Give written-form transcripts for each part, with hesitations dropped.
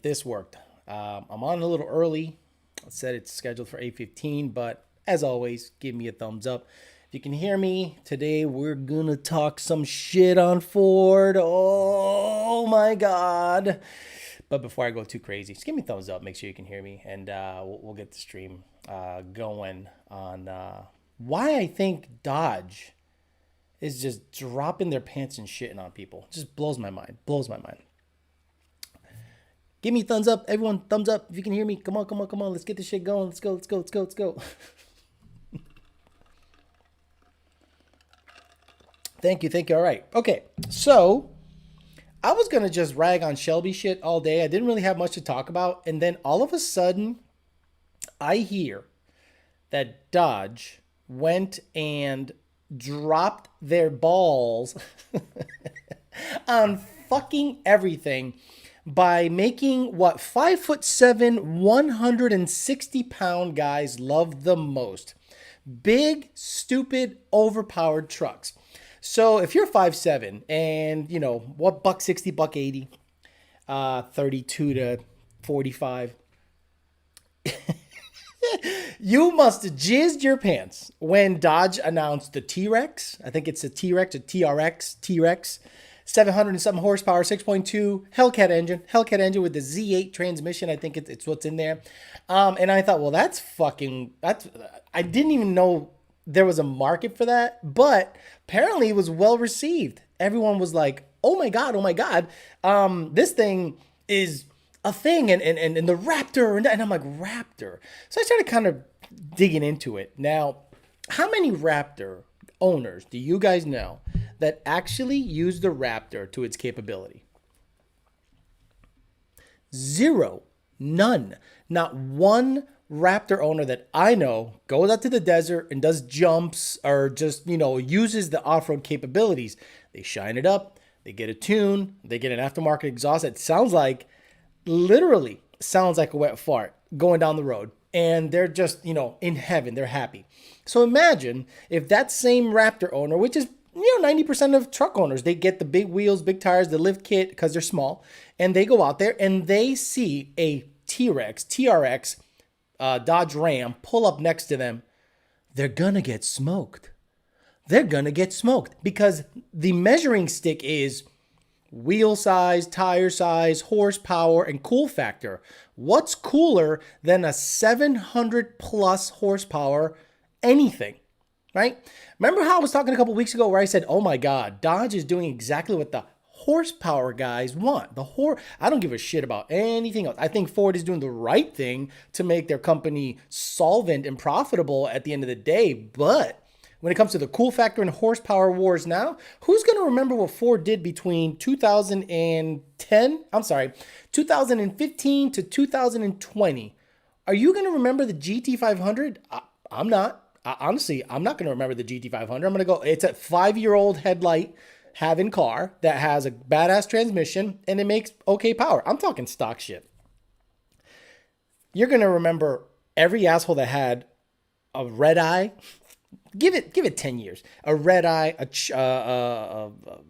this worked. I'm on a little early. I said it's scheduled for 8:15, but as always, give me a thumbs up. If you can hear me, today we're gonna talk some shit on Ford. Oh my God. But before I go too crazy, just give me a thumbs up. Make sure you can hear me, and we'll get the stream going on why I think Dodge is just dropping their pants and shitting on people. It just blows my mind. Blows my mind. Give me a thumbs up. Everyone, thumbs up if you can hear me. Come on, come on, come on. Let's get this shit going. Let's go, let's go, let's go, let's go. Thank you, thank you. All right. Okay, so I was going to just rag on Shelby shit all day. I didn't really have much to talk about. And then all of a sudden, I hear that Dodge went and dropped their balls on fucking everything by making what 5'7", 160-pound guys love the most. Big, stupid, overpowered trucks. So if you're 5'7" and you know what, $160, $180, 32 to 45, you must have jizzed your pants when Dodge announced the T-Rex. I think it's a T-Rex, a T-Rex, 700 and something horsepower, 6.2 Hellcat engine with the Z8 transmission. I think it's what's in there. And I thought, well, that's I didn't even know there was a market for that, but apparently it was well received. Everyone was like, oh my God, this thing is a thing, and the Raptor, and I'm like, Raptor. So I started kind of digging into it. Now, how many Raptor owners do you guys know that actually use the Raptor to its capability? Zero. None. Not one Raptor owner that I know goes out to the desert and does jumps or just, uses the off-road capabilities. They shine it up. They get a tune. They get an aftermarket exhaust that literally sounds like a wet fart going down the road. And they're just, in heaven. They're happy. So imagine if that same Raptor owner, which is 90% of truck owners, they get the big wheels, big tires, the lift kit because they're small, and they go out there and they see a T-Rex, TRX, Dodge Ram pull up next to them. They're gonna get smoked. They're gonna get smoked because the measuring stick is wheel size, tire size, horsepower, and cool factor. What's cooler than a 700 plus horsepower anything? Right? Remember how I was talking a couple weeks ago where I said, oh my God, Dodge is doing exactly what the horsepower guys want. I don't give a shit about anything else. I think Ford is doing the right thing to make their company solvent and profitable at the end of the day. But when it comes to the cool factor and horsepower wars now, who's going to remember what Ford did between 2015 to 2020? Are you going to remember the GT500? I'm not. Honestly, I'm not going to remember the GT500. I'm going to go, it's a 5-year-old headlight having car that has a badass transmission and it makes okay power. I'm talking stock shit. You're going to remember every asshole that had a red eye. Give it 10 years. A red eye, a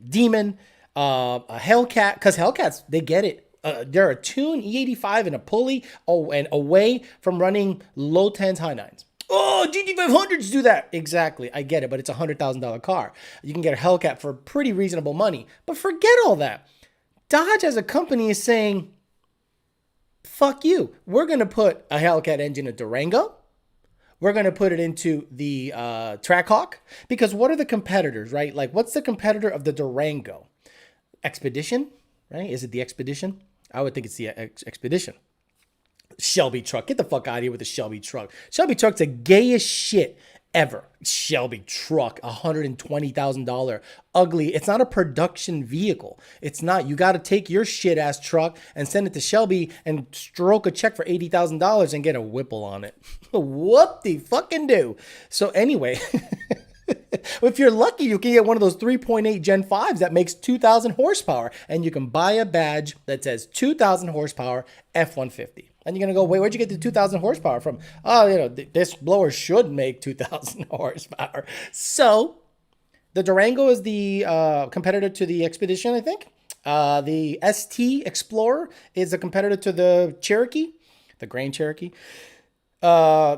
Demon, a Hellcat, because Hellcats, they get it. They're a tune E85 and a pulley, and away from running low 10s, high 9s. Oh, GT500s do that. Exactly. I get it, but it's a $100,000 car. You can get a Hellcat for pretty reasonable money. But forget all that. Dodge as a company is saying, fuck you. We're going to put a Hellcat engine in Durango. We're going to put it into the Trackhawk. Because what are the competitors, right? Like, what's the competitor of the Durango? Expedition, right? Is it the Expedition? I would think it's the Expedition. Shelby truck. Get the fuck out of here with the Shelby truck. Shelby truck's the gayest shit ever. Shelby truck, $120,000. Ugly. It's not a production vehicle. It's not. You got to take your shit ass truck and send it to Shelby and stroke a check for $80,000 and get a Whipple on it. Whoop-de fucking do. So anyway, if you're lucky, you can get one of those 3.8 Gen 5s that makes 2,000 horsepower, and you can buy a badge that says 2,000 horsepower F-150. And you're going to go, wait, where'd you get the 2,000 horsepower from? Oh, this blower should make 2,000 horsepower. So the Durango is the competitor to the Expedition, I think. The ST Explorer is a competitor to the Cherokee, the Grand Cherokee. I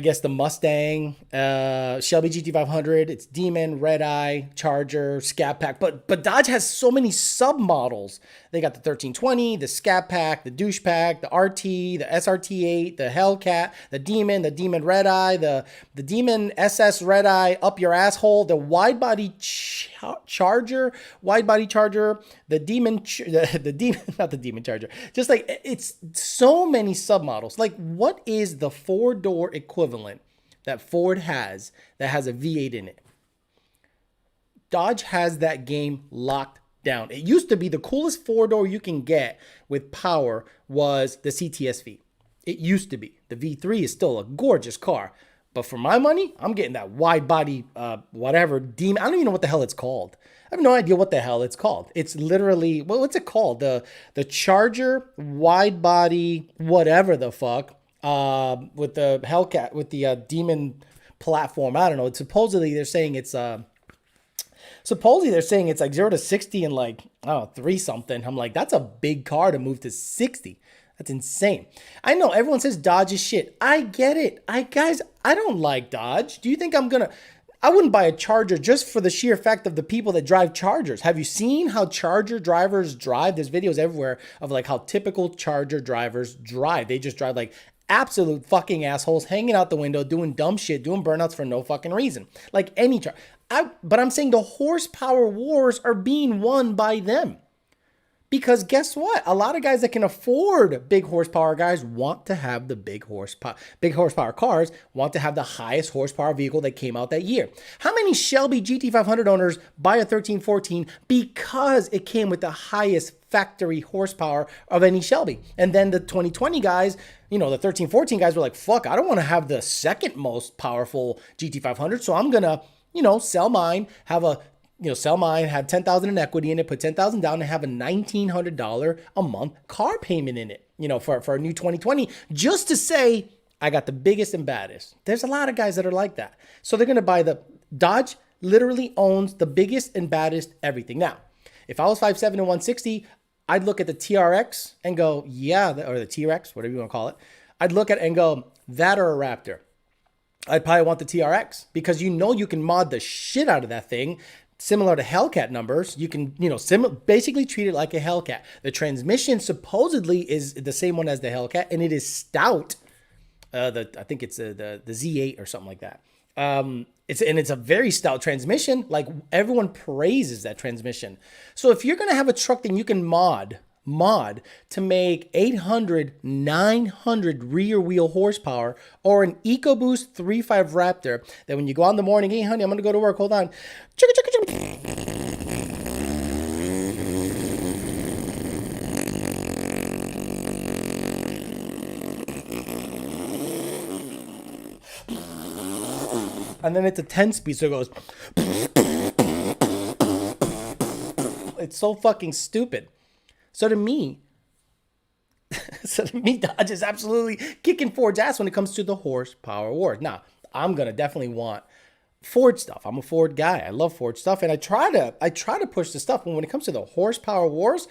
guess the Mustang, Shelby GT500, it's Demon, Red Eye, Charger, Scat Pack, but Dodge has so many submodels. They got the 1320, the Scat Pack, the Douche Pack, the RT, the SRT8, the Hellcat, the Demon Red Eye, the Demon SS Red Eye up your asshole, the wide body Charger, the Demon, the Demon, not the Demon Charger. Just like it's so many submodels. Like, what is the 4-door equivalent that Ford has that has a V8 in it? Dodge has that game locked down. It used to be the coolest 4-door you can get with power was the CTS-V. It used to be. The V3 is still a gorgeous car. But for my money, I'm getting that wide body, whatever, Demon. I don't even know what the hell it's called. I have no idea what the hell it's called. It's literally, what's it called? The Charger wide body, whatever the fuck, with the Hellcat, with the Demon platform. I don't know. It's supposedly they're saying it's like 0 to 60 in like, I don't know, 3 something. I'm like, that's a big car to move to 60. That's insane. I know everyone says Dodge is shit. I get it. Guys, I don't like Dodge. Do you think I wouldn't buy a Charger just for the sheer fact of the people that drive Chargers. Have you seen how Charger drivers drive? There's videos everywhere of like how typical Charger drivers drive. They just drive like absolute fucking assholes, hanging out the window, doing dumb shit, doing burnouts for no fucking reason. Like any Charger. But I'm saying the horsepower wars are being won by them. Because guess what? A lot of guys that can afford big horsepower guys want to have the big horsepower cars, want to have the highest horsepower vehicle that came out that year. How many Shelby GT500 owners buy a 1314 because it came with the highest factory horsepower of any Shelby? And then the 2020 guys, the 1314 guys were like, fuck, I don't want to have the second most powerful GT500, so I'm going to, sell mine, have 10,000 in equity in it, put 10,000 down and have a $1,900 a month car payment in it, for a new 2020, just to say, I got the biggest and baddest. There's a lot of guys that are like that. So they're going to buy the Dodge literally owns the biggest and baddest everything. Now, if I was 5'7" and 160, I'd look at the TRX and go, yeah, or the T-Rex, whatever you want to call it. I'd look at it and go, that or a Raptor. I'd probably want the TRX because you can mod the shit out of that thing. Similar to Hellcat numbers, you can, basically treat it like a Hellcat. The transmission supposedly is the same one as the Hellcat, and it is stout. I think it's the Z8 or something like that. It's a very stout transmission. Like everyone praises that transmission. So if you're gonna have a truck that you can mod to make 800, 900 rear wheel horsepower, or an EcoBoost 3.5 Raptor that when you go out in the morning, hey honey, I'm gonna go to work, hold on. And then it's a 10-speed, so it goes. It's so fucking stupid. So to me, Dodge is absolutely kicking Ford's ass when it comes to the horsepower wars. Now, I'm gonna definitely want Ford stuff. I'm a Ford guy. I love Ford stuff, and I try to push the stuff. But when it comes to the horsepower wars,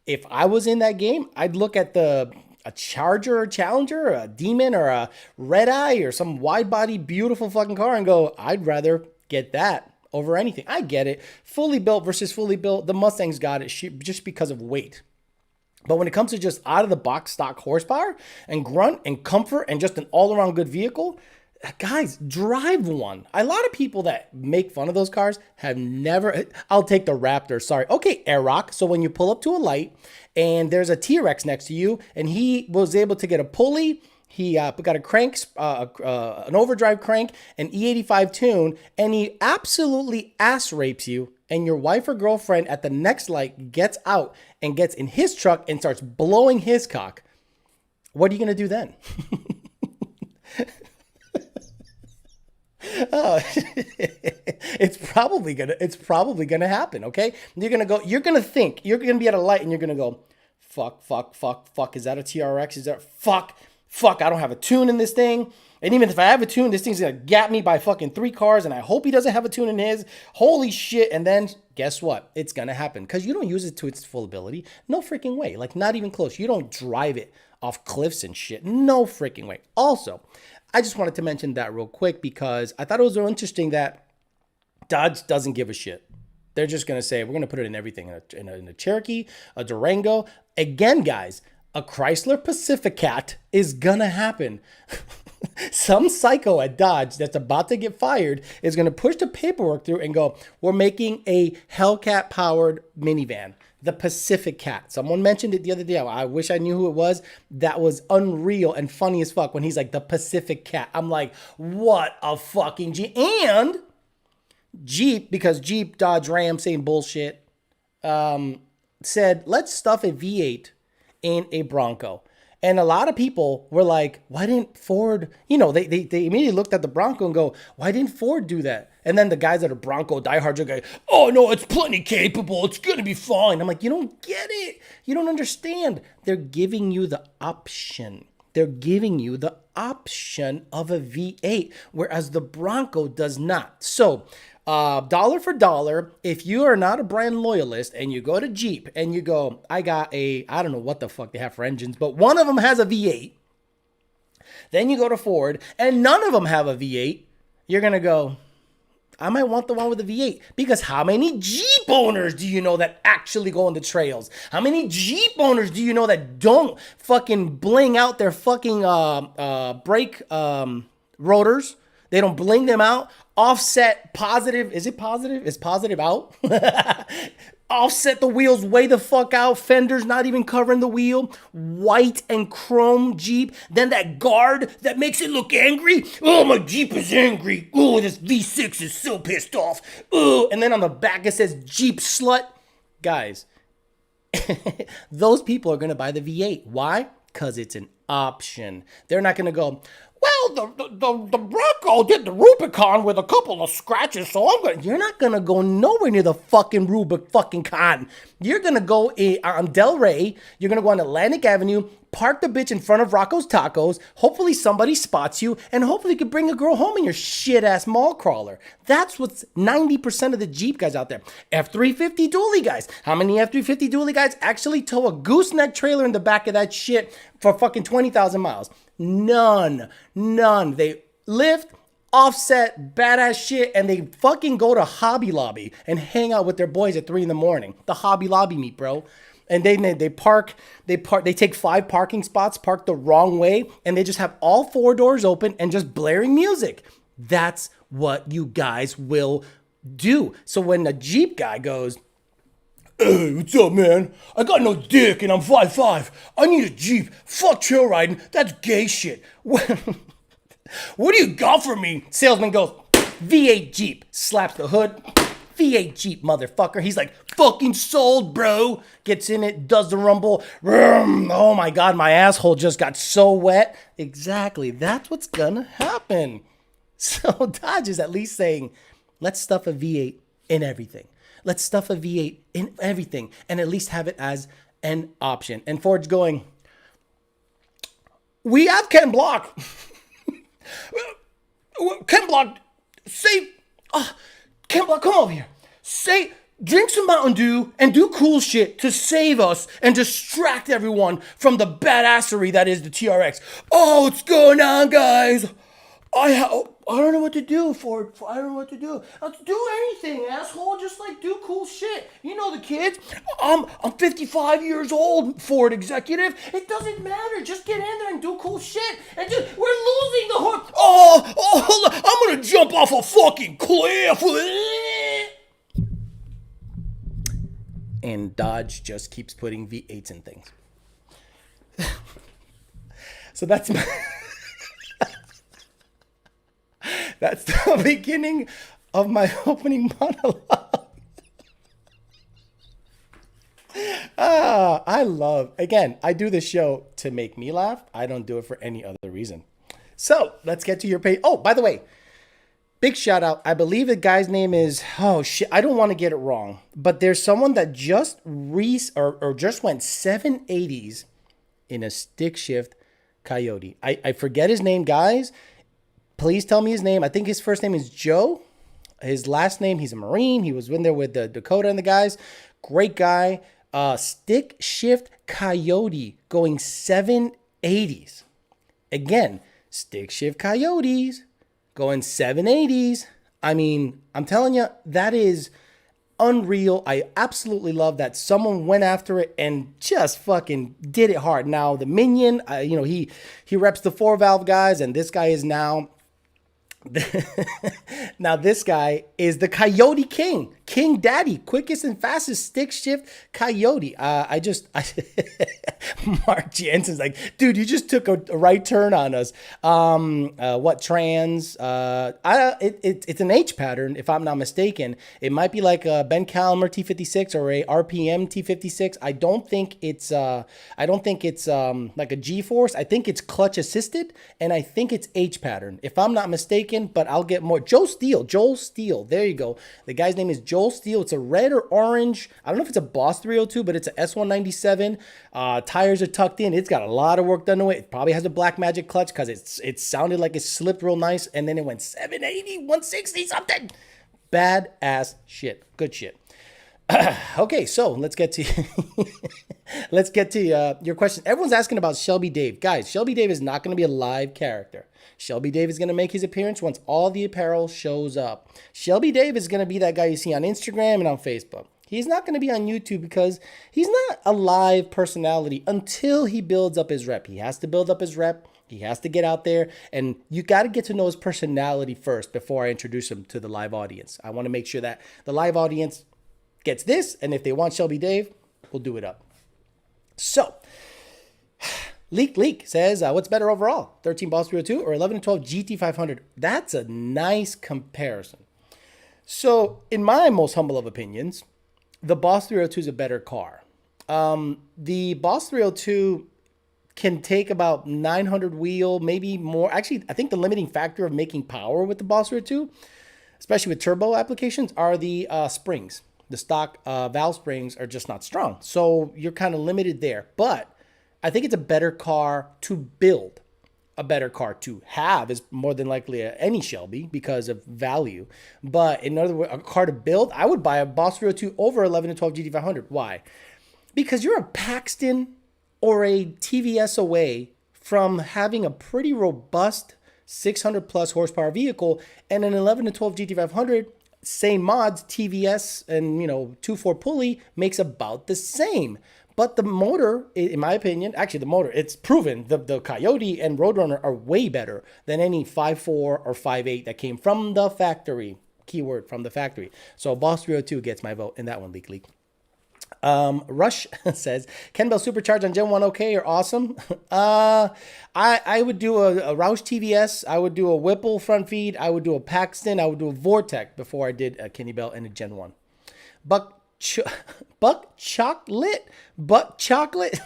if I was in that game, I'd look at a Charger or Challenger, or a Demon or a Red Eye or some wide body beautiful fucking car and go, I'd rather get that over anything. I get it. Fully built versus fully built. The Mustang's got it just because of weight. But when it comes to just out of the box stock horsepower and grunt and comfort and just an all around good vehicle, guys, drive one. A lot of people that make fun of those cars have never. I'll take the Raptor. Sorry. Okay, Airrock. So when you pull up to a light and there's a T-Rex next to you and he was able to get a pulley, he got a crank, an overdrive crank, an E85 tune, and he absolutely ass rapes you. And your wife or girlfriend at the next light gets out and gets in his truck and starts blowing his cock. What are you going to do then? It's probably gonna happen. Okay. You're gonna be at a light and you're gonna go, fuck. Is that a TRX? Is that fuck? fuck, I don't have a tune in this thing. And even if I have a tune, this thing's gonna gap me by fucking 3 cars, and I hope he doesn't have a tune in his. Holy shit. And then guess what? It's gonna happen because you don't use it to its full ability. No freaking way. Like, not even close. You don't drive it off cliffs and shit. No freaking way. Also, I just wanted to mention that real quick because I thought it was real interesting that Dodge doesn't give a shit. They're just going to say, we're going to put it in everything, in a Cherokee, a Durango. Again, guys, a Chrysler Pacificat is going to happen. Some psycho at Dodge that's about to get fired is going to push the paperwork through and go, we're making a Hellcat-powered minivan, the Pacificat. Someone mentioned it the other day. I wish I knew who it was. That was unreal and funny as fuck when he's like, the Pacificat. I'm like, what a fucking G. And Jeep, because Jeep, Dodge, Ram, same bullshit, said, let's stuff a V8 in a Bronco. And a lot of people were like, why didn't Ford, they immediately looked at the Bronco and go, why didn't Ford do that? And then the guys that are Bronco diehards are going, oh no, it's plenty capable. It's going to be fine. I'm like, you don't get it. You don't understand. They're giving you the option. They're giving you the option of a V8, whereas the Bronco does not. So, dollar for dollar, if you are not a brand loyalist and you go to Jeep and you go, I don't know what the fuck they have for engines, but one of them has a V8. Then you go to Ford and none of them have a V8. You're going to go, I might want the one with a V8, because how many Jeep owners do you know that actually go on the trails? How many Jeep owners do you know that don't fucking bling out their fucking brake rotors? They don't bling them out. Offset positive. Is it positive? Is positive out? Offset the wheels way the fuck out. Fenders not even covering the wheel. White and chrome Jeep. Then that guard that makes it look angry. Oh, my Jeep is angry. Oh, this V6 is so pissed off. Oh, and then on the back it says Jeep slut. Guys, those people are going to buy the V8. Why? Because it's an option. They're not going to go, well, the Bronco did the Rubicon with a couple of scratches, so you're not going to go nowhere near the fucking Rubicon. You're going to go on Del Rey. You're going to go on Atlantic Avenue, park the bitch in front of Rocco's Tacos. Hopefully somebody spots you, and hopefully you can bring a girl home in your shit-ass mall crawler. That's what's 90% of the Jeep guys out there. F-350 dually guys. How many F-350 dually guys actually tow a gooseneck trailer in the back of that shit for fucking 20,000 miles? None. They lift, offset, badass shit, and they fucking go to Hobby Lobby and hang out with their boys at 3 a.m. The Hobby Lobby meet, bro. And they take 5 parking spots, park the wrong way, and they just have all 4 doors open and just blaring music. That's what you guys will do. So when the Jeep guy goes, hey, what's up, man? I got no dick and I'm 5'5". I need a Jeep. Fuck trail riding. That's gay shit. What do you got for me? Salesman goes, V8 Jeep. Slaps the hood. V8 Jeep, motherfucker. He's like, fucking sold, bro. Gets in it, does the rumble. Oh my God, my asshole just got so wet. Exactly. That's what's gonna happen. So Dodge is at least saying, let's stuff a V8 in everything. Let's stuff a V8 in everything and at least have it as an option. And Ford's going, we have Ken Block. Ken Block, Ken Block, come over here. Drink some Mountain Dew and do cool shit to save us and distract everyone from the badassery that is the TRX. Oh, what's going on, guys? I don't know what to do, Ford. I don't know what to do. Let's do anything, asshole. Just like do cool shit. You know the kids. I'm 55 years old, Ford executive. It doesn't matter. Just get in there and do cool shit. And we're losing the horse. Hold on. I'm gonna jump off a fucking cliff. And Dodge just keeps putting V8s in things. So that's my. That's the beginning of my opening monologue. I do this show to make me laugh. I don't do it for any other reason. So let's get to your page. Oh, by the way, big shout out. I believe the guy's name is, I don't want to get it wrong, but there's someone that just just went 780s in a stick shift Coyote. I forget his name, guys. Please tell me his name. I think his first name is Joe. His last name, he's a Marine. He was in there with the Dakota and the guys. Great guy. Stick shift Coyote going 780s. Again, stick shift Coyotes going 780s. I mean, I'm telling you, that is unreal. I absolutely love that someone went after it and just fucking did it hard. Now, the Minion, he reps the 4-valve guys, and this guy is now... Now this guy is the Coyote King Daddy, quickest and fastest stick shift Coyote. Mark Jensen's like, dude, you just took a right turn on us. What trans? It's an H pattern, if I'm not mistaken. It might be like a Ben Calmer T56 or a RPM T56. I don't think it's like a G-force. I think it's clutch assisted, and I think it's H pattern, if I'm not mistaken. But I'll get more. Joel Steele. There you go. The guy's name is Joel Steele. It's a red or orange. I don't know if it's a Boss 302, but it's a S197. Tires are tucked in. It's got a lot of work done to it. It probably has a Black Magic clutch because it sounded like it slipped real nice, and then it went 780, 160 something. Bad ass shit. Good shit. Okay, so let's get to your question. Everyone's asking about Shelby Dave. Guys, Shelby Dave is not going to be a live character. Shelby Dave is going to make his appearance once all the apparel shows up. Shelby Dave is going to be that guy you see on Instagram and on Facebook. He's not going to be on YouTube because he's not a live personality until he builds up his rep. He has to build up his rep. He has to get out there, and you got to get to know his personality first before I introduce him to the live audience. I want to make sure that the live audience gets this, and if they want Shelby Dave, we'll do it up. So, Leak says, what's better overall, 13 Boss 302 or 11 and 12 GT500? That's a nice comparison. So, in my most humble of opinions, the Boss 302 is a better car. The Boss 302 can take about 900 wheel, maybe more. Actually, I think the limiting factor of making power with the Boss 302, especially with turbo applications, are the springs. The stock valve springs are just not strong. So you're kind of limited there. But I think it's a better car to build. A better car to have is more than likely any Shelby because of value. But in other words, a car to build, I would buy a Boss 302 over 11 and 12 GT500. Why? Because you're a Paxton or a TVS away from having a pretty robust 600 plus horsepower vehicle, and an 11 to 12 GT500, same mods, TVS and 2.4 pulley makes about the same. But the motor, in my opinion, actually the motor, it's proven the Coyote and Roadrunner are way better than any 5.4 or 5.8 that came from the factory. Keyword, from the factory. So Boss 302 gets my vote in that one, Leak. Rush says, Ken Bell Supercharge on Gen 1 okay or awesome? I would do a Roush TVS. I would do a Whipple front feed. I would do a Paxton. I would do a Vortec before I did a Kenny Bell and a Gen 1. Buck Chocolate. Buck Chocolate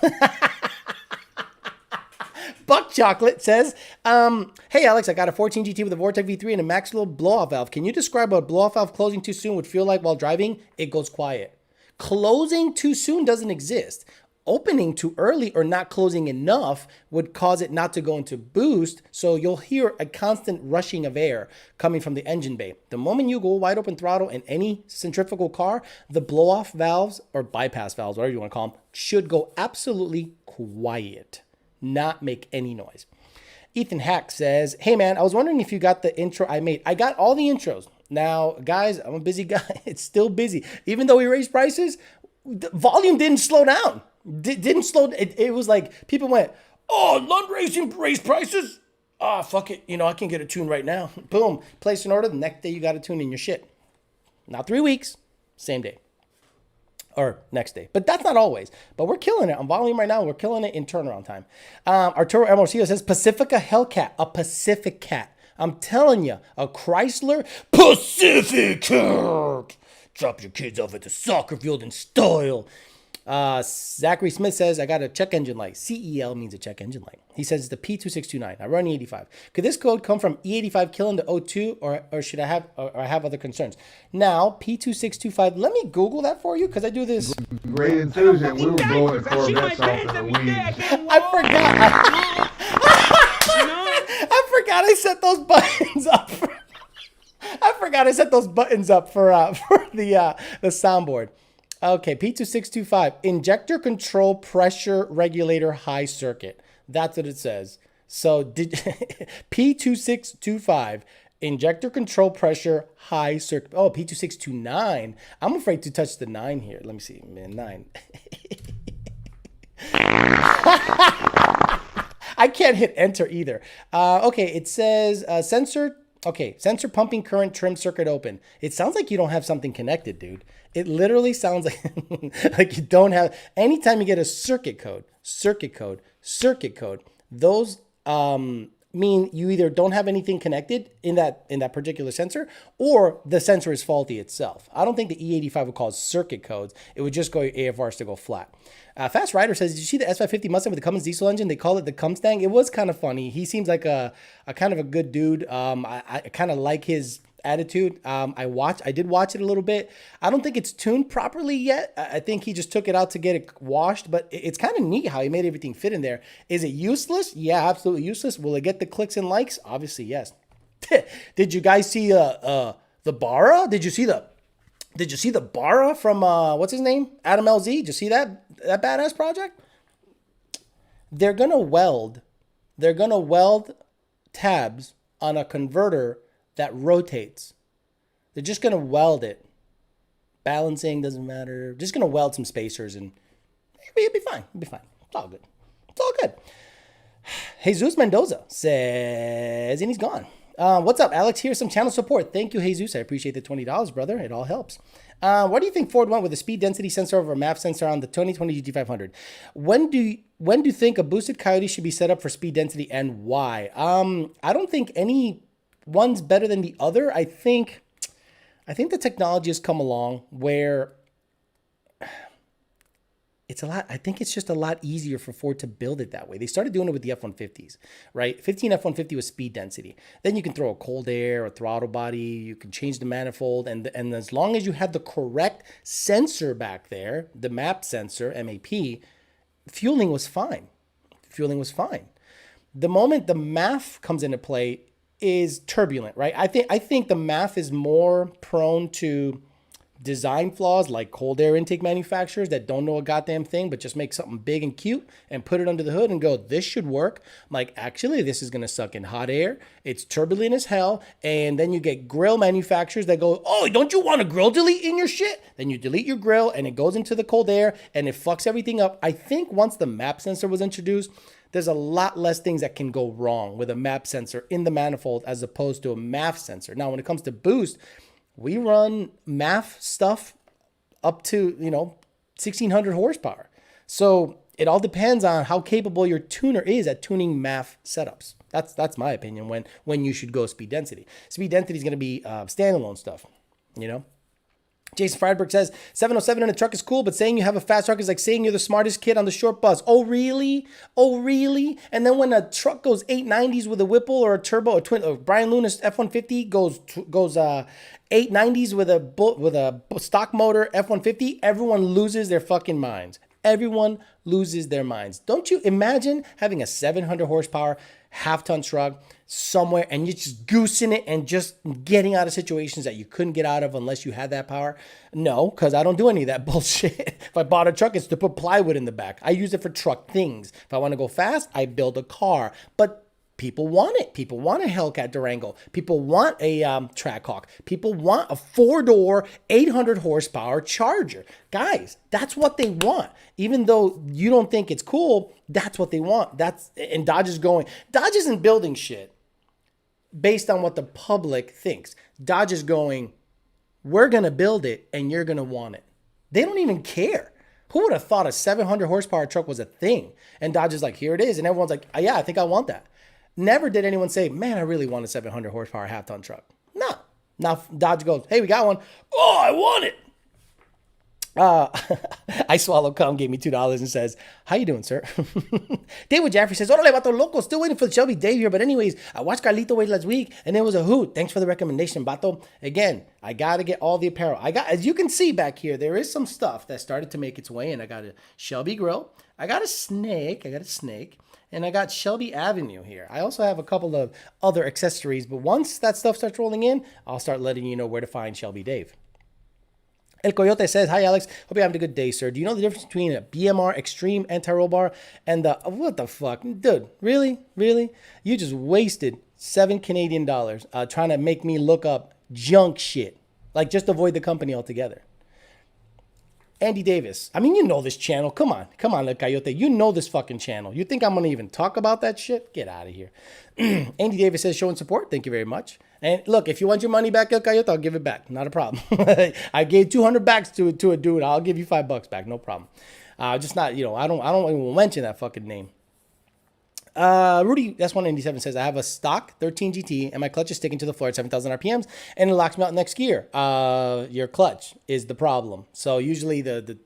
says, hey Alex, I got a 14 GT with a Vortec V3 and a Maxwell blow-off valve. Can you describe what a blow-off valve closing too soon would feel like while driving? It goes quiet. Closing too soon doesn't exist. Opening too early or not closing enough would cause it not to go into boost, so you'll hear a constant rushing of air coming from the engine bay. The moment you go wide open throttle in any centrifugal car, the blow-off valves or bypass valves, whatever you want to call them, should go absolutely quiet, not make any noise. Ethan Hack says, hey man, I was wondering if you got the intro I made. I got all the intros. Now, guys, I'm a busy guy. It's still busy. Even though we raised prices, the volume didn't slow down. Didn't slow. It was like people went, oh, Lund Racing raised prices. Ah, fuck it. I can get a tune right now. Boom. Place an order. The next day you got a tune in your shit. Not 3 weeks. Same day. Or next day. But that's not always. But we're killing it on volume right now. We're killing it in turnaround time. Arturo Amorcillo says Pacifica Hellcat. A Pacific Cat. I'm telling you, a Chrysler Pacifica. Drop your kids off at the soccer field in style. Zachary Smith says, I got a check engine light. CEL means a check engine light. He says it's the P2629. I run E85. Could this code come from E85 killing the O2 or should I have other concerns? Now, P2625, let me Google that for you because I do this. Great enthusiasm. We were blowing the Corvettes off in the weeds. I forgot. I set those buttons up. I forgot I set those buttons up for the soundboard. Okay, P2625, injector control pressure regulator high circuit. That's what it says. So P2625, injector control pressure high circuit. Oh, P2629. I'm afraid to touch the 9 here. Let me see, man, 9. I can't hit enter either. Okay, it says sensor. Okay, sensor pumping current trim circuit open. It sounds like you don't have something connected, dude. It literally sounds like like you don't have. Anytime you get a circuit code, those mean you either don't have anything connected in that particular sensor, or the sensor is faulty itself. I don't think the E85 would cause circuit codes. It would just go AFRs to go flat. Fast Rider says, did you see the S550 Mustang with the Cummins diesel engine? They call it the Cumstang. It was kind of funny. He seems like a kind of a good dude. I kind of like his attitude. I did watch it a little bit. I don't think it's tuned properly yet. I think he just took it out to get it washed, but it's kind of neat how he made everything fit in there. Is it useless? Yeah, absolutely useless. Will it get the clicks and likes? Obviously, yes. Did you guys see the Barra? Did you see the Barra from what's his name? Adam LZ? Did you see that badass project? They're gonna weld tabs on a converter that rotates. They're just gonna weld it. Balancing doesn't matter. Just gonna weld some spacers and it'll be fine. It'll be fine. It's all good. It's all good. Jesus Mendoza says, and he's gone. What's up, Alex? Here's some channel support. Thank you, Jesus. I appreciate the $20, brother. It all helps. What do you think Ford went with a speed density sensor over a MAF sensor on the 2020 GT500? When do you think a boosted Coyote should be set up for speed density, and why? I don't think any one's better than the other. I think the technology has come along where I think it's just a lot easier for Ford to build it that way. They started doing it with the F-150s, right? 15 F-150 was speed density. Then you can throw a cold air, a throttle body, you can change the manifold, and as long as you had the correct sensor back there, the MAP sensor, MAP, fueling was fine. The moment the MAF comes into play is turbulent, right? I think the MAF is more prone to design flaws, like cold air intake manufacturers that don't know a goddamn thing, but just make something big and cute and put it under the hood and go, this should work. I'm like, actually, this is going to suck in hot air. It's turbulent as hell. And then you get grill manufacturers that go, oh, don't you want a grill delete in your shit? Then you delete your grill and it goes into the cold air and it fucks everything up. I think once the MAP sensor was introduced, there's a lot less things that can go wrong with a MAP sensor in the manifold as opposed to a MAF sensor. Now, when it comes to boost, we run MAF stuff up to, 1,600 horsepower. So it all depends on how capable your tuner is at tuning MAF setups. That's my opinion when you should go speed density. Speed density is going to be standalone stuff, Jason Friedberg says, 707 in a truck is cool, but saying you have a fast truck is like saying you're the smartest kid on the short bus. Oh, really? And then when a truck goes 890s with a Whipple or a turbo, or Brian Lunas F-150 goes 890s with a stock motor F-150, everyone loses their fucking minds. Everyone loses their minds. Don't you imagine having a 700 horsepower half-ton truck somewhere and you're just goosing it and just getting out of situations that you couldn't get out of unless you had that power? No, because I don't do any of that bullshit. If I bought a truck, it's to put plywood in the back. I use it for truck things. If I want to go fast, I build a car. But people want it. People want a Hellcat Durango. People want a Trackhawk. People want a 4-door, 800 horsepower Charger. Guys, that's what they want. Even though you don't think it's cool, that's what they want. And Dodge isn't building shit based on what the public thinks. Dodge is going, we're going to build it and you're going to want it. They don't even care. Who would have thought a 700 horsepower truck was a thing? And Dodge is like, here it is. And everyone's like, yeah, I think I want that. Never did anyone say, man, I really want a 700 horsepower half-ton truck. No. Now Dodge goes, hey, we got one. Oh, I want it. I Swallow Cum gave me $2 and says, how you doing, sir? David Jaffrey says, órale, vato loco, still waiting for the Shelby Dave here. But anyways, I watched Carlito wait last week and it was a hoot. Thanks for the recommendation, vato. Again, I got to get all the apparel. As you can see back here, there is some stuff that started to make its way in. I got a Shelby grill. I got a snake. And I got Shelby Avenue here. I also have a couple of other accessories, but once that stuff starts rolling in, I'll start letting you know where to find Shelby Dave. El Coyote says, hi, Alex. Hope you're having a good day, sir. Do you know the difference between a BMR Extreme Anti-Roll Bar and the... What the fuck? Dude, really? Really? You just wasted $7 Canadian trying to make me look up junk shit. Like, just avoid the company altogether. Andy Davis. I mean, you know this channel. Come on, El Coyote. You know this fucking channel. You think I'm going to even talk about that shit? Get out of here. Andy Davis says, showing support. Thank you very much. And look, if you want your money back, El Coyote, I'll give it back. Not a problem. I gave 200 bucks to a dude. I'll give you $5 back. No problem. Just not, I don't even mention that fucking name. Rudy, that's 197 says, I have a stock 13 GT and my clutch is sticking to the floor at 7,000 RPMs and it locks me out next gear. Your clutch is the problem. So usually the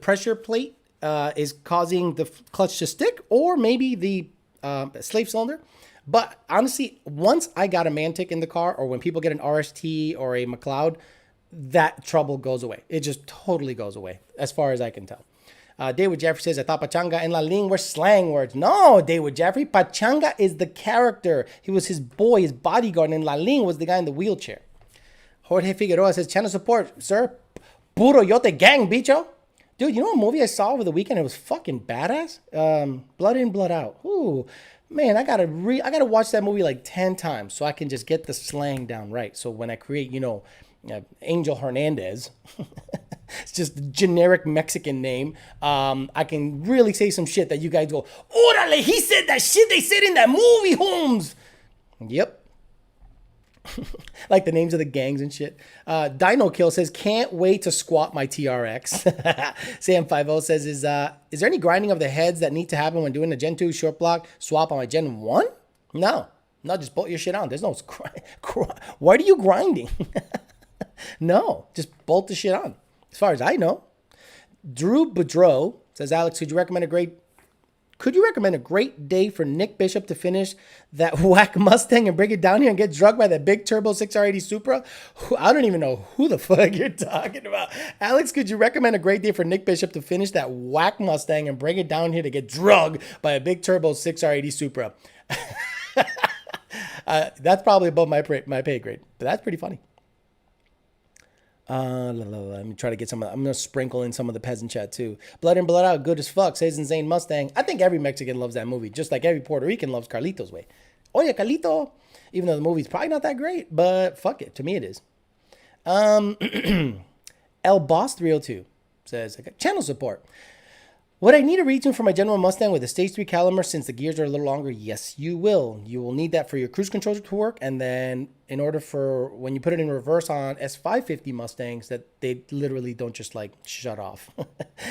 pressure plate is causing the clutch to stick, or maybe the slave cylinder. But honestly, once I got a Mantic in the car, or when people get an RST or a McLeod, that trouble goes away. It just totally goes away, as far as I can tell. David Jeffrey says, I thought Pachanga and La Ling were slang words. No, David Jeffrey. Pachanga is the character. He was his boy, his bodyguard, and La Ling was the guy in the wheelchair. Jorge Figueroa says, channel support, sir. Puro yote gang, bicho. Dude, you know what movie I saw over the weekend? It was fucking badass. Blood In, Blood Out. Ooh. Man, I gotta watch that movie like 10 times so I can just get the slang down right. So when I create, Angel Hernandez, it's just a generic Mexican name, I can really say some shit that you guys go, orale, he said that shit they said in that movie, Holmes. Yep. Like the names of the gangs and shit. Dino Kill says, can't wait to squat my TRX. Sam50 says, is there any grinding of the heads that need to happen when doing a Gen 2 short block swap on my Gen 1? No, just bolt your shit on. There's no what are you grinding? No, just bolt the shit on. As far as I know. Drew Boudreau says, Alex, could you recommend a great day for Nick Bishop to finish that whack Mustang and bring it down here and get drugged by that big turbo 6R80 Supra? I don't even know who the fuck you're talking about. Alex, could you recommend a great day for Nick Bishop to finish that whack Mustang and bring it down here to get drugged by a big turbo 6R80 Supra? That's probably above my pay grade, but that's pretty funny. Let me try to get I'm going to sprinkle in some of the peasant chat too. Blood In, Blood Out, good as fuck, says Zane Mustang. I think every Mexican loves that movie, just like every Puerto Rican loves Carlitos Way. Oye, Carlito. Even though the movie's probably not that great, but fuck it. To me, it is. El Boss 302 says, I got channel support. Would I need a retune for my General Mustang with a stage 3 caliper since the gears are a little longer? Yes, you will. You will need that for your cruise control to work. And then in order for when you put it in reverse on S550 Mustangs, that they literally don't just like shut off.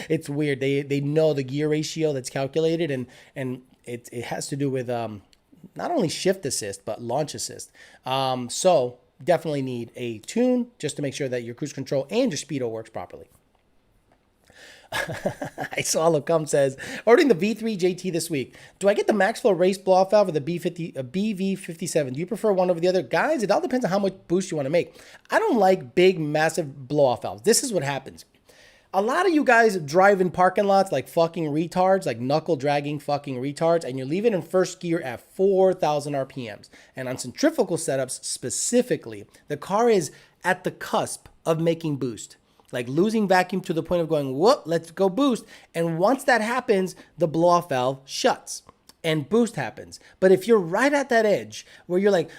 It's weird. They know the gear ratio that's calculated, and it has to do with not only shift assist, but launch assist. So definitely need a tune just to make sure that your cruise control and your speedo works properly. I saw Lacombe says, ordering the V3 JT this week. Do I get the Maxflow race blow-off valve or the BV57? Do you prefer one over the other? Guys, it all depends on how much boost you want to make. I don't like big, massive blow-off valves. This is what happens. A lot of you guys drive in parking lots like fucking retards, like knuckle-dragging fucking retards, and you leave it in first gear at 4,000 RPMs. And on centrifugal setups specifically, the car is at the cusp of making boost. Like losing vacuum to the point of going, whoop, let's go boost. And once that happens, the blow-off valve shuts and boost happens. But if you're right at that edge where you're like,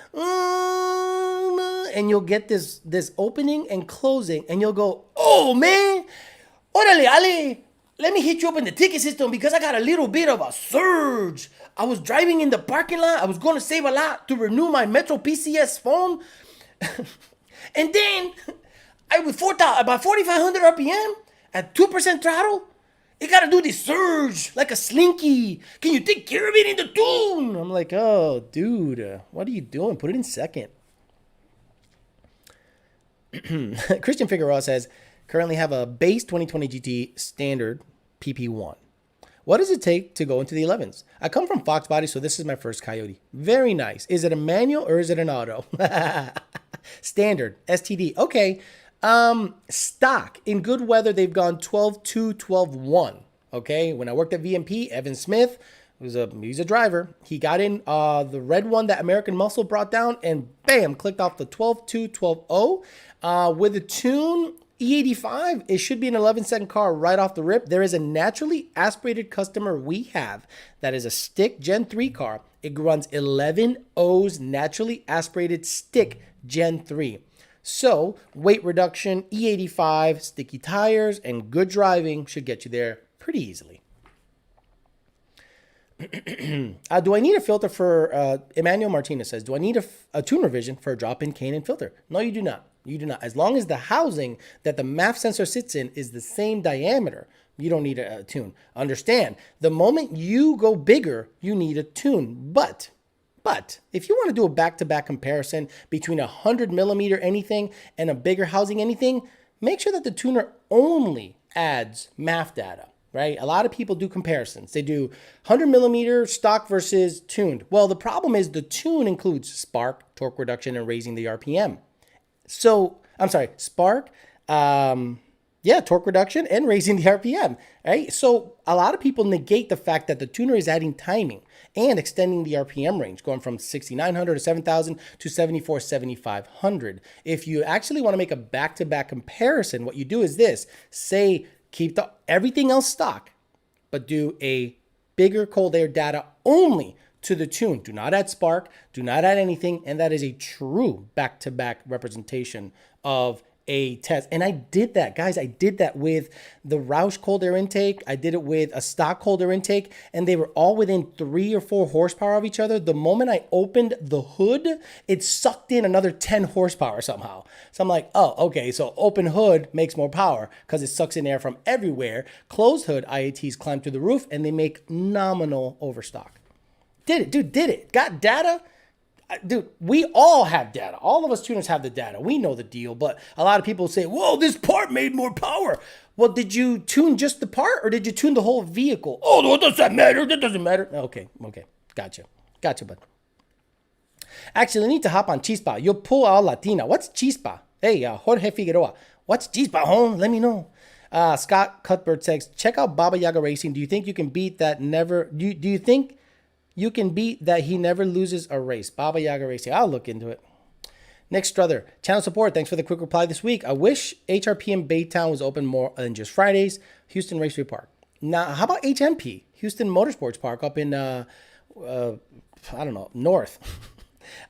and you'll get this opening and closing, and you'll go, oh man, orale, Ale, let me hit you up in the ticket system because I got a little bit of a surge. I was driving in the parking lot. I was going to save a lot to renew my Metro PCS phone. And then with about 4,500 RPM at 2% throttle, it got to do this surge like a slinky. Can you take care of it in the tune? I'm like, oh, dude, what are you doing? Put it in second. Christian Figueroa says, currently have a base 2020 GT standard PP1. What does it take to go into the 11s? I come from Fox Body, so this is my first Coyote. Very nice. Is it a manual or is it an auto? Standard, STD. Okay. Stock. In good weather, they've gone 12.2, 12.1. Okay. When I worked at VMP, Evan Smith, he's a driver. He got in the red one that American Muscle brought down, and bam, clicked off the 12.2, 12.0. With a tune E85, it should be an 11-second car right off the rip. There is a naturally aspirated customer we have that is a stick Gen 3 car. It runs 11 O's naturally aspirated stick Gen 3. So weight reduction, E85, sticky tires, and good driving should get you there pretty easily. Do I need a filter for, Emmanuel Martinez says, do I need a tune revision for a drop-in K&N filter? No, you do not. You do not. As long as the housing that the MAF sensor sits in is the same diameter, you don't need a tune. Understand, the moment you go bigger, you need a tune. But if you want to do a back-to-back comparison between a 100 millimeter anything and a bigger housing anything, make sure that the tuner only adds MAF data, right? A lot of people do comparisons. They do 100 millimeter stock versus tuned. Well, the problem is the tune includes spark, torque reduction, and raising the RPM. So, I'm sorry, spark, torque reduction and raising the RPM, right? So a lot of people negate the fact that the tuner is adding timing and extending the RPM range, going from 6,900 to 7,000 to 74, 7,500. If you actually want to make a back-to-back comparison, what you do is this: say, keep everything else stock, but do a bigger cold air data only to the tune. Do not add spark, do not add anything, and that is a true back-to-back representation of a test. And I did that, guys. I did that with the Roush cold air intake. I did it with a stock cold air intake, and they were all within 3 or 4 horsepower of each other. The moment I opened the hood, it sucked in another 10 horsepower somehow. So I'm like, oh, okay, so open hood makes more power because it sucks in air from everywhere. Closed hood IATs climb through the roof, and they make nominal overstock. Did it, dude, did it. Got data. Dude, we all have data. All of us tuners have the data. We know the deal, but a lot of people say, whoa, this part made more power. Well, did you tune just the part or did you tune the whole vehicle? Oh, what does that matter? That doesn't matter. Okay. Gotcha, bud. Actually, I need to hop on Chispa. You'll pull out Latina. What's Chispa? Hey, Jorge Figueroa. What's Chispa, home? Let me know. Scott Cuthbert says, check out Baba Yaga Racing. Do you think you can beat that do you think you can beat that he never loses a race? Baba Yaga Racing. I'll look into it. Nick Struther, channel support. Thanks for the quick reply this week. I wish HRP in Baytown was open more than just Fridays. Houston Raceway Park. Now, how about HMP? Houston Motorsports Park up in, I don't know, north.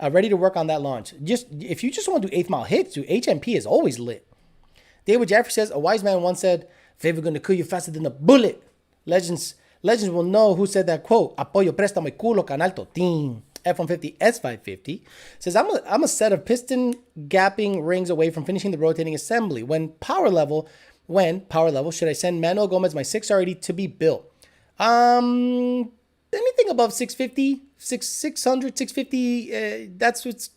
Ready to work on that launch. If you just want to do 8th mile hits, dude, HMP is always lit. David Jeffrey says, a wise man once said, favor going to kill you faster than a bullet. Legends will know who said that quote. Apoyo, préstame culo, canal totín. F-150 S550 says, I'm a set of piston gapping rings away from finishing the rotating assembly. When power level, should I send Manuel Gomez my 6R80 to be built? Anything above 650, 600, 650, that's what's,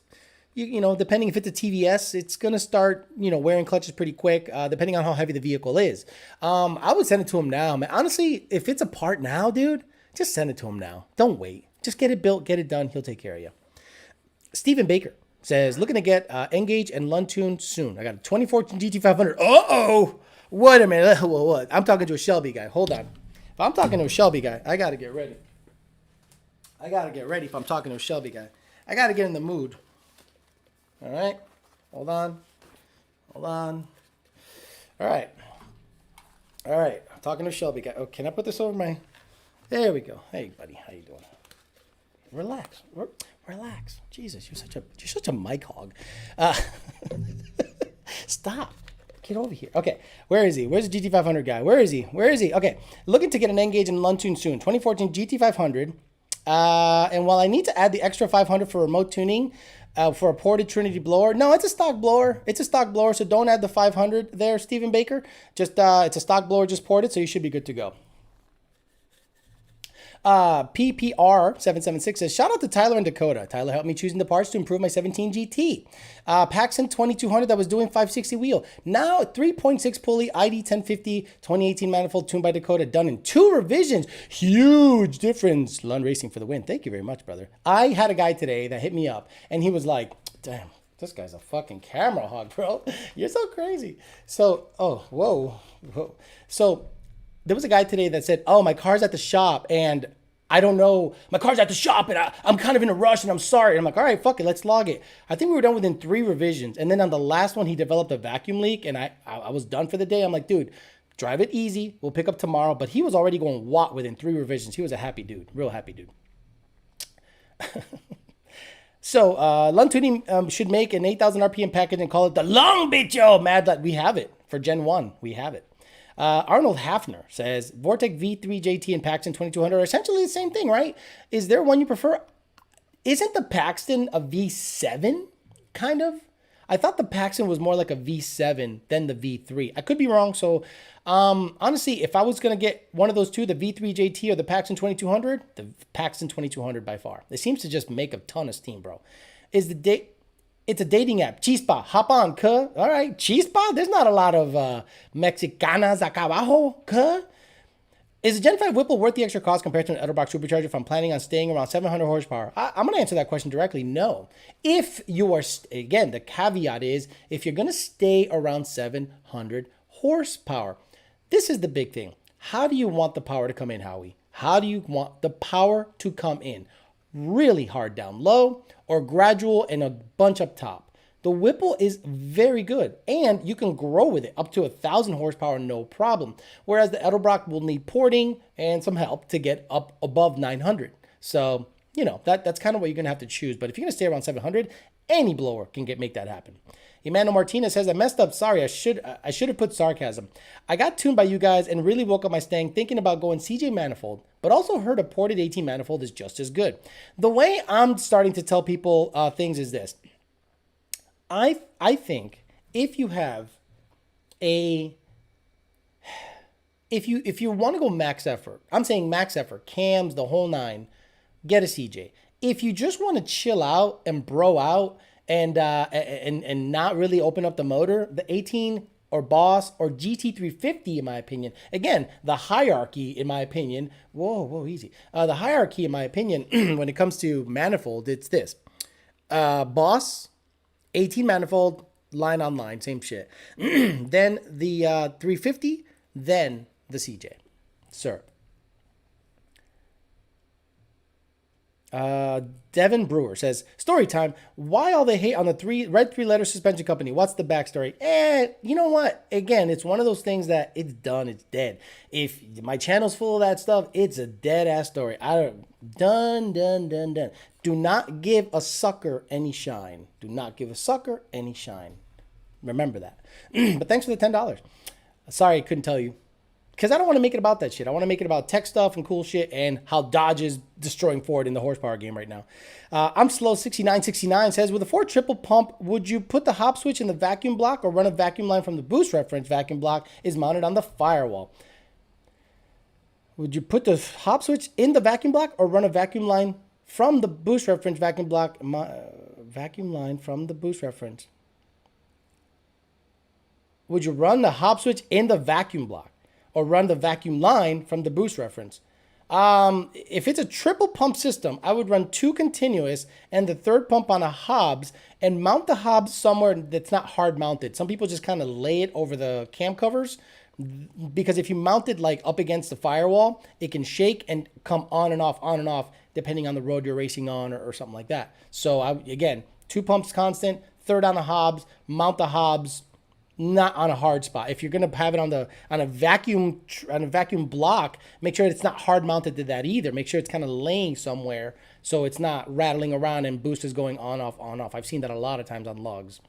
depending if it's a TVS, it's going to start, wearing clutches pretty quick, depending on how heavy the vehicle is. I would send it to him now, man. Honestly, if it's a part now, dude, just send it to him now. Don't wait. Just get it built, get it done. He'll take care of you. Stephen Baker says, looking to get Engage and Luntune soon. I got a 2014 GT500. Uh-oh. Wait a minute. What? I'm talking to a Shelby guy. Hold on. If I'm talking to a Shelby guy, I got to get ready. If I'm talking to a Shelby guy. I got to get in the mood. All right. Hold on. All right. I'm talking to a Shelby guy. Oh, can I put this over my... There we go. Hey, buddy. How you doing? Relax. Jesus, you're such a mic hog. Stop. Get over here. Okay, where is he? Where's the GT500 guy? Where is he? Okay, looking to get an Engage and Luntune soon. 2014 GT500. And while I need to add the extra 500 for remote tuning for a ported Trinity blower, no, it's a stock blower. So don't add the 500 there, Stephen Baker. Just it's a stock blower, just ported, so you should be good to go. PPR776 says, shout out to Tyler and Dakota. Tyler helped me choosing the parts to improve my 17 GT. Paxson 2200 that was doing 560 wheel. Now 3.6 pulley ID 1050 2018 manifold tuned by Dakota, done in 2 revisions. Huge difference. Lund Racing for the win. Thank you very much, brother. I had a guy today that hit me up and he was like, damn, this guy's a fucking camera hog, bro. You're so crazy. So, whoa. So there was a guy today that said, oh, my car's at the shop and I don't know. My car's at the shop and I'm kind of in a rush and I'm sorry. And I'm like, all right, fuck it, let's log it. I think we were done within 3 revisions. And then on the last one, he developed a vacuum leak and I was done for the day. I'm like, dude, drive it easy. We'll pick up tomorrow. But he was already going watt within 3 revisions. He was a happy dude, real happy dude. So Lund Tuning should make an 8,000 RPM package and call it the Long Bicho. Mad that we have it for Gen 1. We have it. Arnold Hafner says, Vortec V3 JT and Paxton 2200 are essentially the same thing, right? Is there one you prefer? Isn't the Paxton a V7, kind of? I thought the Paxton was more like a V7 than the V3. I could be wrong. So, honestly, if I was going to get one of those two, the V3 JT or the Paxton 2200, the Paxton 2200 by far. It seems to just make a ton of steam, bro. It's a dating app. Chispa, hop on, cuh. All right, Chispa? There's not a lot of Mexicanas acá abajo, cuh. Is a Gen 5 Whipple worth the extra cost compared to an Edelbrock Supercharger if I'm planning on staying around 700 horsepower? I'm going to answer that question directly. No. If you are, again, the caveat is if you're going to stay around 700 horsepower. This is the big thing. How do you want the power to come in, Howie? How do you want the power to come in? Really hard down low or gradual and a bunch up top? The Whipple is very good, and you can grow with it up to 1,000 horsepower, no problem. Whereas the Edelbrock will need porting and some help to get up above 900. So, that's kind of what you're going to have to choose. But if you're going to stay around 700, any blower can make that happen. Emmanuel Martinez says, I messed up. Sorry, I should have put sarcasm. I got tuned by you guys and really woke up my stang thinking about going CJ Manifold, but also heard a ported 18 Manifold is just as good. The way I'm starting to tell people things is this. I think if you have if you want to go max effort, I'm saying max effort, cams, the whole nine, get a CJ. If you just want to chill out and bro out and not really open up the motor, the 18 or Boss or GT350, in my opinion, again, the hierarchy, in my opinion, easy. The hierarchy, in my opinion, when it comes to Manifold, it's this. Boss, 18 Manifold, line on line, same shit. Then the 350, then the CJ. Sir. Devin Brewer says, story time. Why all the hate on the red three-letter suspension company? What's the backstory? You know what? Again, it's one of those things that it's done. It's dead. If my channel's full of that stuff, it's a dead-ass story. Done. Do not give a sucker any shine. Do not give a sucker any shine. Remember that. But thanks for the $10. Sorry, I couldn't tell you. Because I don't want to make it about that shit. I want to make it about tech stuff and cool shit and how Dodge is destroying Ford in the horsepower game right now. I'm Slow 6969 says, with a Ford triple pump, would you put the hop switch in the vacuum block or run a vacuum line from the boost reference vacuum block is mounted on the firewall? Would you put the hop switch in the vacuum block or run a vacuum line from the boost reference vacuum block? Vacuum line from the boost reference. Would you run the hop switch in the vacuum block or run the vacuum line from the boost reference? If it's a triple pump system, I would run 2 continuous and the third pump on a Hobbs and mount the Hobbs somewhere that's not hard mounted. Some people just kind of lay it over the cam covers because if you mount it like up against the firewall, it can shake and come on and off, depending on the road you're racing on or something like that. So again, 2 pumps constant, third on the Hobbs, mount the Hobbs, not on a hard spot. If you're gonna have it on a vacuum block, make sure it's not hard mounted to that either. Make sure it's kind of laying somewhere so it's not rattling around and boost is going on off. I've seen that a lot of times on logs.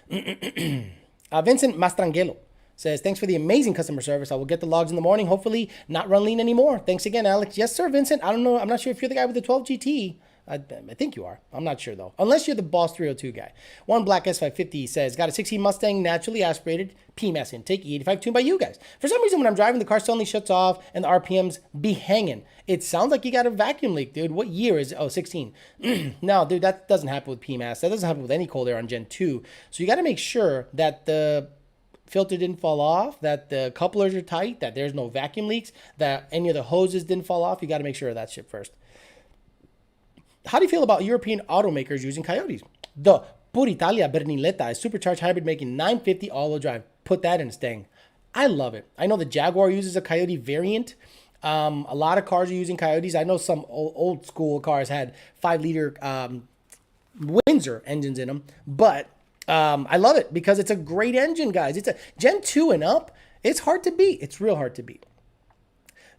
Vincent Mastrangelo says, thanks for the amazing customer service. I will get the logs in the morning. Hopefully not run lean anymore. Thanks again, Alex. Yes, sir, Vincent. I don't know. I'm not sure if you're the guy with the 12 GT. I think you are. I'm not sure, though. Unless you're the Boss 302 guy. One Black S550 says, got a 16 Mustang, naturally aspirated, PMAS intake, E85 tuned by you guys. For some reason, when I'm driving, the car suddenly shuts off and the RPMs be hanging. It sounds like you got a vacuum leak, dude. What year is it? Oh, 16. No, dude, that doesn't happen with PMAS. That doesn't happen with any cold air on Gen 2. So you got to make sure that the filter didn't fall off, that the couplers are tight, that there's no vacuum leaks, that any of the hoses didn't fall off. You got to make sure of that shit first. How do you feel about European automakers using Coyotes? The Puritalia Berniletta is supercharged hybrid making 950 all-wheel drive. Put that in a Stang. I love it. I know the Jaguar uses a Coyote variant. A lot of cars are using Coyotes. I know some old school cars had 5-liter Windsor engines in them, but I love it because it's a great engine, guys. It's a Gen 2 and up. It's hard to beat. It's real hard to beat.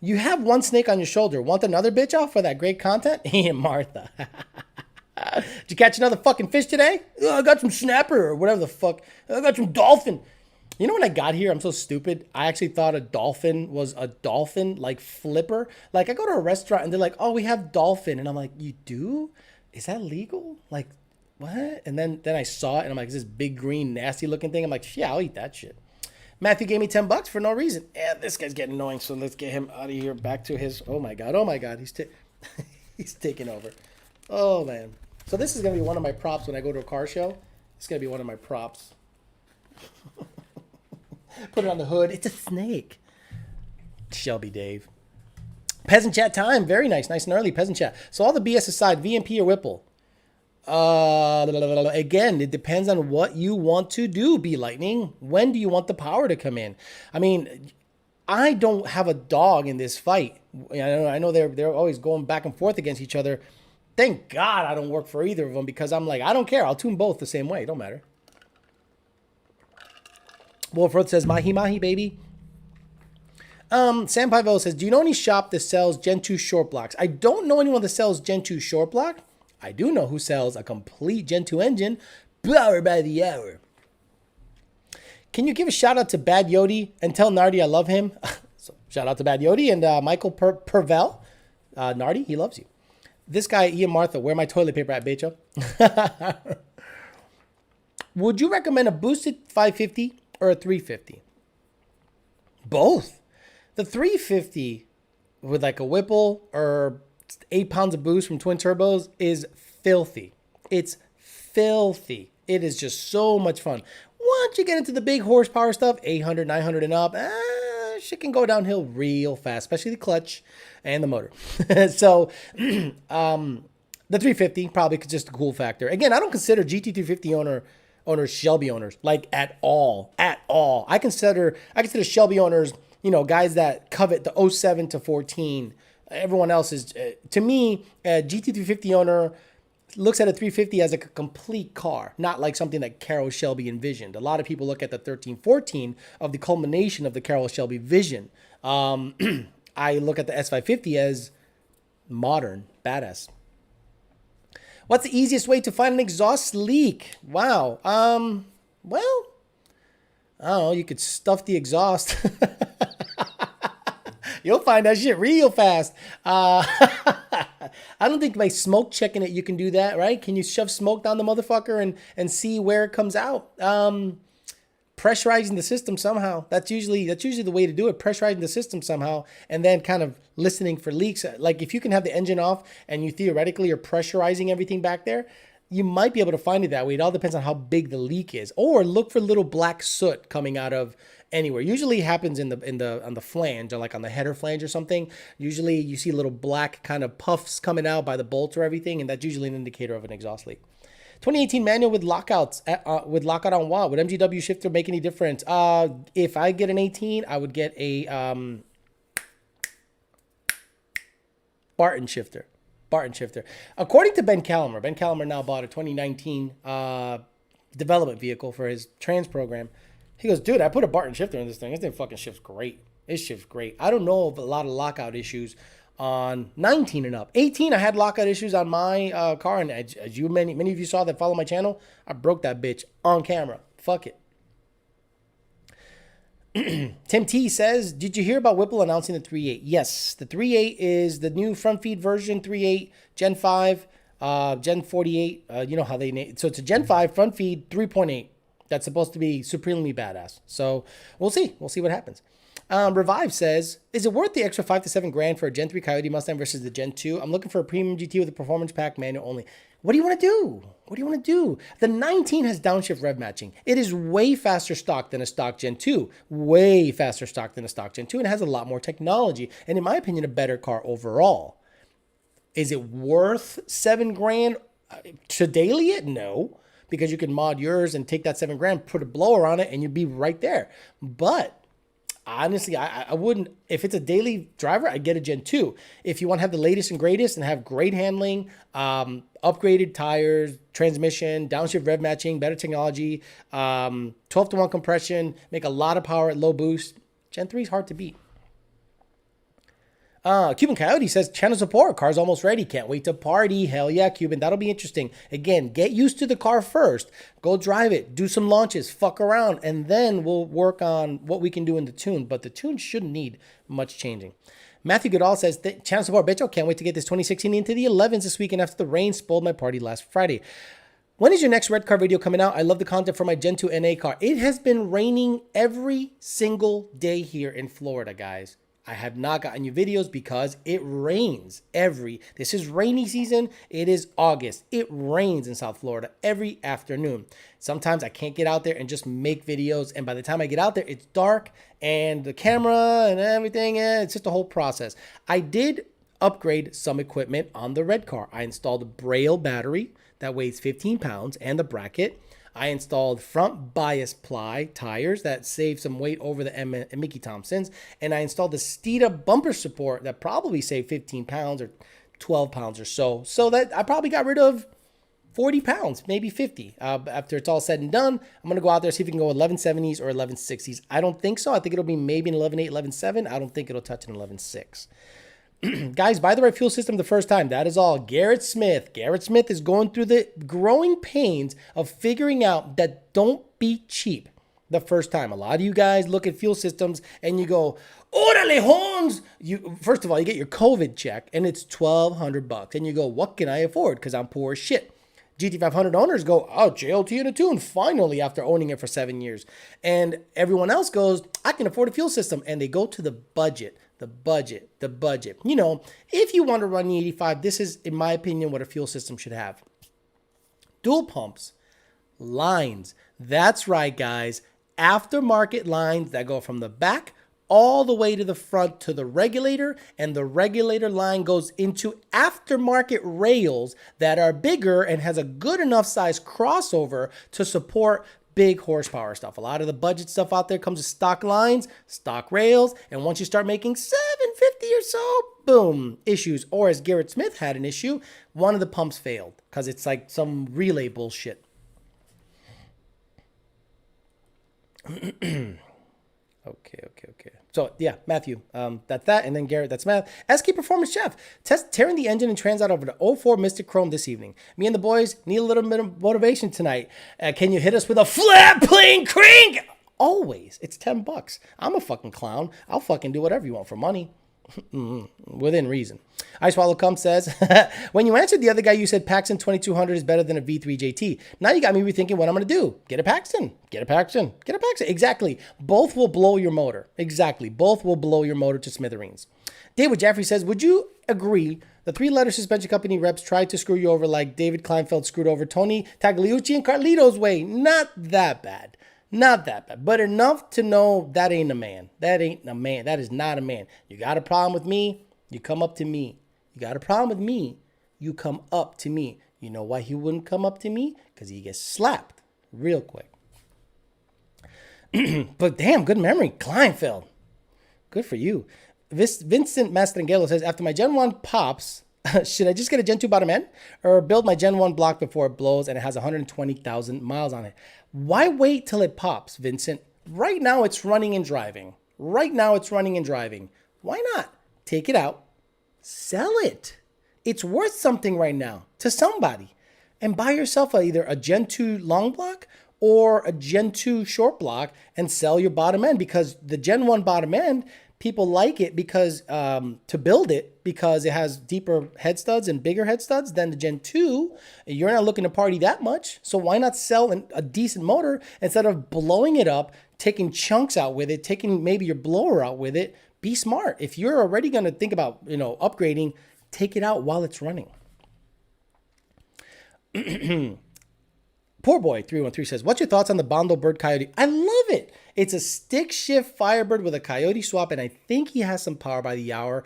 You have one snake on your shoulder. Want another bitch off for that great content? Hey, Martha. Did you catch another fucking fish today? Oh, I got some snapper or whatever the fuck. I got some dolphin. You know when I got here, I'm so stupid. I actually thought a dolphin was a dolphin, like flipper. Like I go to a restaurant and they're like, oh, we have dolphin. And I'm like, you do? Is that legal? Like, what? And then I saw it and I'm like, this big green nasty looking thing. I'm like, yeah, I'll eat that shit. Matthew gave me $10 for no reason. Yeah, this guy's getting annoying, so let's get him out of here. Back to his. Oh my god. He's taking over. Oh man. So this is gonna be one of my props when I go to a car show. It's gonna be one of my props. Put it on the hood. It's a snake. Shelby Dave. Peasant chat time. Very nice. Nice and early peasant chat. So all the BS aside, VMP or Whipple? Again, it depends on what you want to do, B Lightning. When do you want the power to come in? I mean, I don't have a dog in this fight. I know they're always going back and forth against each other. Thank God I don't work for either of them because I'm like, I don't care. I'll tune both the same way. It don't matter. Wolfroth says, mahi mahi, baby. Sam Pivel says, do you know any shop that sells Gen 2 short blocks? I don't know anyone that sells Gen 2 short block. I do know who sells a complete Gen 2 engine, powered by the hour. Can you give a shout out to Bad Yodi and tell Nardi I love him? So, shout out to Bad Yodi and Michael Pervel. Nardi, he loves you. This guy, Ian Martha, where my toilet paper at, Becho? Would you recommend a boosted 550 or a 350? Both. The 350 with like a Whipple or 8 pounds of boost from twin turbos is filthy. It's filthy. It is just so much fun. Once you get into the big horsepower stuff, 800, 900 and up, shit can go downhill real fast, especially the clutch and the motor. So the 350 probably just a cool factor. Again, I don't consider GT350 owners Shelby owners, like at all. I consider Shelby owners, you know, guys that covet the 07 to 14. Everyone else is, to me, a GT350 owner looks at a 350 as a complete car, not like something that Carroll Shelby envisioned. A lot of people look at the 1314 of the culmination of the Carroll Shelby vision. I look at the S550 as modern, badass. What's the easiest way to find an exhaust leak? Wow. Well, I don't know. You could stuff the exhaust. You'll find that shit real fast. I don't think by smoke checking it, you can do that, right? Can you shove smoke down the motherfucker and see where it comes out? Pressurizing the system somehow. That's usually the way to do it. Pressurizing the system somehow, and then kind of listening for leaks. Like if you can have the engine off and you theoretically are pressurizing everything back there, you might be able to find it that way. It all depends on how big the leak is. Or look for little black soot coming out of anywhere. Usually it happens on the flange, or like on the header flange or something. Usually you see little black kind of puffs coming out by the bolt or everything, and that's usually an indicator of an exhaust leak. 2018 manual with lockouts, with lockout on what? Would MGW shifter make any difference? If I get an 18, I would get a Barton shifter. According to Ben Callender now bought a 2019 development vehicle for his trans program. He goes, dude, I put a Barton shifter in this thing. This thing fucking shifts great. It shifts great. I don't know of a lot of lockout issues on 19 and up. 18, I had lockout issues on my car, and as you many of you saw that follow my channel, I broke that bitch on camera. Fuck it. Tim T says, did you hear about Whipple announcing the 3.8? Yes, the 3.8 is the new front feed version, 3.8, Gen 5, Gen 48. You know how they name it. So it's a Gen 5 front feed 3.8. That's supposed to be supremely badass. So we'll see. We'll see what happens. Revive says, is it worth the extra $5 to $7,000 for a Gen 3 Coyote Mustang versus the Gen 2? I'm looking for a premium GT with a performance pack manual only. What do you want to do? What do you want to do? The 19 has downshift rev matching. It is way faster stock than a stock Gen 2. Way faster stock than a stock Gen 2, and it has a lot more technology. And in my opinion, a better car overall. Is it worth $7,000 to daily it? No. Because you can mod yours and take that $7,000, put a blower on it, and you'd be right there. But honestly, I wouldn't, if it's a daily driver, I'd get a Gen 2. If you want to have the latest and greatest and have great handling, upgraded tires, transmission, downshift rev matching, better technology, 12-to-1 compression, make a lot of power at low boost, Gen 3 is hard to beat. Cuban Coyote says, channel support, car's almost ready. Can't wait to party. Hell yeah, Cuban. That'll be interesting. Again, get used to the car first. Go drive it. Do some launches. Fuck around. And then we'll work on what we can do in the tune. But the tune shouldn't need much changing. Matthew Goodall says, channel support, Becho. Can't wait to get this 2016 into the 11s this weekend after the rain spoiled my party last Friday. When is your next red car video coming out? I love the content for my Gen 2 NA car. It has been raining every single day here in Florida, guys. I have not gotten you videos because it rains this is rainy season. It is August. It rains in South Florida every afternoon. Sometimes I can't get out there and just make videos. And by the time I get out there, it's dark and the camera and everything. It's just a whole process. I did upgrade some equipment on the red car. I installed a Braille battery that weighs 15 pounds and the bracket. I installed front bias ply tires that save some weight over the Mickey Thompsons. And I installed the Steeda bumper support that probably saved 15 pounds or 12 pounds or so. So that I probably got rid of 40 pounds, maybe 50. After it's all said and done, I'm going to go out there, see if we can go 1170s or 1160s. I don't think so. I think it'll be maybe an 11.8, 11.7. I don't think it'll touch an 11.6. Guys, buy the right fuel system the first time. That is all. Garrett Smith. Garrett Smith is going through the growing pains of figuring out that don't be cheap the first time. A lot of you guys look at fuel systems and you go, orale horns. First of all, you get your COVID check and it's $1,200. And you go, what can I afford? Because I'm poor as shit. GT500 owners go, oh, JLT in a tune, finally, after owning it for 7 years. And everyone else goes, I can afford a fuel system. And they go to the budget. The budget. You know, if you want to run the 85, this is, in my opinion, what a fuel system should have. Dual pumps, lines. That's right, guys. Aftermarket lines that go from the back all the way to the front to the regulator, and the regulator line goes into aftermarket rails that are bigger and has a good enough size crossover to support big horsepower stuff. A lot of the budget stuff out there comes with stock lines, stock rails, and once you start making 750 or so, boom, issues. Or as Garrett Smith had an issue, one of the pumps failed because it's like some relay bullshit. Okay. So yeah, Matthew, that's that. And then Garrett, that's Matt. SK Performance Chef, tearing the engine and trans out over the 04 Mystic Chrome this evening. Me and the boys need a little bit of motivation tonight. Can you hit us with a flat plane crank? Always. It's $10. I'm a fucking clown. I'll fucking do whatever you want for money. Within reason. I Swallow Cum says, when you answered the other guy, you said Paxton 2200 is better than a V3 JT. Now you got me rethinking what I'm going to do. Get a Paxton. Exactly. Both will blow your motor. Both will blow your motor to smithereens. David Jeffrey says, would you agree the 3-letter suspension company reps tried to screw you over like David Kleinfeld screwed over Tony Tagliucci and Carlito's way? Not that bad. But enough to know that ain't a man. That is not a man. You got a problem with me, you come up to me. You got a problem with me, you come up to me. You know why he wouldn't come up to me? Because he gets slapped real quick. But damn, good memory. Kleinfeld. Good for you. Vincent Mastrangelo says, after my Gen 1 pops, should I just get a Gen 2 bottom end or build my Gen 1 block before it blows and it has 120,000 miles on it? Why wait till it pops, Vincent? Right now it's running and driving. Why not? Take it out, sell it. It's worth something right now to somebody. And buy yourself either a Gen 2 long block or a Gen 2 short block and sell your bottom end, because the Gen 1 bottom end, people like it because to build it because it has deeper head studs and bigger head studs than the Gen 2. You're not looking to party that much. So why not sell a decent motor instead of blowing it up, taking chunks out with it, taking maybe your blower out with it? Be smart. If you're already going to think about, upgrading, take it out while it's running. Poor Boy 313 says, what's your thoughts on the Bondo Bird Coyote? I love it. It's a stick shift Firebird with a Coyote swap, and I think he has some power by the hour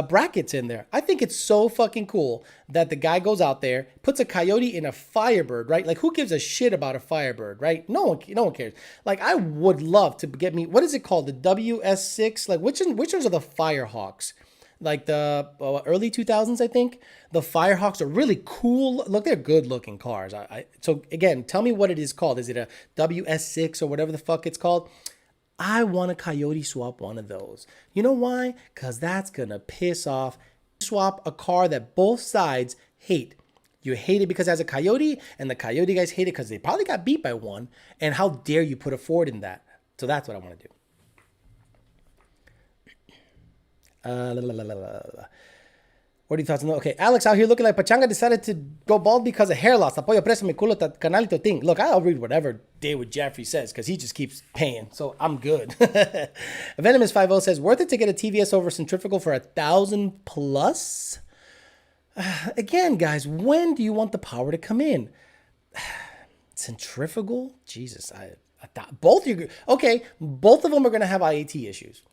brackets in there. I think it's so fucking cool that the guy goes out there, puts a Coyote in a Firebird, right? Like, who gives a shit about a Firebird, right? No one cares. Like, I would love to get me, what is it called? The WS6? Like, which ones are the Firehawks? Like the early 2000s, I think. The Firehawks are really cool. Look, they're good looking cars. So again, tell me what it is called. Is it a WS6 or whatever the fuck it's called? I want a Coyote swap one of those. You know why? Because that's going to piss off. Swap a car that both sides hate. You hate it because it has a Coyote, and the Coyote guys hate it because they probably got beat by one. And how dare you put a Ford in that? So that's what I want to do. What are your thoughts on that? Okay, Alex out here looking like Pachanga decided to go bald because of hair loss. Apoyo preso mi culo canalito thing. Look, I'll read whatever David Jeffrey says because he just keeps paying, so I'm good. Venomous 50 says, worth it to get a TVS over centrifugal for 1,000 plus? Again, guys, when do you want the power to come in? Centrifugal? Jesus, both of them are going to have IAT issues.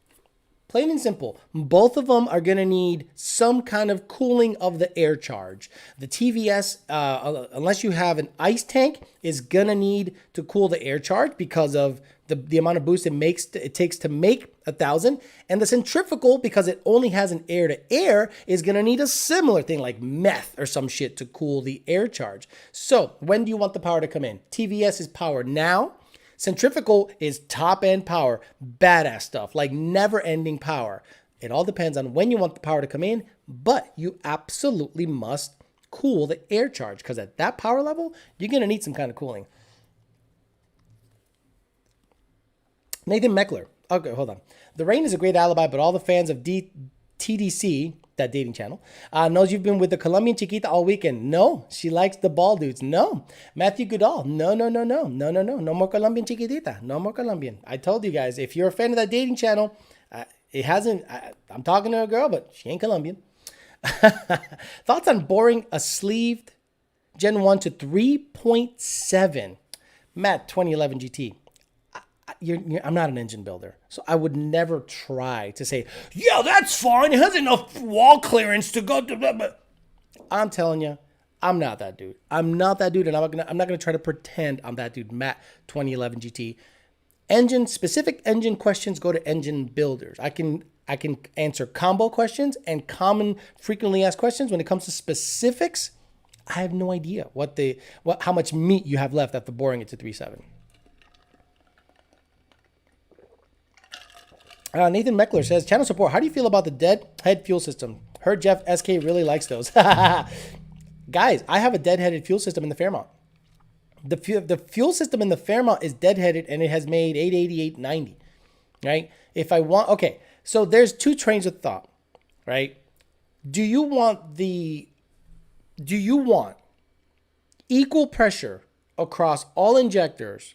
Plain and simple, both of them are going to need some kind of cooling of the air charge. The TVS, unless you have an ice tank, is going to need to cool the air charge because of the amount of boost it takes to make 1,000. And the centrifugal, because it only has an air-to-air, is going to need a similar thing like meth or some shit to cool the air charge. So when do you want the power to come in? TVS is power now. Centrifugal is top-end power, badass stuff, like never-ending power. It all depends on when you want the power to come in, but you absolutely must cool the air charge because at that power level, you're going to need some kind of cooling. Nathan Meckler. Okay, hold on. The rain is a great alibi, but all the fans of TDC, that dating channel, knows you've been with the Colombian Chiquita all weekend. No, she likes the ball dudes. No. Matthew Goodall. No. No more Colombian Chiquitita. No more Colombian. I told you guys, if you're a fan of that dating channel, I'm talking to a girl, but she ain't Colombian. Thoughts on boring a sleeved Gen 1 to 3.7? Matt, 2011 GT. I'm not an engine builder, so I would never try to say, yeah, that's fine. It has enough wall clearance to go to that. But I'm telling you, I'm not that dude. I'm not that dude, and I'm not gonna try to pretend I'm that dude. Matt, 2011 GT. Specific engine questions go to engine builders. I can answer combo questions and common frequently asked questions. When it comes to specifics, I have no idea how much meat you have left after boring it to 3.7. Nathan Meckler says, channel support, how do you feel about the deadhead fuel system? Heard Jeff SK really likes those. Guys, I have a deadheaded fuel system in the Fairmont. The fuel system in the Fairmont is deadheaded and it has made 880, 890, right? Okay, so there's two trains of thought, right? Do you want equal pressure across all injectors?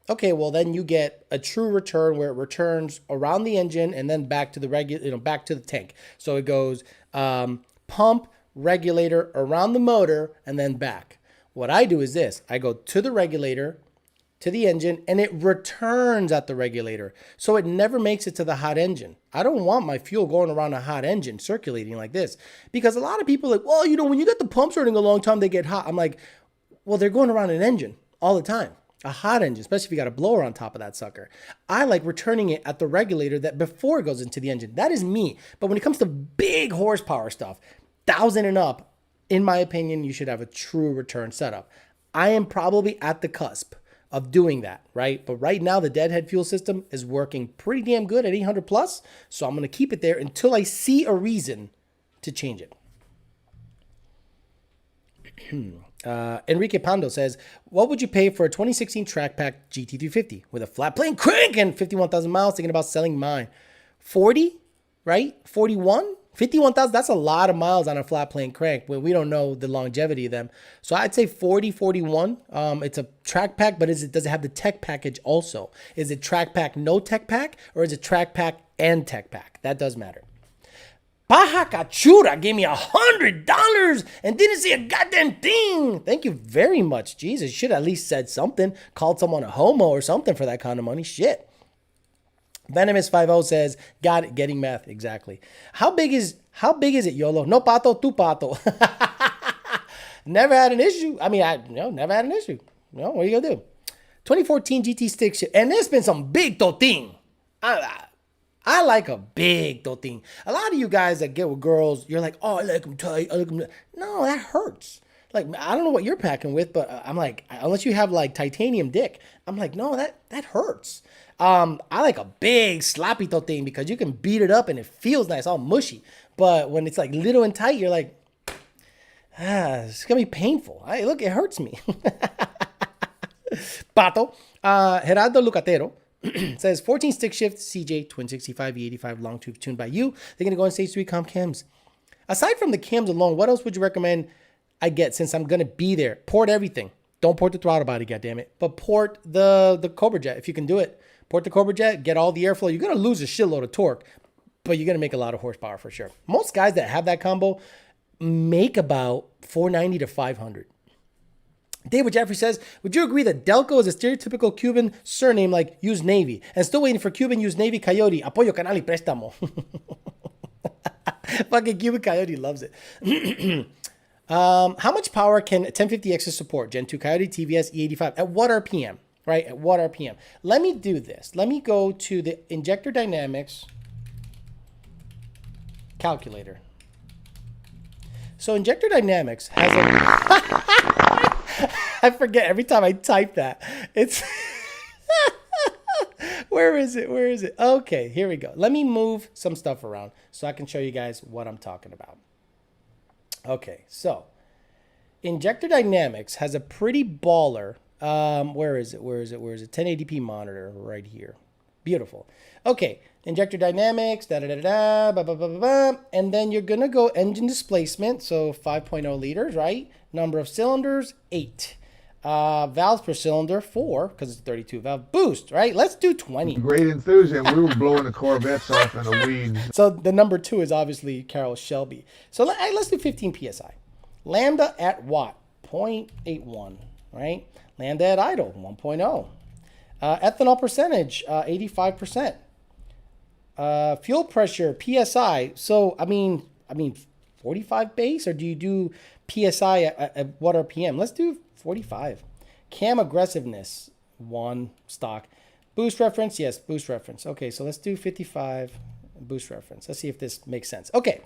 Okay, well then you get a true return where it returns around the engine and then back to the back to the tank. So it goes pump, regulator, around the motor, and then back. What I do is this: I go to the regulator, to the engine, and it returns at the regulator. So it never makes it to the hot engine. I don't want my fuel going around a hot engine circulating like this, because a lot of people are like, well, when you get the pumps running a long time, they get hot. I'm like, well, they're going around an engine all the time. A hot engine, especially if you got a blower on top of that sucker. I like returning it at the regulator that before it goes into the engine. That is me. But when it comes to big horsepower stuff, 1,000 and up, in my opinion, you should have a true return setup. I am probably at the cusp of doing that, right? But right now, the deadhead fuel system is working pretty damn good at 800 plus. So I'm going to keep it there until I see a reason to change it. Enrique Pando says, what would you pay for a 2016 Trackpack GT350 with a flat plane crank and 51,000 miles? Thinking about selling mine. 40, right? 41? 51,000, that's a lot of miles on a flat plane crank when we don't know the longevity of them. So I'd say 40, 41. It's a Trackpack, but does it have the tech package also? Is it Trackpack no tech pack, or is it Trackpack and tech pack? That does matter. Paja Cachura gave me $100 and didn't say a goddamn thing. Thank you very much. Jesus, you should have at least said something. Called someone a homo or something for that kind of money. Shit. Venomous50 says, got it, getting math. Exactly. How big is it, YOLO? No pato, tu pato. Never had an issue. I mean, never had an issue. No, what are you gonna do? 2014 GT stick shit. And there's been some big toting. I like a big toting. A lot of you guys that get with girls, you're like, oh, I like them tight. I like them. No, that hurts. Like, I don't know what you're packing with, but I'm like, unless you have like titanium dick, I'm like, no, that hurts. I like a big sloppy toting because you can beat it up and it feels nice, all mushy. But when it's like little and tight, you're like, it's gonna be painful. Look, it hurts me. Pato, Gerardo Lucatero. Says 14 stick shift CJ twin 65 E85 long tube tuned by you. They're gonna go on stage 3 comp cams. Aside from the cams alone, what else would you recommend I get since I'm gonna be there? Port everything. Don't port the throttle body, goddammit. But port the Cobra Jet if you can do it. Port the Cobra Jet, get all the airflow. You're gonna lose a shitload of torque, but you're gonna make a lot of horsepower for sure. Most guys that have that combo make about 490 to 500. David Jeffrey says, would you agree that Delco is a stereotypical Cuban surname like use Navy? And still waiting for Cuban use Navy Coyote. Apoyo canal y préstamo. Fucking Cuban Coyote loves it. How much power can 1050X support? Gen 2 Coyote TVS E85. At what RPM? Right? At what RPM? Let me do this. Let me go to the Injector Dynamics calculator. So Injector Dynamics has a... I forget every time I type that. It's where is it? Where is it? Okay, here we go. Let me move some stuff around so I can show you guys what I'm talking about. Okay, so Injector Dynamics has a pretty baller. Where is it? Where is it? Where is it? 1080p monitor right here. Beautiful. Okay, Injector Dynamics, and then you're gonna go engine displacement, so 5.0 liters, right? Number of cylinders, 8. Valves per cylinder, 4, because it's 32 valve. Boost, right? Let's do 20. Great enthusiasm. We were blowing the Corvettes off in the weeds. So the number 2 is obviously Carroll Shelby. So let's do 15 psi. Lambda at watt, 0.81, right? Lambda at idle, 1.0. Ethanol percentage, 85%. Fuel pressure, PSI. So, I mean, 45 base, or do you do PSI at what RPM? Let's do 45. Cam aggressiveness, 1 stock. Boost reference, yes, boost reference. Okay, so let's do 55 boost reference. Let's see if this makes sense. Okay,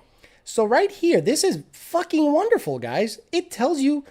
so right here, this is fucking wonderful, guys. It tells you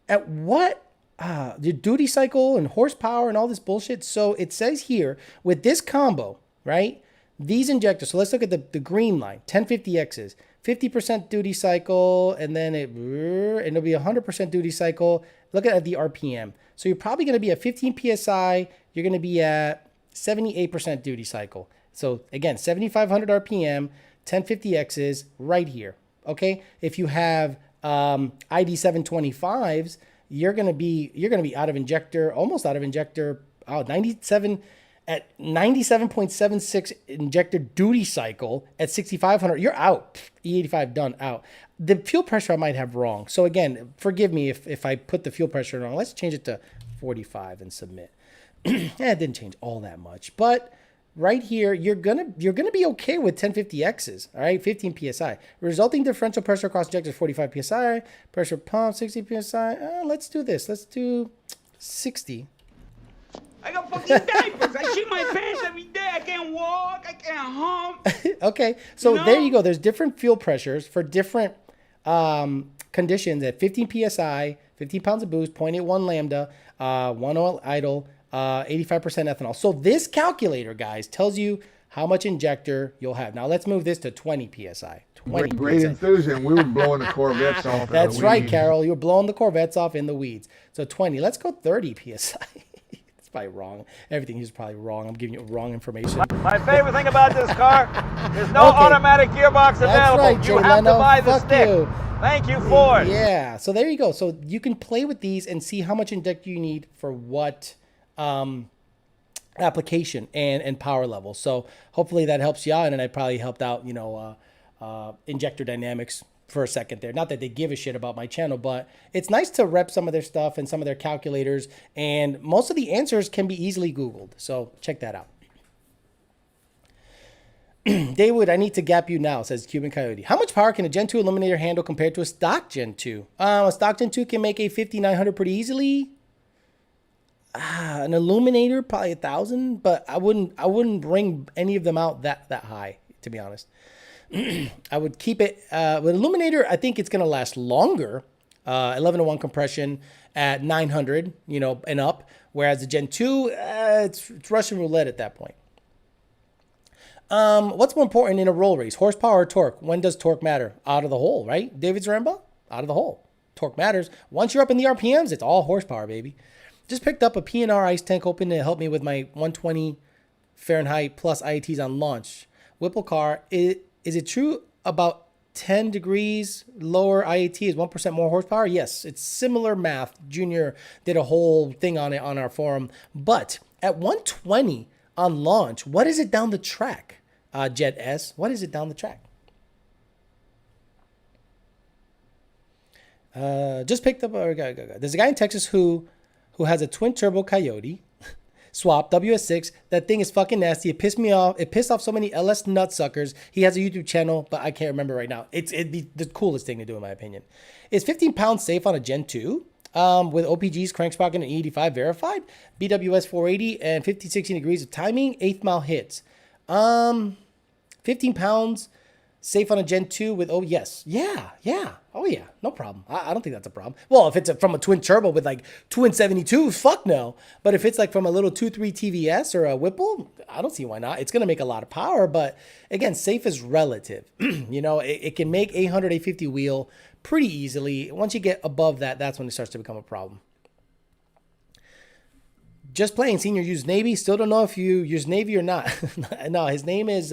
at what the duty cycle and horsepower and all this bullshit. So it says here with this combo, right? These injectors. So let's look at the green line, 1050Xs, 50% duty cycle, and then it'll be 100% duty cycle. Look at the RPM. So you're probably going to be at 15 PSI. You're going to be at 78% duty cycle. So again, 7,500 RPM, 1050Xs right here. Okay. If you have ID 725s, you're gonna be out of injector, almost out of injector. 97 at 97.76 injector duty cycle at 6,500. You're out. E85 done, out. The fuel pressure I might have wrong. So again, forgive me if I put the fuel pressure wrong. Let's change it to 45 and submit. It didn't change all that much, but right here, you're gonna be okay with 1050Xs, all right, 15 psi. Resulting differential pressure across injectors 45 psi. Pressure pump 60 psi. Let's do this. Let's do 60. I got fucking diapers. I shit my pants every day. I can't walk. I can't hump. Okay, so there you go. There's different fuel pressures for different conditions at 15 psi, 15 pounds of boost, 0.81 lambda, 1 oil idle. 85% ethanol. So this calculator, guys, tells you how much injector you'll have. Now let's move this to 20 psi. 20 Great enthusiasm. We were blowing the Corvettes off. That's right, Carol. You're blowing the Corvettes off in the weeds. So 20. Let's go 30 psi. It's probably wrong. Everything is probably wrong. I'm giving you wrong information. My favorite thing about this car, there's no automatic gearbox available. Right, you have to buy the stick. You. Thank you, Ford. Yeah. So there you go. So you can play with these and see how much injector you need for what application and power level. So hopefully that helps you out, and I probably helped out, Injector Dynamics for a second there. Not that they give a shit about my channel, but it's nice to rep some of their stuff and some of their calculators. And most of the answers can be easily Googled. So check that out. David, I need to gap you now, says Cuban Coyote. How much power can a Gen 2 Eliminator handle compared to a stock Gen 2? A stock Gen 2 can make a 5900 pretty easily. An Illuminator, probably 1,000, but I wouldn't bring any of them out that high, to be honest. I would keep it with Illuminator. I think it's going to last longer. 11-to-1 compression at 900, and up. Whereas the Gen 2, it's Russian roulette at that point. What's more important in a roll race, horsepower or torque? When does torque matter? Out of the hole, right? David's Rambo, out of the hole. Torque matters. Once you're up in the RPMs, it's all horsepower, baby. Just picked up a P&R ice tank open to help me with my 120 Fahrenheit plus IATs on launch. Whipple car, is it true about 10 degrees lower IAT is 1% more horsepower? Yes, it's similar math. Junior did a whole thing on it on our forum. But at 120 on launch, what is it down the track? Jet S, what is it down the track? Just picked up. There's a guy in Texas who has a twin turbo Coyote swap WS6. That thing is fucking nasty. It pissed me off. It pissed off so many LS nutsuckers. He has a YouTube channel, but I can't remember right now. It'd be the coolest thing to do in my opinion. Is 15 pounds safe on a Gen 2? With OPGs, crank sprocket, and E85 verified, BWS 480 and 50-60 degrees of timing, 8th mile hits. 15 pounds safe on a Gen 2 with, oh yes. Yeah. Oh yeah, no problem. I don't think that's a problem. Well, if it's from a twin turbo with like twin 72s, fuck no. But if it's like from a little 2.3 TVS or a Whipple, I don't see why not. It's going to make a lot of power, but again, safe is relative. It can make 800, 850 wheel pretty easily. Once you get above that, that's when it starts to become a problem. Just playing. Senior used Navy. Still don't know if you use Navy or not. No, his name is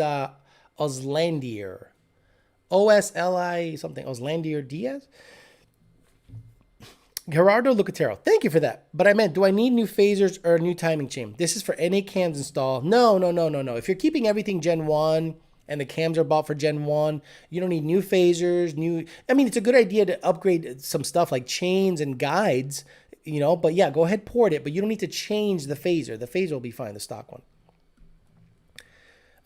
Oslandier. O-S-L-I something. Oslandier Diaz. Gerardo Lucatero. Thank you for that. But I meant, do I need new phasers or a new timing chain? This is for NA cams install. No. If you're keeping everything Gen 1 and the cams are bought for Gen 1, you don't need new phasers, it's a good idea to upgrade some stuff like chains and guides, but yeah, go ahead, port it, but you don't need to change the phaser. The phaser will be fine, the stock one.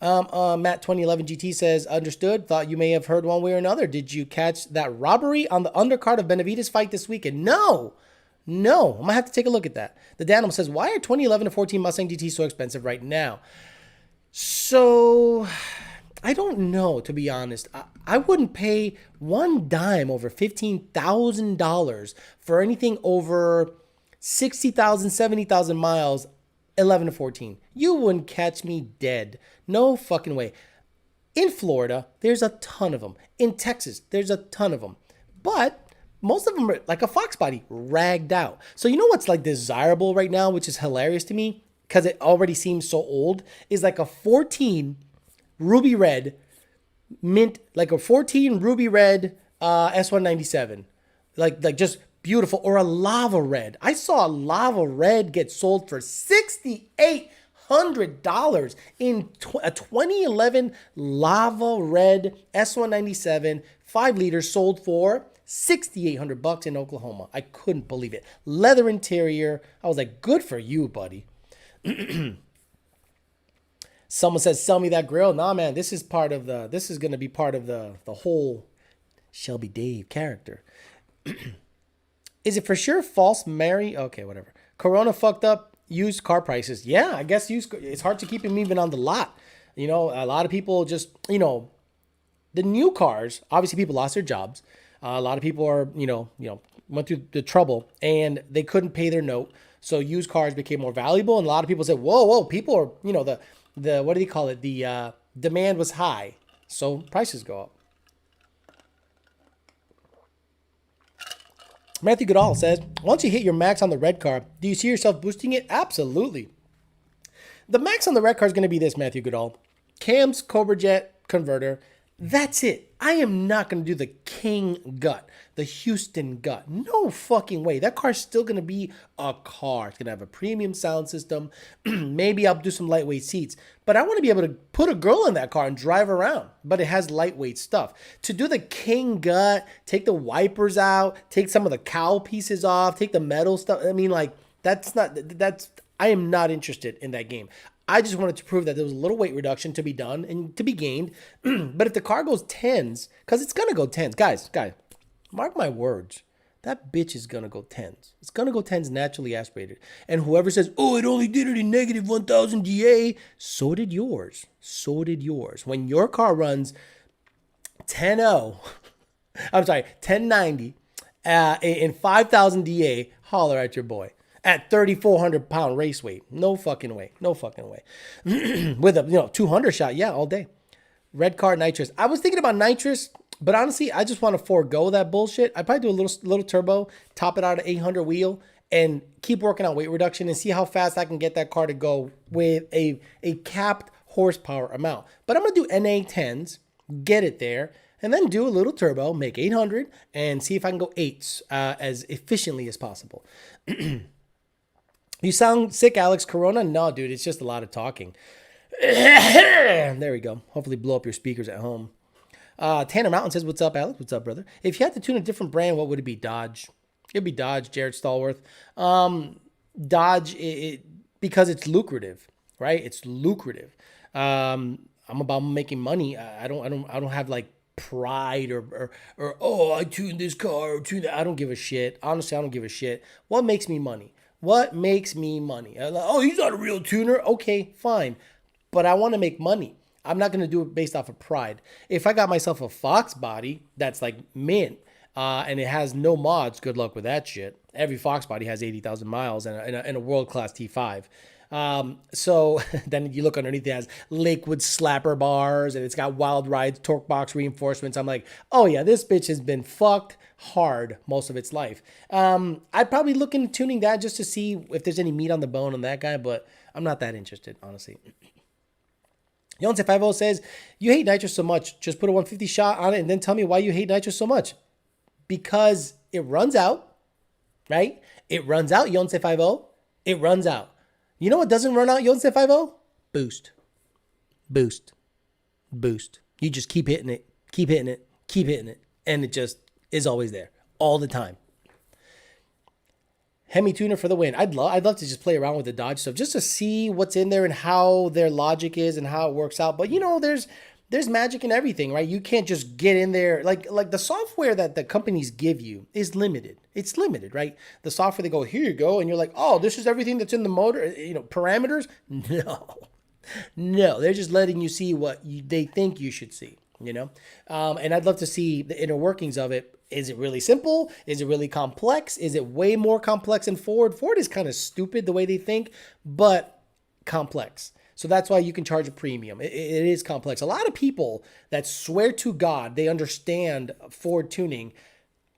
Matt 2011 GT says, understood. Thought you may have heard one way or another. Did you catch that robbery on the undercard of Benavides fight this weekend? No. I'm going to have to take a look at that. The Danimal says, why are 2011 to 14 Mustang GT so expensive right now? So, I don't know, to be honest. I wouldn't pay one dime over $15,000 for anything over 60,000, 70,000 miles, 11 to 14. You wouldn't catch me dead. No fucking way. In Florida, there's a ton of them. In Texas, there's a ton of them. But most of them are like a Fox body, ragged out. So you know what's like desirable right now, which is hilarious to me, because it already seems so old, is like a 14 ruby red mint, like a 14 ruby red S197. Like just beautiful. Or a lava red. I saw a lava red get sold for $6,800 in a 2011 lava red S197 5 liters sold for $6,800 in Oklahoma. I couldn't believe it. Leather interior. I was like, good for you, buddy. Someone says, sell me that grill. Nah, man, this is going to be part of the whole Shelby Dave character. Is it for sure false Mary? Okay, whatever. Corona fucked up used car prices. Yeah, I guess it's hard to keep them even on the lot. A lot of people just, the new cars, obviously people lost their jobs. A lot of people are, went through the trouble and they couldn't pay their note. So used cars became more valuable. And a lot of people said, whoa, people are, the what do they call it? The demand was high. So prices go up. Matthew Goodall says, once you hit your max on the red car, do you see yourself boosting it? Absolutely. The max on the red car is going to be this, Matthew Goodall. Cams, Cobra Jet, converter. That's it. I am not going to do the King gut, the Houston gut. No fucking way. That car's still going to be a car. It's going to have a premium sound system. Maybe I'll do some lightweight seats. But I want to be able to put a girl in that car and drive around. But it has lightweight stuff. To do the King gut, take the wipers out, take some of the cowl pieces off, take the metal stuff. I mean, like, I am not interested in that game. I just wanted to prove that there was a little weight reduction to be done and to be gained. But if the car goes 10s, because it's going to go 10s. Guys, mark my words. That bitch is going to go 10s. It's going to go 10s naturally aspirated. And whoever says, oh, it only did it in negative 1,000 DA, so did yours. So did yours. When your car runs 10.0, I'm sorry, 1090 in 5,000 DA, holler at your boy. At 3,400 pound race weight. No fucking way. No fucking way. With a 200 shot. Yeah, all day. Red car nitrous. I was thinking about nitrous, but honestly, I just want to forego that bullshit. I'd probably do a little turbo, top it out at 800 wheel, and keep working on weight reduction and see how fast I can get that car to go with a capped horsepower amount. But I'm going to do NA 10s, get it there, and then do a little turbo, make 800, and see if I can go 8s as efficiently as possible. You sound sick, Alex. Corona? No, dude. It's just a lot of talking. There we go. Hopefully blow up your speakers at home. Tanner Mountain says, what's up, Alex? What's up, brother? If you had to tune a different brand, what would it be? Dodge. It'd be Dodge, Jared Stallworth. Dodge, because it's lucrative, right? It's lucrative. I'm about making money. I don't have like pride or oh, I tuned this car or tuned that. I don't give a shit. Honestly, I don't give a shit. What makes me money? What makes me money? Oh, he's not a real tuner. Okay, fine. But I want to make money. I'm not going to do it based off of pride. If I got myself a Fox body that's like mint and it has no mods, good luck with that shit. Every Fox body has 80,000 miles and a world-class T5. So then you look underneath, it has Lakewood slapper bars and it's got Wild Rides, torque box reinforcements. I'm like, oh yeah, this bitch has been fucked hard most of its life. I'd probably look into tuning that just to see if there's any meat on the bone on that guy, but I'm not that interested, honestly. Yonce 50 says, you hate nitrous so much, just put a 150 shot on it and then tell me why you hate nitrous so much. Because it runs out, right? It runs out, Yonce 50. It runs out. You know what doesn't run out, Yonce 50? Boost. Boost. Boost. You just keep hitting it, keep hitting it, keep hitting it, and it just is always there, all the time. Hemi tuner for the win. I'd love to just play around with the Dodge stuff just to see what's in there and how their logic is and how it works out. But you know, there's magic in everything, right? You can't just get in there. Like the software that the companies give you is limited. It's limited, right? The software, they go, here you go. And you're like, oh, this is everything that's in the motor, parameters. No, they're just letting you see what they think you should see, and I'd love to see the inner workings of it. Is it really simple? Is it really complex? Is it way more complex than Ford? Ford is kind of stupid the way they think, but complex. So that's why you can charge a premium. It is complex. A lot of people that swear to God they understand Ford tuning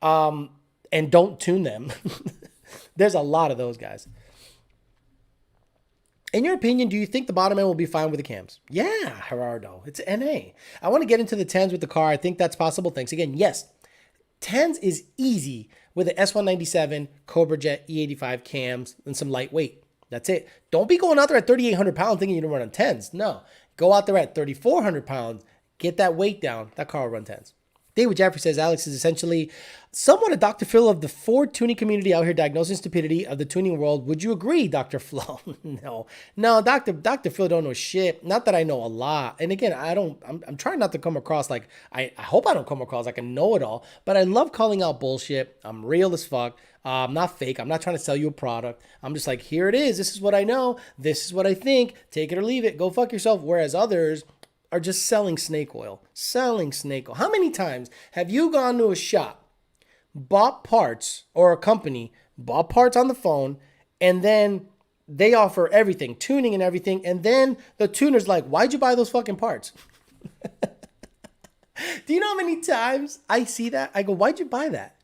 and don't tune them. There's a lot of those guys. In your opinion, do you think the bottom end will be fine with the cams? Yeah, Gerardo. It's NA. I want to get into the 10s with the car. I think that's possible. Thanks again. Yes. 10s is easy with an S197, Cobra Jet, E85 cams, and some lightweight. That's it. Don't be going out there at 3,800 pounds thinking you don't run on 10s. No. Go out there at 3,400 pounds, get that weight down. That car will run 10s. David Jeffrey says Alex is essentially somewhat a Dr. Phil of the Ford tuning community out here diagnosing stupidity of the tuning world. Would you agree, Dr. Flo? No, Dr. Phil don't know shit. Not that I know a lot. And again, I'm trying not to come across like, I hope I don't come across like a know-it-all, but I love calling out bullshit. I'm real as fuck. I'm not fake. I'm not trying to sell you a product. I'm just like, here it is. This is what I know. This is what I think. Take it or leave it. Go fuck yourself. Whereas others are just selling snake oil. How many times have you gone to a shop, bought parts, or a company, bought parts on the phone, and then they offer everything, tuning and everything, and then the tuner's like, why'd you buy those fucking parts? Do you know how many times I see that? I go, why'd you buy that?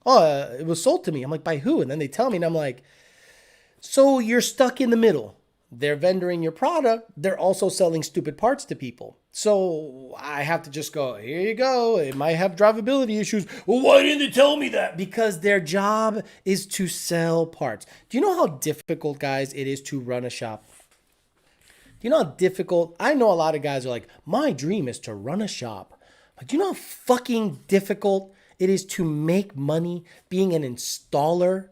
Oh, it was sold to me. I'm like, by who? And then they tell me, and I'm like, so you're stuck in the middle. they're vendoring your product, they're also selling stupid parts to people. So I have to just go, here you go. It might have drivability issues. Well, why didn't they tell me that? Because their job is to sell parts. Do you know how difficult, guys, it is to run a shop? Do you know how difficult? I know a lot of guys are like, my dream is to run a shop. But do you know how fucking difficult it is to make money being an installer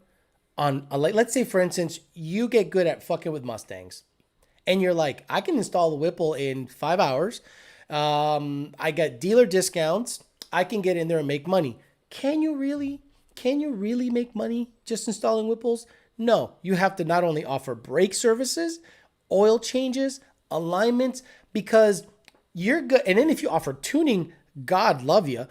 on, let's say, for instance, you get good at fucking with Mustangs. And you're like, I can install the Whipple in 5 hours. I got dealer discounts. I can get in there and make money. Can you really? Can you really make money just installing Whipples? No. You have to not only offer brake services, oil changes, alignments, because you're good. And then if you offer tuning, God love you.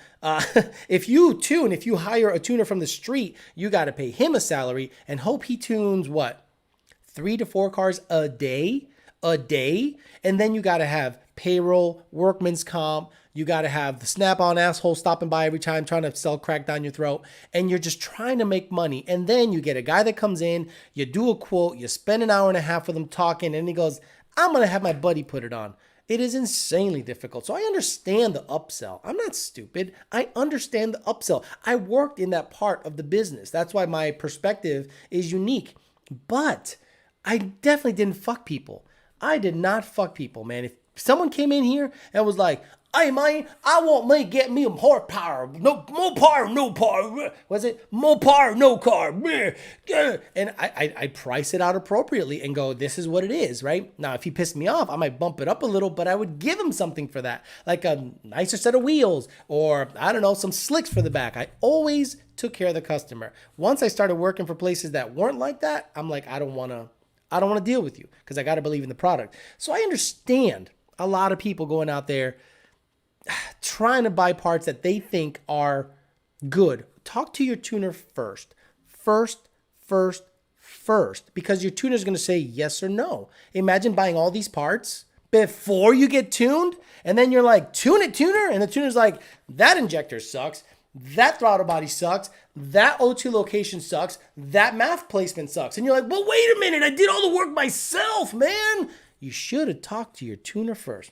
If you hire a tuner from the street, you got to pay him a salary and hope he tunes what? 3 to 4 cars a day. And then you got to have payroll, workman's comp. You got to have the snap-on asshole stopping by every time trying to sell crack down your throat. And you're just trying to make money. And then you get a guy that comes in, you do a quote, you spend an hour and a half with him talking, and he goes, I'm going to have my buddy put it on. It is insanely difficult. So I understand the upsell. I'm not stupid. I understand the upsell. I worked in that part of the business. That's why my perspective is unique. But I definitely didn't fuck people. I did not fuck people, man. If someone came in here and was like, hey, man, I want me to get me a horsepower. No, more power, no power. Was it? More power, no car. And I price it out appropriately and go, this is what it is, right? Now, if he pissed me off, I might bump it up a little, but I would give him something for that. Like a nicer set of wheels or, I don't know, some slicks for the back. I always took care of the customer. Once I started working for places that weren't like that, I'm like, I don't want to deal with you because I got to believe in the product. So I understand a lot of people going out there trying to buy parts that they think are good. Talk to your tuner first, because your tuner is going to say yes or no. Imagine buying all these parts before you get tuned. And then you're like, tune it, tuner. And the tuner's like, that injector sucks. That throttle body sucks. That O2 location sucks. That math placement sucks. And you're like, well, wait a minute. I did all the work myself, man. You should have talked to your tuner first.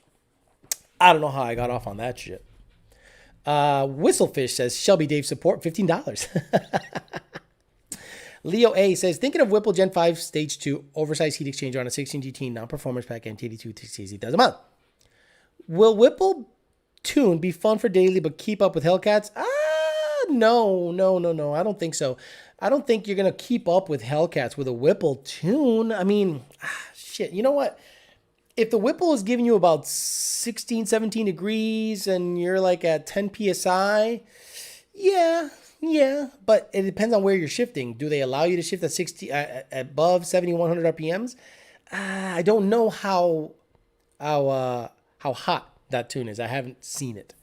I don't know how I got off on that shit. Whistlefish says, Shelby Dave support, $15. Leo A says, thinking of Whipple Gen 5 Stage 2 oversized heat exchanger on a 16 GT non-performance pack MTD2 $60,000 a month. Will Whipple tune be fun for daily but keep up with Hellcats? No. I don't think so. I don't think you're going to keep up with Hellcats with a Whipple tune. I mean, shit. You know what? If the Whipple is giving you about 16, 17 degrees and you're like at 10 PSI, yeah. But it depends on where you're shifting. Do they allow you to shift at above 7,100 RPMs? I don't know how hot that tune is. I haven't seen it.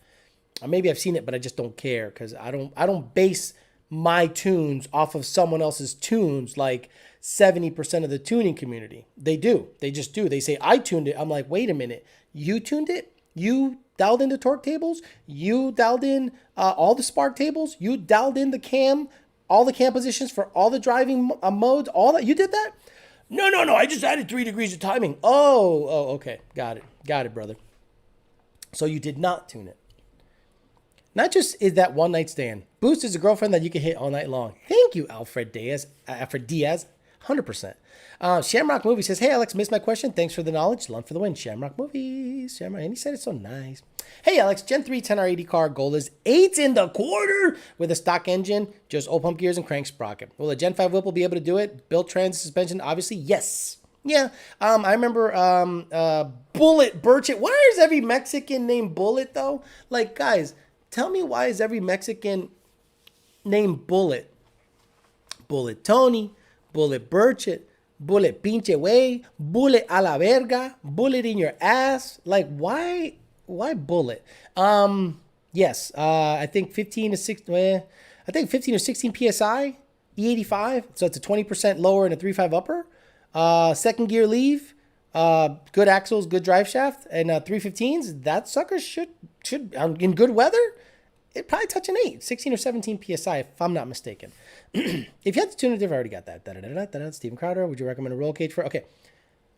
Or maybe I've seen it, but I just don't care because I don't base my tunes off of someone else's tunes like 70% of the tuning community. They do. They just do. They say, I tuned it. I'm like, wait a minute. You tuned it? You dialed in the torque tables? You dialed in all the spark tables? You dialed in the cam, all the cam positions for all the driving modes? All that? You did that? No. I just added 3 degrees of timing. Oh, okay. Got it, brother. So you did not tune it. Not just is that one night stand. Boost is a girlfriend that you can hit all night long. Thank you, Alfred Diaz. 100%. Shamrock Movie says, hey, Alex, missed my question. Thanks for the knowledge. Love for the win. Shamrock Movies. And he said it's so nice. Hey, Alex, Gen 3 10R80 car goal is 8 in the quarter with a stock engine, just O-pump gears and crank sprocket. Will a Gen 5 Whipple be able to do it? Built trans suspension, obviously, yes. Yeah, I remember Bullet Burchett. Why is every Mexican named Bullet, though? Like, guys, tell me why is every Mexican named Bullet? Bullet Tony, Bullet Burchett, Bullet Pinche Way, Bullet a la verga, Bullet in your ass. Like, why Bullet? Yes, I think 15 to 16 PSI, E85. So it's a 20% lower and a 3.5 upper. Second gear leave, good axles, good drive shaft, and 315s. That sucker should in good weather, it probably touch an 8, 16 or 17 PSI if I'm not mistaken. If you had to tune it, I've already got that. Steven Crowder, would you recommend a roll cage for? Okay.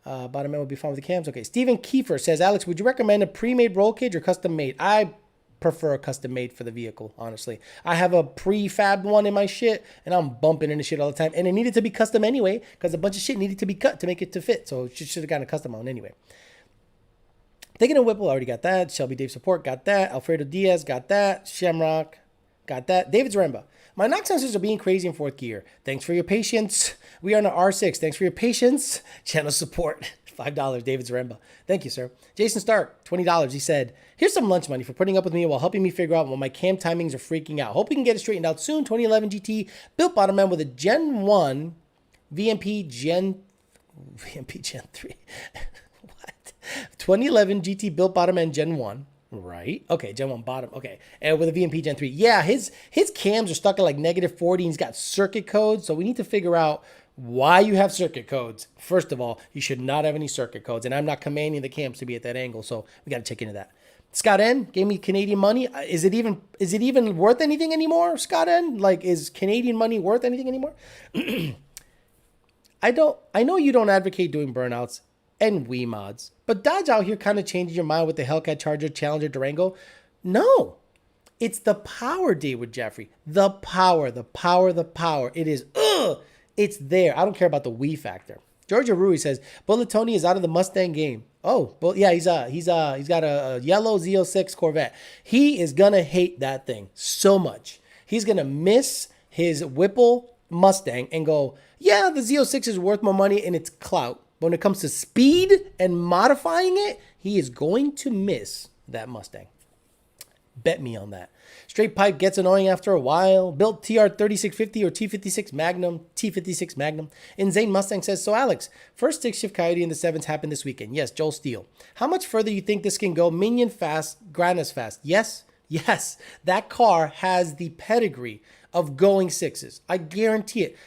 Bottom end would be fine with the cams. Okay. Steven Kiefer says, Alex, would you recommend a pre-made roll cage or custom made? I prefer a custom made for the vehicle, honestly. I have a prefab one in my shit, and I'm bumping into shit all the time. And it needed to be custom anyway, because a bunch of shit needed to be cut to make it to fit. So it should have gotten a custom one anyway. Thinking of Whipple, already got that. Shelby Dave Support, got that. Alfredo Diaz, got that. Shamrock, got that. David Zaremba. My knock sensors are being crazy in fourth gear. Thanks for your patience. We are on the R6. Thanks for your patience. Channel support. $5, David Zaremba. Thank you, sir. Jason Stark, $20. He said, here's some lunch money for putting up with me while helping me figure out when my cam timings are freaking out. Hope we can get it straightened out soon. 2011 GT, built bottom end with a Gen 1 VMP Gen 3. What? 2011 GT built bottom end Gen 1. Right. Okay, Gen 1 bottom. Okay. And with a VMP Gen 3. Yeah, his cams are stuck at like -40 and he's got circuit codes. So we need to figure out why you have circuit codes. First of all, you should not have any circuit codes. And I'm not commanding the cams to be at that angle. So we got to check into that. Scott N gave me Canadian money. Is it even worth anything anymore, Scott N? Like, is Canadian money worth anything anymore? I know you don't advocate doing burnouts and Wii mods, but Dodge out here kind of changing your mind with the Hellcat Charger, Challenger, Durango. No, it's the power, David Jeffrey. The power. It is, it's there. I don't care about the Wii factor. Georgia Rui says, Bullet Tony is out of the Mustang game. Oh, well, yeah, he's got a yellow Z06 Corvette. He is gonna hate that thing so much. He's gonna miss his Whipple Mustang and go, yeah, the Z06 is worth more money and it's clout. But when it comes to speed and modifying it, he is going to miss that Mustang. Bet me on that. Straight pipe gets annoying after a while. Built TR3650 or T56 Magnum. T56 Magnum. Insane Mustang says, so Alex, first stick shift Coyote in the 7s happened this weekend. Yes, Joel Steele. How much further you think this can go? Minion fast, Granis fast. Yes. That car has the pedigree of going 6s. I guarantee it.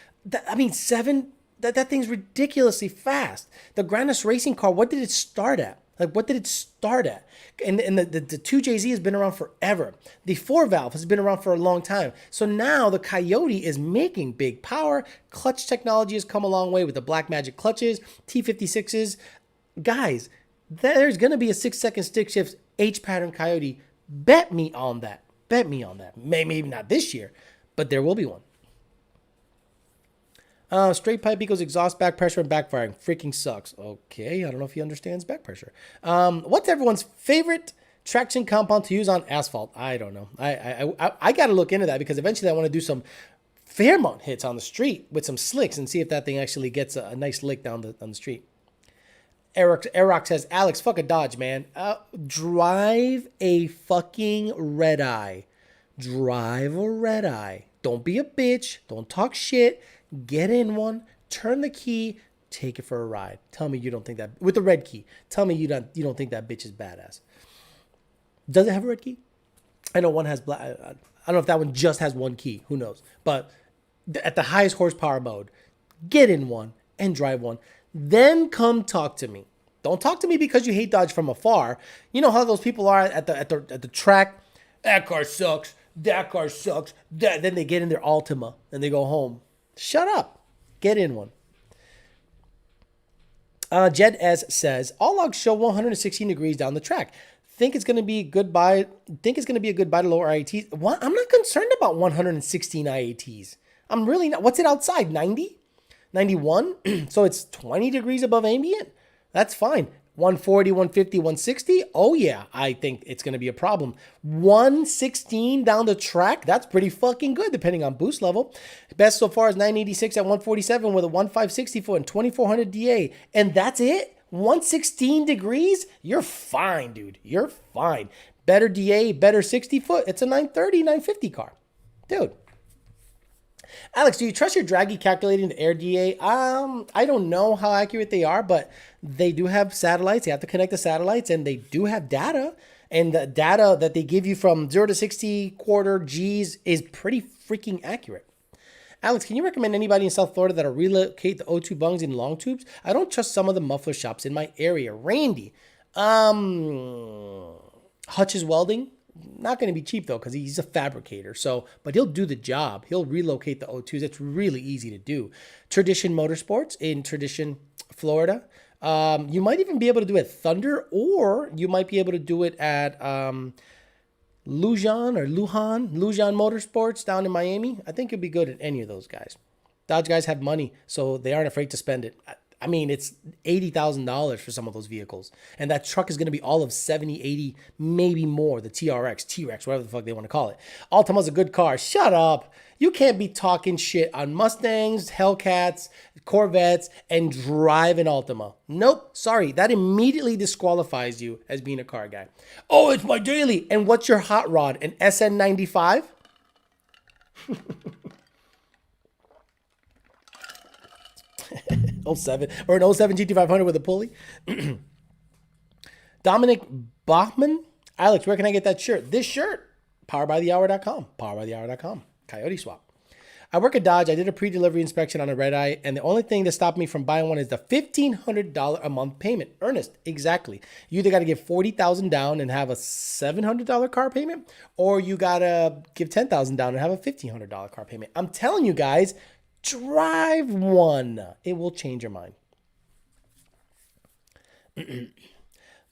7... That thing's ridiculously fast. The Granis racing car, what did it start at? And the 2JZ has been around forever. The 4-valve has been around for a long time. So now the Coyote is making big power. Clutch technology has come a long way with the Black Magic clutches, T56s. Guys, there's going to be a 6-second stick shift H-pattern Coyote. Bet me on that. Maybe not this year, but there will be one. Straight pipe equals exhaust back pressure and backfiring. Freaking sucks. Okay, I don't know if he understands back pressure. What's everyone's favorite traction compound to use on asphalt? I don't know. I got to look into that because eventually I want to do some Fairmont hits on the street with some slicks and see if that thing actually gets a nice lick down the street. Eric says, Alex, fuck a Dodge, man. Drive a fucking red eye. Drive a red eye. Don't be a bitch. Don't talk shit. Get in one, turn the key, take it for a ride. Tell me you don't think that, with the red key, tell me you don't think that bitch is badass. Does it have a red key? I know one has black. I don't know if that one just has one key. Who knows? But at the highest horsepower mode, get in one and drive one. Then come talk to me. Don't talk to me because you hate Dodge from afar. You know how those people are at the track? That car sucks. That car sucks. Then they get in their Altima and they go home. Shut up. Get in one. Jed S says, all logs show 116 degrees down the track. Think it's going to be a good buy to lower IATs. What? I'm not concerned about 116 IATs. I'm really not. What's it outside? 90? 91? So it's 20 degrees above ambient? That's fine. 140, 150, 160? Oh yeah, I think it's going to be a problem. 116 down the track? That's pretty fucking good depending on boost level. Best so far is 986 at 147 with a 1560 foot and 2400 DA. And that's it? 116 degrees? You're fine, dude. You're fine. Better DA, better 60 foot. It's a 930, 950 car. Dude. Alex, do you trust your Draggy calculating the air DA? I don't know how accurate they are, but they do have satellites. You have to connect the satellites, and they do have data. And the data that they give you from 0 to 60 quarter Gs is pretty freaking accurate. Alex, can you recommend anybody in South Florida that'll relocate the O2 bungs in long tubes? I don't trust some of the muffler shops in my area. Randy, Hutch's Welding. Not going to be cheap though because he's a fabricator. But he'll do the job. He'll relocate the O2s. It's really easy to do. Tradition Motorsports in Tradition, Florida. You might even be able to do it at Thunder, or you might be able to do it at Lujan Motorsports down in Miami. I think you'll be good at any of those guys. Dodge guys have money, so they aren't afraid to spend it. I mean, it's $80,000 for some of those vehicles. And that truck is going to be all of 70, 80, maybe more. The TRX, T-Rex, whatever the fuck they want to call it. Altima's a good car. Shut up. You can't be talking shit on Mustangs, Hellcats, Corvettes, and drive an Altima. Nope. Sorry. That immediately disqualifies you as being a car guy. Oh, it's my daily. And what's your hot rod? An SN95? 07 or an 07 GT500 with a pulley. Dominic Bachman, Alex, where can I get that shirt? This shirt, powerbythehour.com, powerbythehour.com, Coyote swap. I work at Dodge. I did a pre-delivery inspection on a red eye, and the only thing that stopped me from buying one is the $1,500 a month payment. Ernest, exactly. You either got to give $40,000 down and have a $700 car payment, or you got to give $10,000 down and have a $1,500 car payment. I'm telling you guys, drive one. It will change your mind.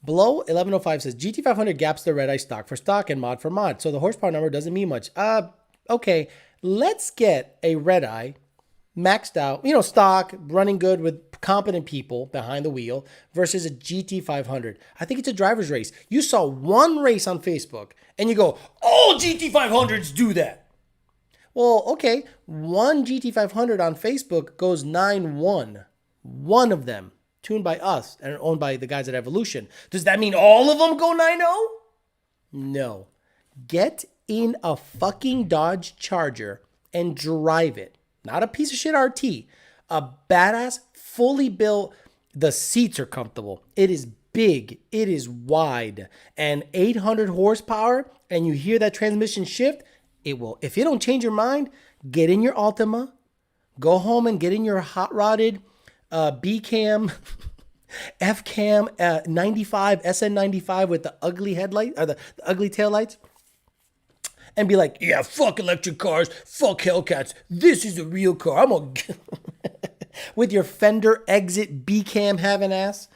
Below 1105 says GT500 gaps the red eye stock for stock and mod for mod. So the horsepower number doesn't mean much. Okay, let's get a red eye maxed out, stock, running good with competent people behind the wheel versus a GT500. I think it's a driver's race. You saw one race on Facebook and you go, all GT500s do that. Well, okay, one GT500 on Facebook goes 9-1. One of them, tuned by us and owned by the guys at Evolution. Does that mean all of them go 9-0? No. Get in a fucking Dodge Charger and drive it. Not a piece of shit RT. A badass, fully built. The seats are comfortable. It is big. It is wide. And 800 horsepower, and you hear that transmission shift, it will. If you don't change your mind, get in your Altima, go home and get in your hot rodded B-cam, F-cam 95, SN95 with the ugly headlight or the ugly taillights, and be like, yeah, fuck electric cars, fuck Hellcats. This is a real car. I'm gonna with your fender exit B-cam having ass.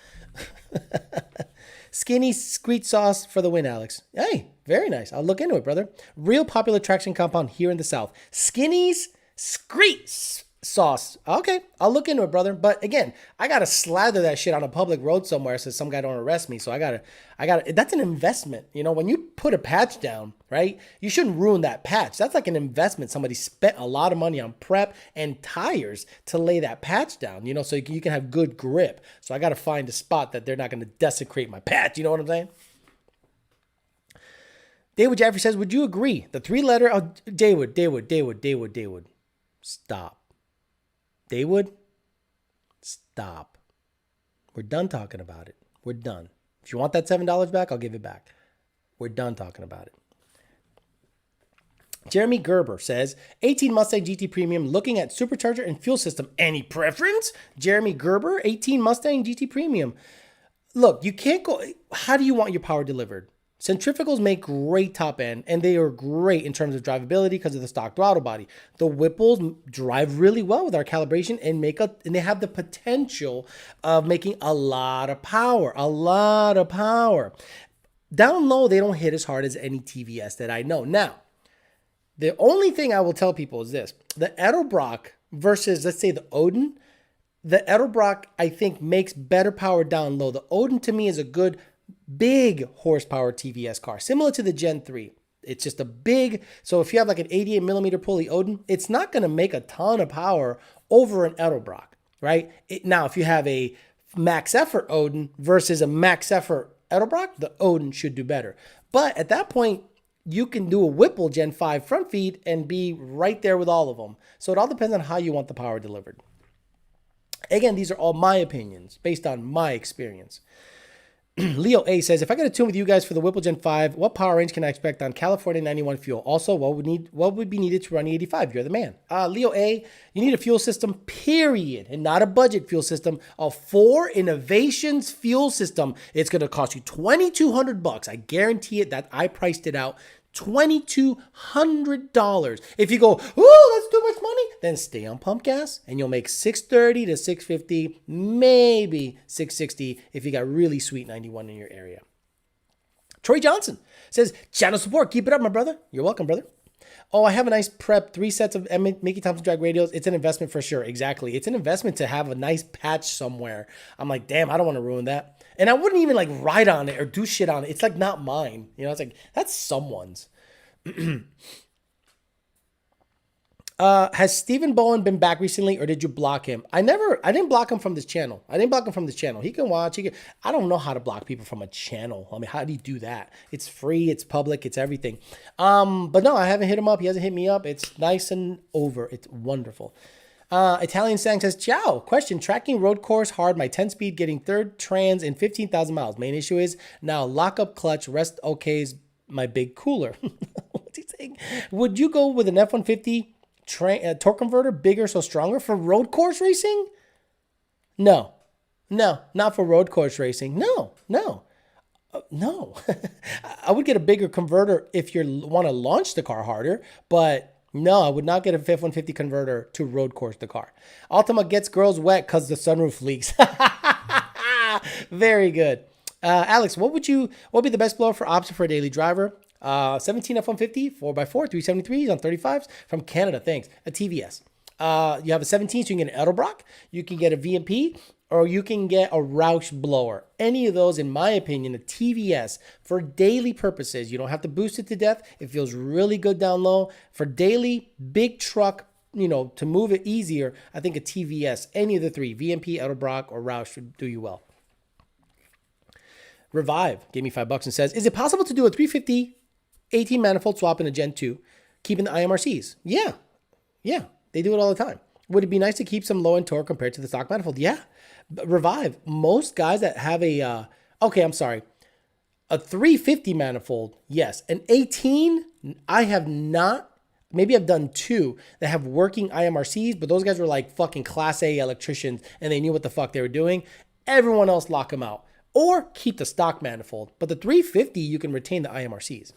Skinny Screech sauce for the win, Alex. Hey, very nice. I'll look into it, brother. Real popular traction compound here in the South. Skinny's Screech sauce. Okay, I'll look into it, brother. But again, I gotta slather that shit on a public road somewhere so some guy don't arrest me. So I gotta. That's an investment. When you put a patch down, right? You shouldn't ruin that patch. That's like an investment. Somebody spent a lot of money on prep and tires to lay that patch down. So you can have good grip. So I gotta find a spot that they're not gonna desecrate my patch. You know what I'm saying? David Jeffrey says, would you agree? The three-letter... Oh, Daywood. Stop. Daywood, stop. We're done talking about it. We're done. If you want that $7 back, I'll give it back. We're done talking about it. Jeremy Gerber says, 18 Mustang GT Premium looking at supercharger and fuel system. Any preference? Jeremy Gerber, 18 Mustang GT Premium. Look, you can't go... How do you want your power delivered? Centrifugals make great top end, and they are great in terms of drivability because of the stock throttle body. The Whipples drive really well with our calibration and they have the potential of making a lot of power. Down low, they don't hit as hard as any TVS that I know. Now, the only thing I will tell people is this. The Edelbrock versus, let's say, the Odin. The Edelbrock, I think, makes better power down low. The Odin, to me, is a good big horsepower TVS car, similar to the Gen 3. It's just a big, so if you have like an 88 millimeter pulley Odin, it's not going to make a ton of power over an Edelbrock, right? Now, if you have a max effort Odin versus a max effort Edelbrock, the Odin should do better. But at that point, you can do a Whipple Gen 5 front feed and be right there with all of them. So it all depends on how you want the power delivered. Again, these are all my opinions based on my experience. Leo A says, if I got a tune with you guys for the Whipple Gen 5, what power range can I expect on California 91 fuel? Also, what would be needed to run the 85? You're the man. Leo A, you need a fuel system, period, and not a budget fuel system. A 4 Innovations fuel system. It's going to cost you $2,200. I guarantee it that I priced it out. $2,200. If you go, oh, that's too much money? Then stay on pump gas and you'll make 630 to 650, maybe 660 if you got really sweet 91 in your area. Troy Johnson says, channel support. Keep it up, my brother. You're welcome, brother. Oh, I have a nice prep, 3 sets of Mickey Thompson drag radios. It's an investment for sure. Exactly. It's an investment to have a nice patch somewhere. I'm like, damn, I don't want to ruin that. And I wouldn't even like write on it or do shit on it. It's like not mine. You know, it's like, that's someone's. Has Stephen Bowen been back recently or did you block him? I didn't block him from this channel. He can watch. I don't know how to block people from a channel. I mean, how do you do that? It's free. It's public. It's everything. But no, I haven't hit him up. He hasn't hit me up. It's nice and over. It's wonderful. Italian Sang says, ciao. Question, tracking road course hard, my 10-speed getting third trans in 15,000 miles. Main issue is now lockup clutch, rest okay's my big cooler. What's he saying? Would you go with an F-150 torque converter, bigger so stronger for road course racing? No, not for road course racing. No. I would get a bigger converter if you want to launch the car harder, but no, I would not get a F-150 converter to road course the car. Altima gets girls wet because the sunroof leaks. Very good. Alex, what would be the best blower for option for a daily driver? 17 F-150, 4x4, 373s on 35s from Canada. Thanks. A TVS. You have a 17, so you can get an Edelbrock, you can get a VMP, or you can get a Roush blower. Any of those, in my opinion, a TVS for daily purposes. You don't have to boost it to death. It feels really good down low. For daily, big truck, to move it easier, I think a TVS, any of the three, VMP, Edelbrock, or Roush would do you well. Revive gave me $5 and says, is it possible to do a 350 18 manifold swap in a Gen 2, keeping the IMRCs? Yeah, they do it all the time. Would it be nice to keep some low-end torque compared to the stock manifold? Yeah. But Revive, most guys that have a 350 manifold, yes. An 18, I have not. Maybe I've done 2 that have working IMRCs, but those guys were like fucking Class A electricians, and they knew what the fuck they were doing. Everyone else lock them out. Or keep the stock manifold. But the 350, you can retain the IMRCs.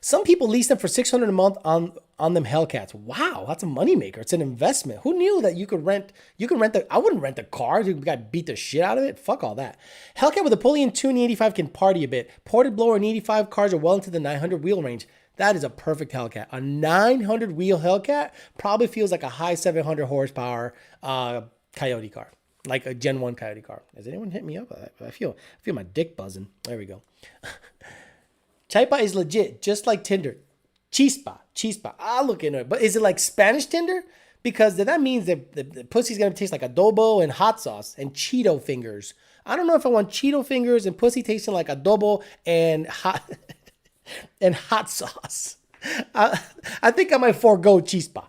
Some people lease them for $600 a month on them Hellcats. Wow, that's a moneymaker. It's an investment. Who knew that you could rent I wouldn't rent the car. You got beat the shit out of it. Fuck all that. Hellcat with a pulley and tune 85 can party a bit. Ported blower and 85 cars are well into the 900 wheel range. That is a perfect Hellcat. A 900 wheel Hellcat probably feels like a high 700 horsepower Coyote car. Like a Gen 1 Coyote car. Has anyone hit me up? I feel my dick buzzing. There we go. Chaipa is legit, just like Tinder. Chispa. I'll look into it. But is it like Spanish Tinder? Because that means that the pussy's going to taste like adobo and hot sauce and Cheeto fingers. I don't know if I want Cheeto fingers and pussy tasting like adobo and hot sauce. I think I might forego Chispa.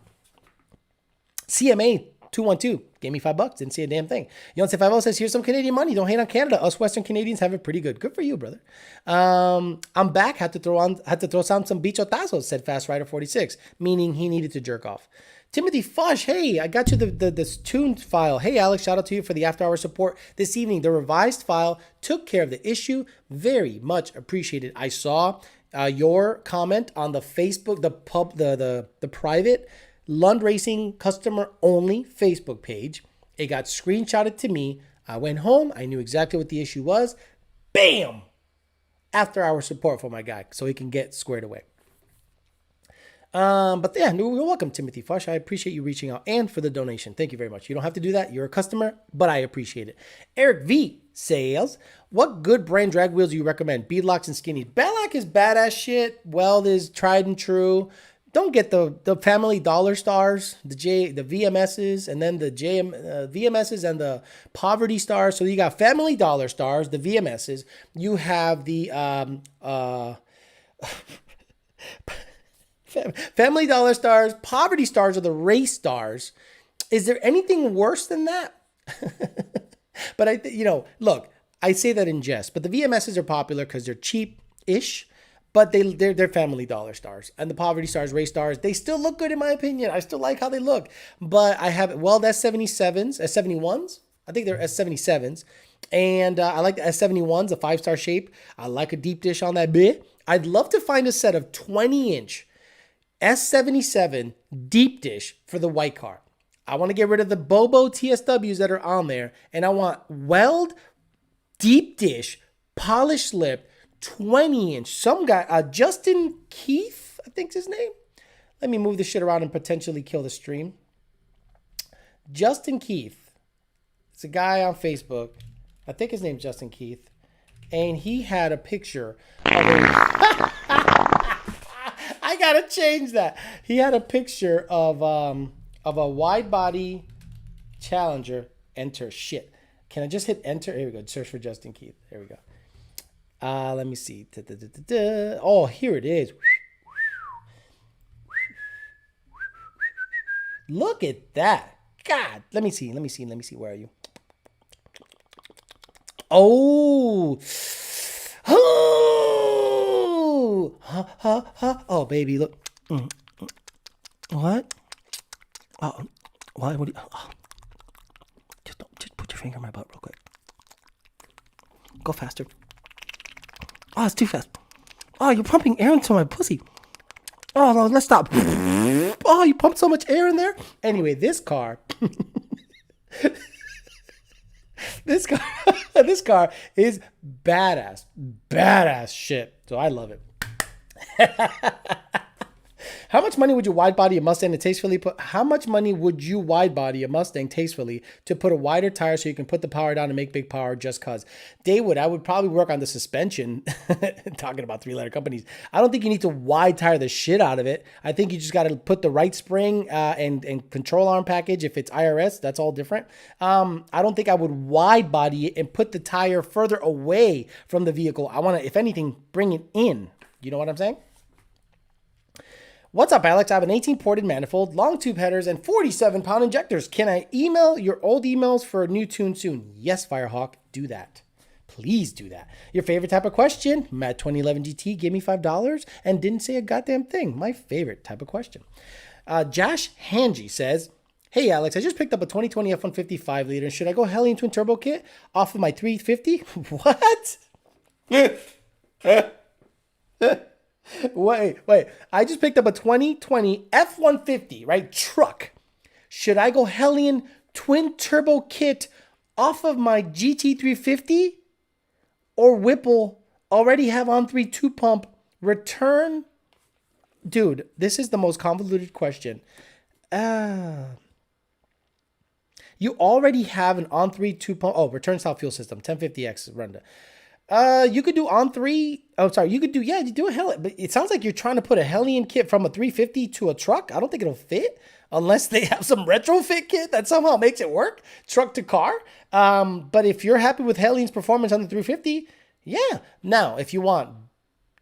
CMA 212 gave me $5. Didn't see a damn thing. Yonce 50 says, here's some Canadian money. Don't hate on Canada. Us Western Canadians have it pretty good. Good for you, brother. I'm back. Had to throw down some bichotazos, said Fast Rider 46, meaning he needed to jerk off. Timothy Fush, hey, I got you this tuned file. Hey, Alex, shout out to you for the after-hour support this evening. The revised file took care of the issue. Very much appreciated. I saw your comment on the Facebook, the private Lund Racing customer only Facebook page. It got screenshotted to me. I went home. I knew exactly what the issue was. Bam! After hour support for my guy so he can get squared away. But yeah, you're welcome, Timothy Fush. I appreciate you reaching out and for the donation. Thank you very much. You don't have to do that. You're a customer, but I appreciate it. Eric V says, what good brand drag wheels do you recommend? Beadlocks and skinnies. Beadlock is badass shit. Weld is tried and true. Don't get the family dollar stars, the VMSs, and then the VMSs and the poverty stars. So you got family dollar stars, the VMSs. You have the family dollar stars, poverty stars are the race stars. Is there anything worse than that? But look, I say that in jest, but the VMSs are popular because they're cheap-ish. But they're family dollar stars. And the poverty stars, race stars, they still look good in my opinion. I still like how they look. But I have Weld S77s, S71s. I think they're S77s. And I like the S71s, a 5-star shape. I like a deep dish on that bit. I'd love to find a set of 20-inch S77 deep dish for the white car. I want to get rid of the Bobo TSWs that are on there, and I want weld, deep dish, polished lip, 20-inch. Some guy, Justin Keith, I think's his name. Let me move this shit around and potentially kill the stream. Justin Keith. It's a guy on Facebook. I think his name's Justin Keith. And he had a picture of a... I gotta change that. He had a picture of a wide body Challenger. Enter. Shit. Can I just hit enter? Here we go. Search for Justin Keith. There we go. Let me see. Oh, here it is. Look at that. God. Let me see. Where are you? Oh. Oh, baby, look. What? Oh, why? What? Just put your finger in my butt real quick. Go faster. Oh, it's too fast. Oh, you're pumping air into my pussy. Oh, no, let's stop. Oh, you pumped so much air in there. Anyway, this car. This car is badass. Badass shit. So I love it. How much money would you wide body a Mustang to tastefully put? How much money would you wide body a Mustang tastefully to put a wider tire so you can put the power down and make big power just cause? Daywood, I would probably work on the suspension. Talking about 3-letter companies. I don't think you need to wide tire the shit out of it. I think you just got to put the right spring and control arm package. If it's IRS, that's all different. I don't think I would wide body it and put the tire further away from the vehicle. I want to, if anything, bring it in. You know what I'm saying? What's up, Alex? I have an 18-ported manifold, long tube headers, and 47-pound injectors. Can I email your old emails for a new tune soon? Yes, Firehawk, do that. Please do that. Your favorite type of question? Matt 2011 GT gave me $5 and didn't say a goddamn thing. My favorite type of question. Josh Hanji says, hey, Alex, I just picked up a 2020 F-150 5-liter. Should I go Hellion twin turbo kit off of my 350? What? Wait. I just picked up a 2020 F-150, right? Truck. Should I go Hellion twin turbo kit off of my GT350? Or Whipple already have on 3 2-pump return? Dude, this is the most convoluted question. You already have an on 3 2-pump. Oh, return style fuel system, 1050X Runda. You could do on 3. Oh, sorry. You could do, you do a Hellion. But it sounds like you're trying to put a Hellion kit from a 350 to a truck. I don't think it'll fit unless they have some retrofit kit that somehow makes it work. Truck to car. But if you're happy with Hellion's performance on the 350, yeah. Now, if you want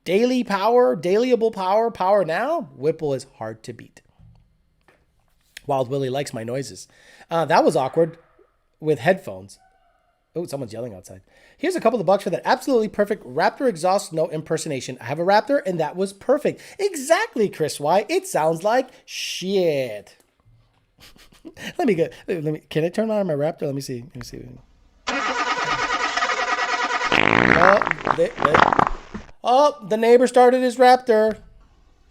daily power, dailyable power now, Whipple is hard to beat. Wild Willie likes my noises. That was awkward with headphones. Oh, someone's yelling outside. Here's a couple of bucks for that absolutely perfect Raptor exhaust note impersonation. I have a Raptor and that was perfect. Exactly, Chris Y. It sounds like shit. Let me can I turn on my Raptor? Let me see. The neighbor started his Raptor.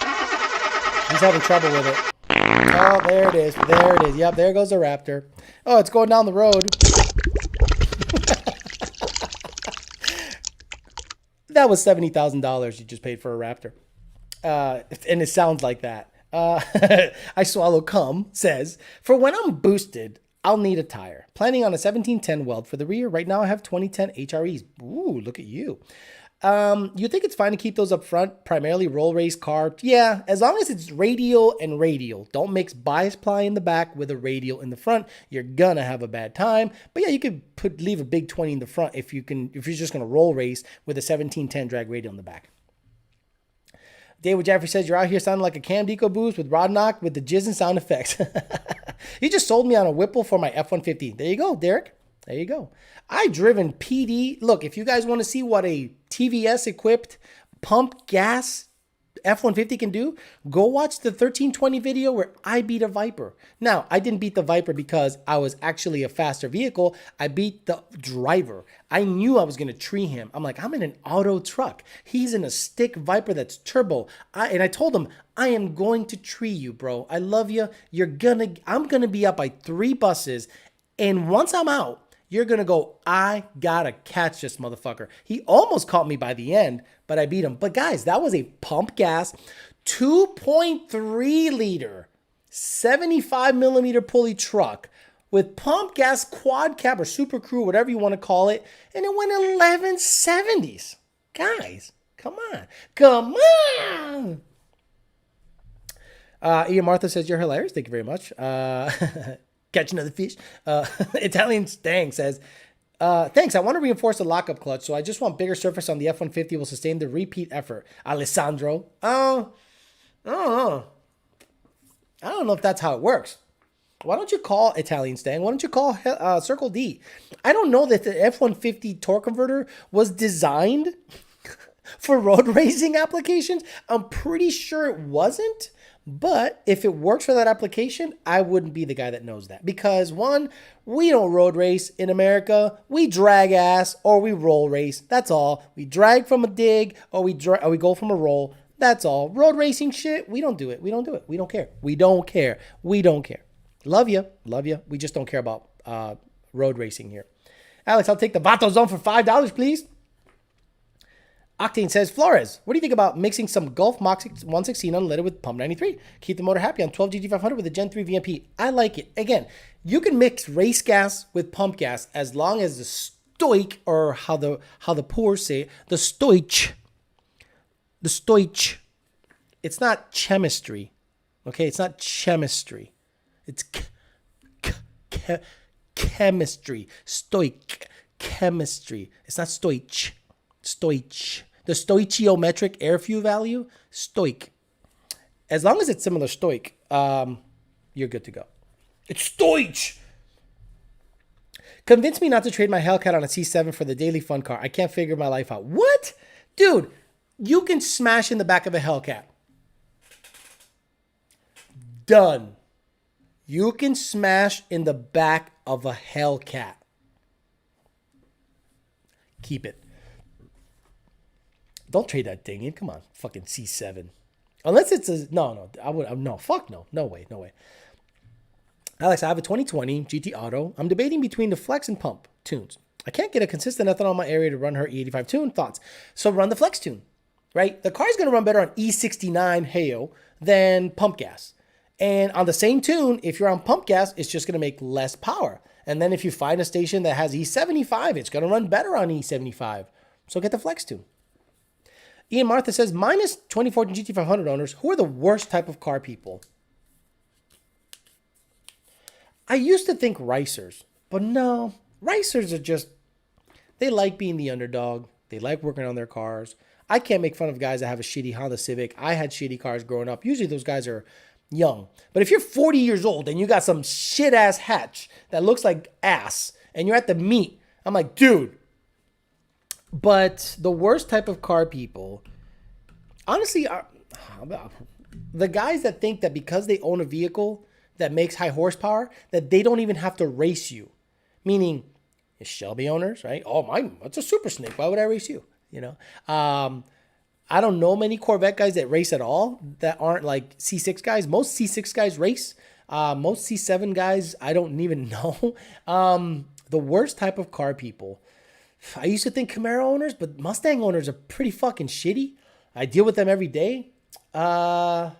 He's having trouble with it. Oh, there it is. Yep, there goes the Raptor. Oh, it's going down the road. That was $70,000 you just paid for a Raptor. And it sounds like that. I Swallow Cum says, for when I'm boosted, I'll need a tire. Planning on a 1710 weld for the rear. Right now I have 2010 HREs. Ooh, look at you. You think it's fine to keep those up front, primarily roll race car? Yeah, as long as it's radial and radial. Don't mix bias ply in the back with a radial in the front. You're gonna have a bad time. But yeah, you could leave a big 20 in the front if you're just gonna roll race with a 1710 drag radial in the back. David Jeffrey says, you're out here sounding like a Cam Deco boost with Rod Knock with the jizz and sound effects. He just sold me on a Whipple for my F-150. There you go, Derek. There you go. I driven PD. Look, if you guys want to see what a TVS equipped pump gas F-150 can do, go watch the 1320 video where I beat a Viper. Now, I didn't beat the Viper because I was actually a faster vehicle. I beat the driver. I knew I was going to tree him. I'm like, I'm in an auto truck. He's in a stick Viper that's turbo. And I told him, I am going to tree you, bro. I love you. I'm going to be up by 3 buses. And once I'm out, you're going to go, I got to catch this motherfucker. He almost caught me by the end, but I beat him. But guys, that was a pump gas, 2.3 liter, 75 millimeter pulley truck with pump gas quad cab or super crew, whatever you want to call it. And it went 1170s. Guys, come on. Come on. Ian Martha says, you're hilarious. Thank you very much. Catch another fish. Italian Stang says, thanks. I want to reinforce the lockup clutch, so I just want bigger surface on the F-150 will sustain the repeat effort. Alessandro. I don't know. I don't know if that's how it works. Why don't you call Italian Stang? Why don't you call Circle D? I don't know that the F-150 torque converter was designed for road racing applications. I'm pretty sure it wasn't. But if it works for that application, I wouldn't be the guy that knows that. Because one, we don't road race in America. We drag ass or we roll race. That's all. We drag from a dig or we go from a roll. That's all. Road racing shit, we don't do it. We don't do it. We don't care. We don't care. We don't care. Love you. Love you. We just don't care about road racing here. Alex, I'll take the Vato Zone for $5, please. Octane says, Flores, what do you think about mixing some Gulf Mach 116 unleaded with Pump 93? Keep the motor happy on 12 GT500 with a Gen 3 VMP. I like it. Again, you can mix race gas with pump gas as long as the stoich, or how the poor say it, the stoich. It's not chemistry. Okay, it's not chemistry. It's chemistry. Stoich. Chemistry. It's not stoich. Stoich. The stoichiometric air fuel value, stoich. As long as it's similar stoich, you're good to go. It's stoich. Convince me not to trade my Hellcat on a C7 for the daily fun car. I can't figure my life out. What? Dude, you can smash in the back of a Hellcat. Done. You can smash in the back of a Hellcat. Keep it. Don't trade that thing in. Come on, fucking C7. Unless it's a no. I would no. Fuck no. No way. Alex, I have a 2020 GT Auto. I'm debating between the Flex and Pump tunes. I can't get a consistent ethanol in my area to run her E85 tune. Thoughts? So run the Flex tune, right? The car's gonna run better on E69 Heyo than pump gas. And on the same tune, if you're on pump gas, it's just gonna make less power. And then if you find a station that has E75, it's gonna run better on E75. So get the Flex tune. Ian Martha says, minus 2014 GT500 owners, who are the worst type of car people? I used to think racers, but no. Racers are just, they like being the underdog. They like working on their cars. I can't make fun of guys that have a shitty Honda Civic. I had shitty cars growing up. Usually those guys are young. But if you're 40 years old and you got some shit-ass hatch that looks like ass and you're at the meet, I'm like, dude. But the worst type of car people, honestly, are the guys that think that because they own a vehicle that makes high horsepower, that they don't even have to race you. Meaning, Shelby owners, right? Oh, that's a Super Snake. Why would I race you? You know? I don't know many Corvette guys that race at all that aren't like C6 guys. Most C6 guys race. Most C7 guys, I don't even know. The worst type of car people, I used to think Camaro owners, but Mustang owners are pretty fucking shitty. I deal with them every day. That's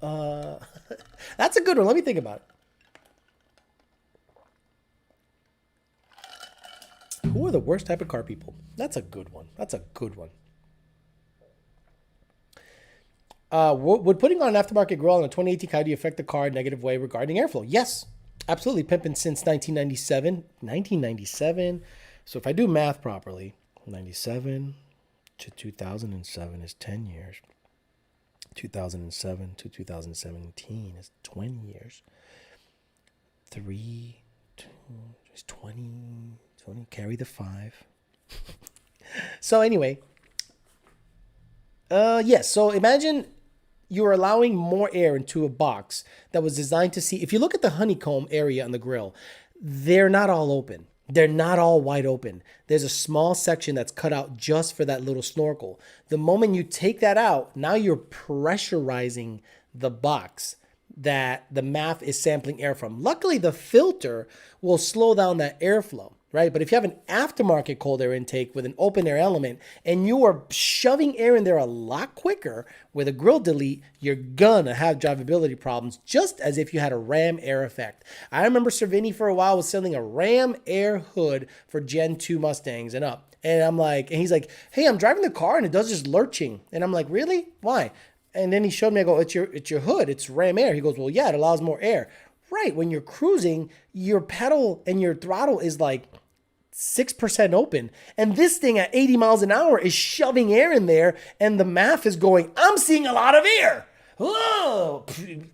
a good one. Let me think about it. Who are the worst type of car people? That's a good one. Would putting on an aftermarket grill on a 2018 Coyote affect the car in a negative way regarding airflow? Yes. Absolutely, pimping since 1997. So if I do math properly, 97 to 2007 is 10 years. 2007 to 2017 is 20 years. 3, 2 is 20, carry the 5. So anyway, Yes. So imagine you're allowing more air into a box that was designed to see. If you look at the honeycomb area on the grill, they're not all open. They're not all wide open. There's a small section that's cut out just for that little snorkel. The moment you take that out, now you're pressurizing the box that the MAF is sampling air from. Luckily, the filter will slow down that airflow, right? But if you have an aftermarket cold air intake with an open air element and you are shoving air in there a lot quicker with a grill delete, you're gonna have drivability problems, just as if you had a ram air effect. I remember Cervini for a while was selling a ram air hood for Gen 2 Mustangs and up. And I'm like, and he's like, hey, I'm driving the car and it does this lurching. And I'm like, really? Why? And then he showed me, I go, it's your hood, it's ram air. He goes, well, yeah, it allows more air. Right, when you're cruising, your pedal and your throttle is like 6% open. And this thing at 80 miles an hour is shoving air in there, and the MAF is going, I'm seeing a lot of air. Oh,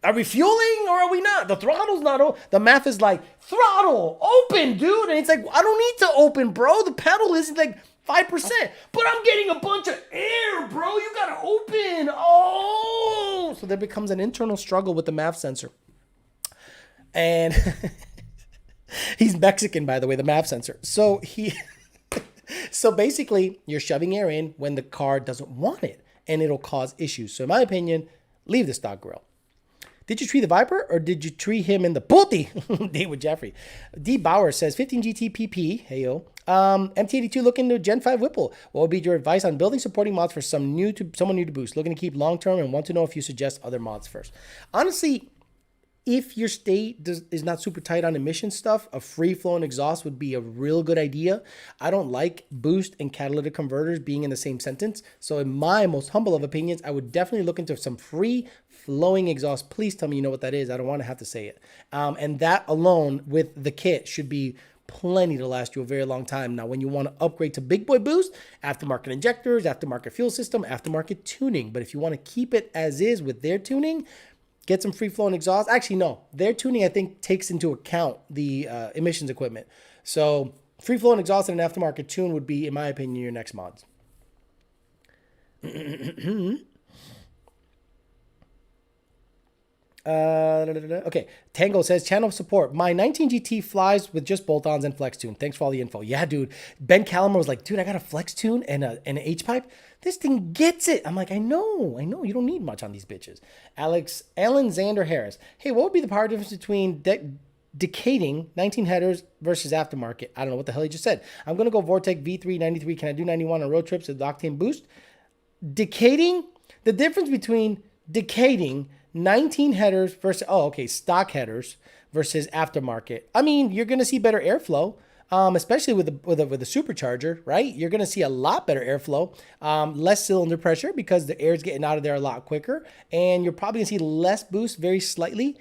are we fueling or are we not? The throttle's not open. The MAF is like, throttle, open, dude. And it's like, I don't need to open, bro. The pedal is like 5%, but I'm getting a bunch of air, bro. You gotta open. Oh, so there becomes an internal struggle with the MAF sensor. And he's Mexican, by the way, the MAF sensor. So so basically, you're shoving air in when the car doesn't want it, and it'll cause issues. So in my opinion, leave the stock grill. Did you tree the Viper or did you tree him in the Putti? Date with Jeffrey. D. Bauer says 15 GT PP. Hey yo. MT82 looking to Gen 5 Whipple. What would be your advice on building supporting mods for someone new to Boost? Looking to keep long term and want to know if you suggest other mods first. Honestly, if your state is not super tight on emission stuff, a free-flowing exhaust would be a real good idea. I don't like boost and catalytic converters being in the same sentence. So in my most humble of opinions, I would definitely look into some free-flowing exhaust. Please tell me you know what that is. I don't want to have to say it. And that alone with the kit should be plenty to last you a very long time. Now, when you want to upgrade to big boy boost, aftermarket injectors, aftermarket fuel system, aftermarket tuning. But if you want to keep it as is with their tuning, get some free-flowing exhaust. Actually, no. Their tuning, I think, takes into account the emissions equipment. So free-flowing exhaust and an aftermarket tune would be, in my opinion, your next mods. Okay. Tango says, channel support. My 19 GT flies with just bolt-ons and flex tune. Thanks for all the info. Yeah, dude. Ben Callum was like, dude, I got a flex tune and an H-pipe. This thing gets it. I'm like, I know. You don't need much on these bitches. Alan Xander Harris. Hey, what would be the power difference between decaying 19 headers versus aftermarket? I don't know what the hell he just said. I'm going to go Vortec V3 93. Can I do 91 on road trips with octane boost? Decaying? The difference between decaying 19 headers versus, stock headers versus aftermarket. I mean, you're going to see better airflow, especially with the supercharger, right? You're going to see a lot better airflow, less cylinder pressure because the air is getting out of there a lot quicker, and you're probably going to see less boost, very slightly,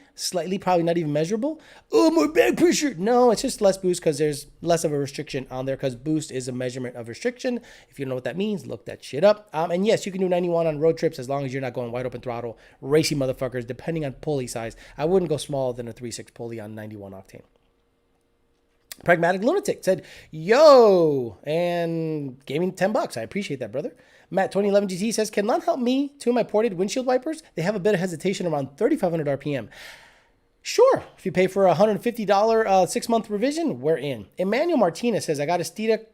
probably not even measurable. Oh, more back pressure. No, it's just less boost because there's less of a restriction on there because boost is a measurement of restriction. If you don't know what that means, look that shit up. And yes, you can do 91 on road trips as long as you're not going wide open throttle, racy motherfuckers, depending on pulley size. I wouldn't go smaller than a 3.6 pulley on 91 octane. Pragmatic Lunatic said, yo, and gave me $10. I appreciate that, brother. Matt 2011 GT says, can Lon help me tune my ported windshield wipers? They have a bit of hesitation around 3,500 RPM. Sure. If you pay for a $150 6-month revision, we're in. Emmanuel Martinez says, I got a Steeda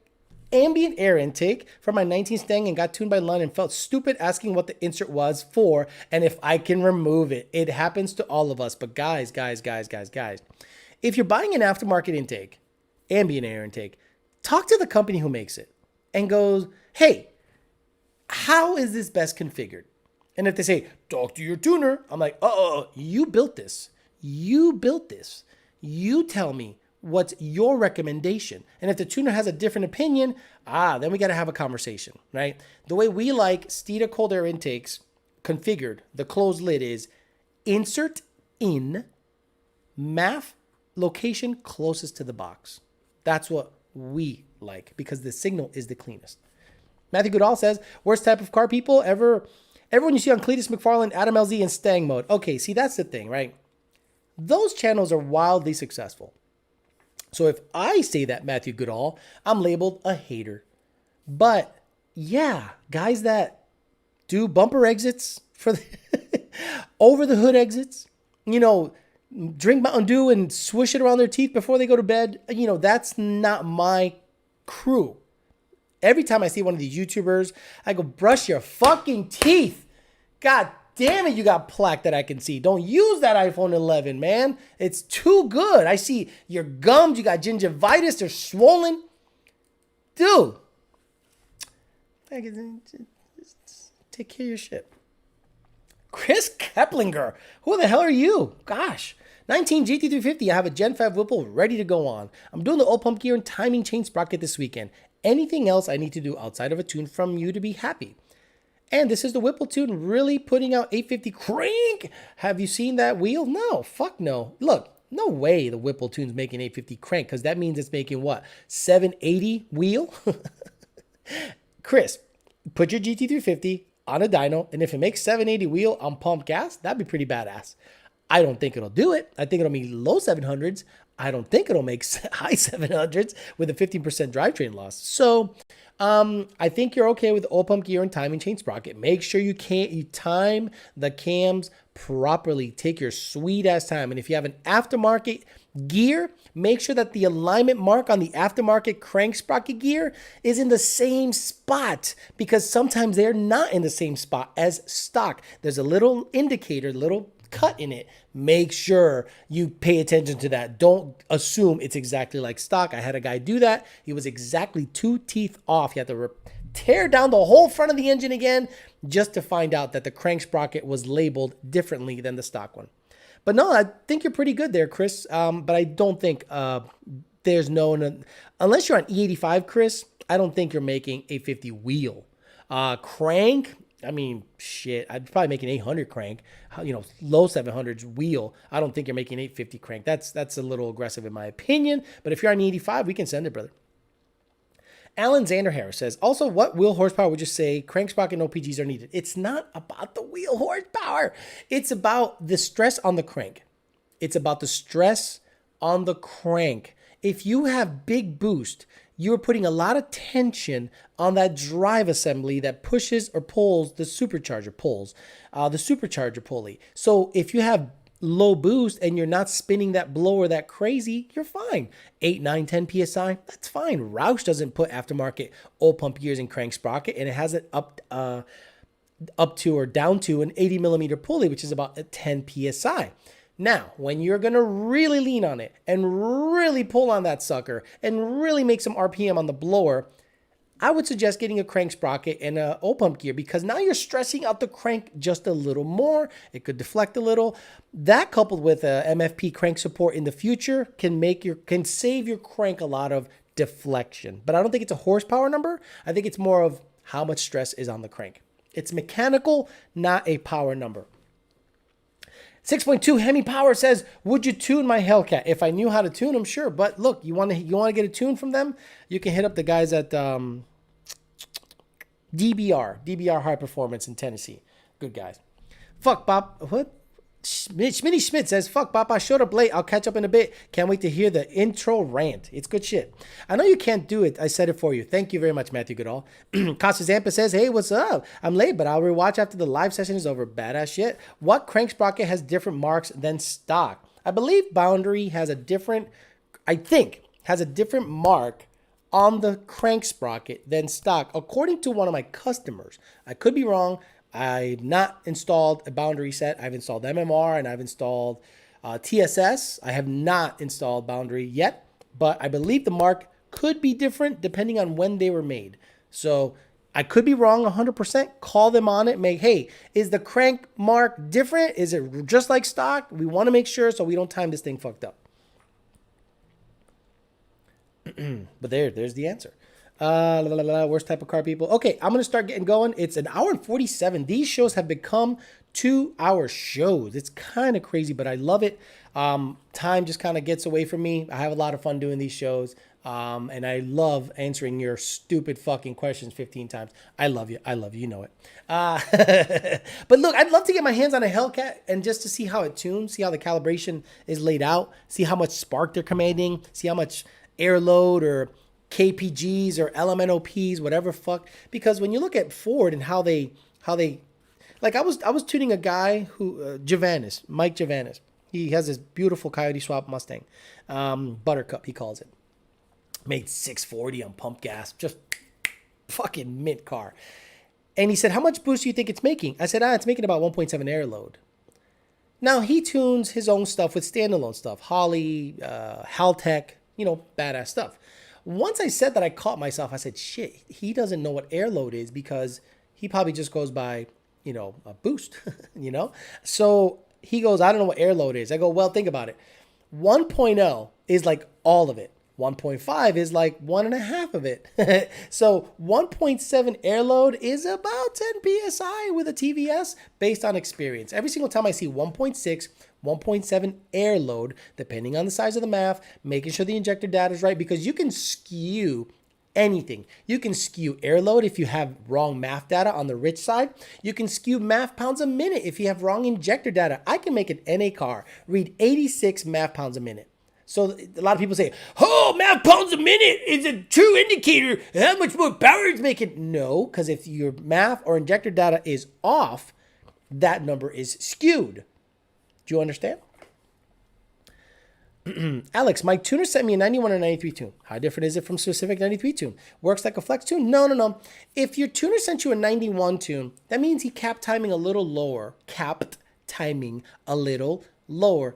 ambient air intake for my 19 Stang and got tuned by Lon and felt stupid asking what the insert was for and if I can remove it. It happens to all of us. But guys, if you're buying an aftermarket intake, ambient air intake, talk to the company who makes it and goes, hey, how is this best configured? And if they say, talk to your tuner, I'm like, you built this. You tell me what's your recommendation. And if the tuner has a different opinion, then we got to have a conversation, right? The way we like Steeda cold air intakes configured, the closed lid is insert in MAF location closest to the box. That's what we like because the signal is the cleanest. Matthew Goodall says, worst type of car people ever. Everyone you see on Cletus McFarlane, Adam LZ, and Stang mode. Okay, see, that's the thing, right? Those channels are wildly successful. So if I say that, Matthew Goodall, I'm labeled a hater. But yeah, guys that do bumper exits for the over the hood exits. You know, drink Mountain Dew and swish it around their teeth before they go to bed. You know, that's not my crew. Every time I see one of these YouTubers, I go, brush your fucking teeth. God damn it, you got plaque that I can see. Don't use that iPhone 11, man. It's too good. I see your gums, you got gingivitis, they're swollen. Dude. Take care of your shit. Chris Keplinger. Who the hell are you? Gosh. 19 GT350. I have a Gen 5 Whipple ready to go on. I'm doing the oil pump gear and timing chain sprocket this weekend. Anything else I need to do outside of a tune from you to be happy? And this is the Whipple tune really putting out 850 crank. Have you seen that wheel? No, fuck no. Look, no way the Whipple tune's making 850 crank because that means it's making what? 780 wheel? Chris, put your GT350 on a dyno, and if it makes 780 wheel on pump gas, that'd be pretty badass. I don't think it'll do it. I think it'll be low 700s. I don't think it'll make high 700s with a 15% drivetrain loss. So I think you're okay with oil pump gear and timing chain sprocket. Make sure you time the cams properly. Take your sweet ass time. And if you have an aftermarket gear, make sure that the alignment mark on the aftermarket crank sprocket gear is in the same spot, because sometimes they're not in the same spot as stock. There's a little indicator, little cut in it. Make sure you pay attention to that. Don't assume it's exactly like stock. I had a guy do that. He was exactly 2 teeth off. He had to tear down the whole front of the engine again just to find out that the crank sprocket was labeled differently than the stock one. But no, I think you're pretty good there, Chris. But I don't think there's unless you're on E85, Chris, I don't think you're making a 50 wheel. Crank, I mean, shit, I'd probably make an 800 crank, low 700s wheel. I don't think you're making 850 crank. That's a little aggressive in my opinion. But if you're on E85, we can send it, brother. Alan Xander Harris says, also, what wheel horsepower would you say crank sprocket and OPGs are needed? It's not about the wheel horsepower. It's about the stress on the crank. It's about the stress on the crank. If you have big boost, you're putting a lot of tension on that drive assembly that pushes or pulls the supercharger pulley. So if you have low boost and you're not spinning that blower that crazy, you're fine. 8, 9, 10 PSI, that's fine. Roush doesn't put aftermarket oil pump gears in crank sprocket, and it has it up to or down to an 80 millimeter pulley, which is about a 10 PSI. Now, when you're going to really lean on it and really pull on that sucker and really make some RPM on the blower, I would suggest getting a crank sprocket and a oil pump gear, because now you're stressing out the crank just a little more. It could deflect a little. That, coupled with a MFP crank support in the future, can save your crank a lot of deflection. But I don't think it's a horsepower number. I think it's more of how much stress is on the crank. It's mechanical, not a power number. 6.2 Hemi Power says, would you tune my Hellcat? If I knew how to tune them, sure. But look, you want to get a tune from them? You can hit up the guys at DBR High Performance in Tennessee. Good guys. Fuck Bob. What? Smitty Schmidt says, fuck Bob, I showed up late. I'll catch up in a bit. Can't wait to hear the intro rant. It's good shit. I know you can't do it. I said it for you. Thank you very much, Matthew Goodall. Costa Zampa says, hey, what's up? I'm late, but I'll rewatch after the live session is over. Badass shit. What crank sprocket has different marks than stock? I believe Boundary has a different mark on the crank sprocket than stock, according to one of my customers. I could be wrong. I've not installed a Boundary set. I've installed MMR and I've installed TSS. I have not installed Boundary yet, but I believe the mark could be different depending on when they were made. So I could be wrong 100%. Call them on it. Hey, is the crank mark different? Is it just like stock? We want to make sure so we don't time this thing fucked up. But there's the answer. Worst type of car people. Okay, I'm going to start getting going. It's an hour and 47. These shows have become 2-hour shows. It's kind of crazy, but I love it. Time just kind of gets away from me. I have a lot of fun doing these shows. And I love answering your stupid fucking questions 15 times. I love you. You know it. But look, I'd love to get my hands on a Hellcat and just to see how it tunes, see how the calibration is laid out, see how much spark they're commanding, see how much air load or KPGs or LMNOPs, whatever fuck. Because when you look at Ford and how they how they, like I was tuning a guy who, Mike Javanis. He has this beautiful Coyote swap Mustang, Buttercup he calls it. Made 640 on pump gas, just fucking mint car. And he said, how much boost do you think it's making? I said, it's making about 1.7 air load. Now he tunes his own stuff with standalone stuff, Holly, Haltech, badass stuff. Once I said that, I caught myself. I said, shit, he doesn't know what air load is because he probably just goes by, a boost, So he goes, I don't know what air load is. I go, well, think about it. 1.0 is like all of it. 1.5 is like 1.5 of it. So 1.7 air load is about 10 PSI with a TVS based on experience. Every single time I see 1.6, 1.7 air load, depending on the size of the MAF, making sure the injector data is right, because you can skew anything. You can skew air load if you have wrong MAF data on the rich side. You can skew MAF pounds a minute if you have wrong injector data. I can make an NA car read 86 MAF pounds a minute. So a lot of people say, oh, MAF pounds a minute is a true indicator of how much more power it's making. No, because if your MAF or injector data is off, that number is skewed. Do you understand? Alex, my tuner sent me a 91 or 93 tune. How different is it from specific 93 tune? Works like a flex tune? No. If your tuner sent you a 91 tune, that means he capped timing a little lower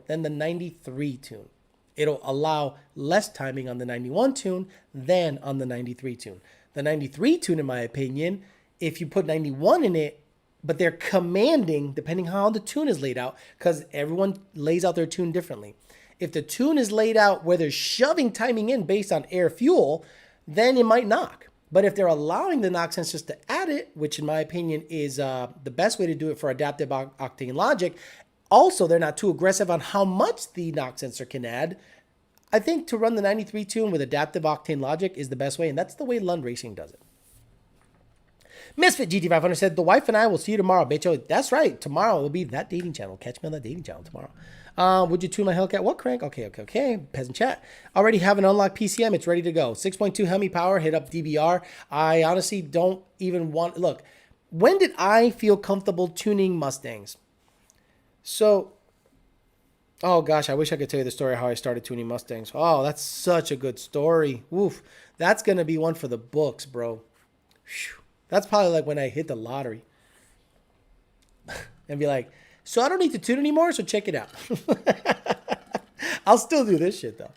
than the 93 tune. It'll allow less timing on the 91 tune than on the 93 tune. The 93 tune, in my opinion, if you put 91 in it, but they're commanding, depending how the tune is laid out, because everyone lays out their tune differently. If the tune is laid out where they're shoving timing in based on air fuel, then it might knock. But if they're allowing the knock sensors to add it, which in my opinion is the best way to do it for adaptive octane logic, also they're not too aggressive on how much the knock sensor can add. I think to run the 93 tune with adaptive octane logic is the best way, and that's the way Lund Racing does it. Misfit GT500 said, the wife and I will see you tomorrow, bitch. That's right. Tomorrow will be that dating channel. Catch me on that dating channel tomorrow. Would you tune my Hellcat? What crank? Okay. Peasant chat. Already have an unlocked PCM. It's ready to go. 6.2 Hemi power. Hit up DBR. I honestly don't even want... Look, when did I feel comfortable tuning Mustangs? So... Oh, gosh, I wish I could tell you the story of how I started tuning Mustangs. Oh, that's such a good story. Oof. That's going to be one for the books, bro. Whew. That's probably like when I hit the lottery. And be like, so I don't need to tune anymore, so check it out. I'll still do this shit, though.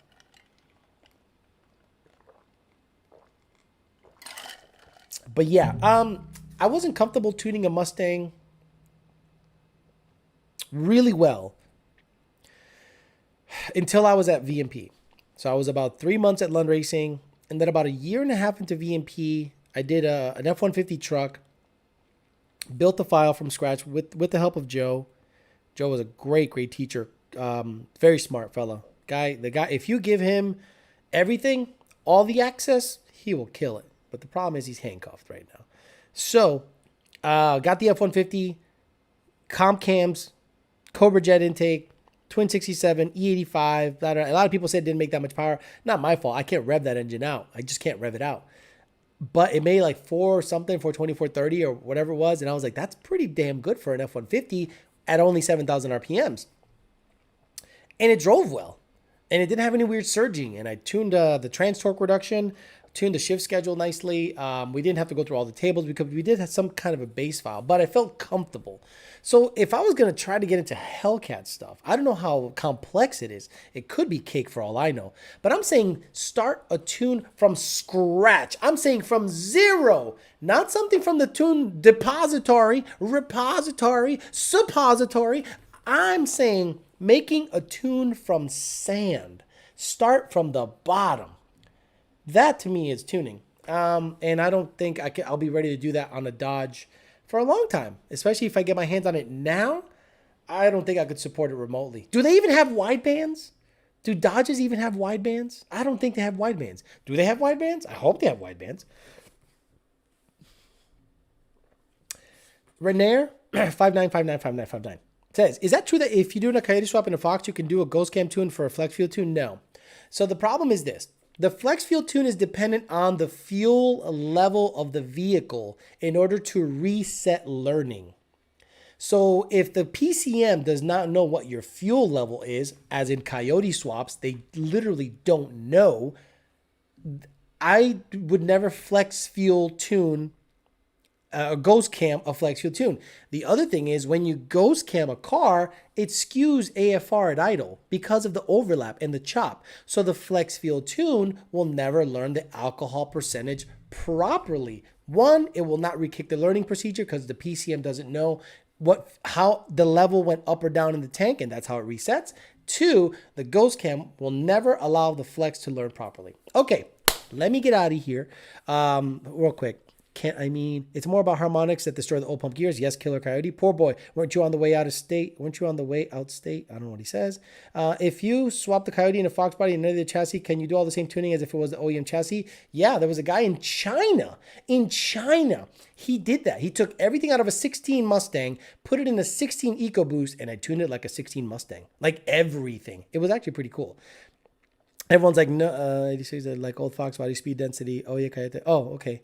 But yeah, I wasn't comfortable tuning a Mustang really well until I was at VMP. So I was about 3 months at Lund Racing, and then about a year and a half into VMP, I did an F-150 truck, built the file from scratch with the help of Joe. Joe was a great teacher, very smart fella. The guy, if you give him everything, all the access, he will kill it. But the problem is he's handcuffed right now. So, got the F-150, comp cams, Cobra jet intake, twin 67, E85. A lot of people said it didn't make that much power. Not my fault. I can't rev that engine out. I just can't rev it out. But it made like 420, 430 or whatever it was. And I was like, that's pretty damn good for an F-150 at only 7,000 RPMs. And it drove well. And it didn't have any weird surging. And I tuned the trans torque reduction, tuned the shift schedule nicely. We didn't have to go through all the tables because we did have some kind of a base file. But I felt comfortable. So if I was going to try to get into Hellcat stuff, I don't know how complex it is. It could be cake for all I know. But I'm saying start a tune from scratch. I'm saying from zero. Not something from the tune depository, repository, suppository. I'm saying making a tune from sand. Start from the bottom. That to me is tuning. And I don't think I'll be ready to do that on a Dodge for a long time, especially if I get my hands on it now. I don't think I could support it remotely. Do they even have wide bands? Do Dodges even have wide bands? I don't think they have wide bands. Do they have wide bands? I hope they have wide bands. Renair 59595959 says, is that true that if you do a Coyote swap in a Fox, you can do a Ghost Cam tune for a flex fuel tune? No. So the problem is this. The flex fuel tune is dependent on the fuel level of the vehicle in order to reset learning. So if the PCM does not know what your fuel level is, as in Coyote swaps, they literally don't know, I would never flex fuel tune ghost cam a flex fuel tune. The other thing is when you ghost cam a car, it skews AFR at idle because of the overlap and the chop. So the flex fuel tune will never learn the alcohol percentage properly. One, it will not re-kick the learning procedure because the PCM doesn't know how the level went up or down in the tank, and that's how it resets. Two, the ghost cam will never allow the flex to learn properly. Okay, let me get out of here real quick. It's more about harmonics that destroy the old pump gears. Yes, Killer Coyote. Poor boy. Weren't you on the way out of state? Weren't you on the way out state? I don't know what he says. If you swap the Coyote and a Fox body and another chassis, can you do all the same tuning as if it was the OEM chassis? Yeah, there was a guy in China. He did that. He took everything out of a 16 Mustang, put it in a 16 EcoBoost, and I tuned it like a 16 Mustang. Like everything. It was actually pretty cool. Everyone's like, no, he says that like old Fox body, speed density. Oh, yeah, Coyote. Oh, okay.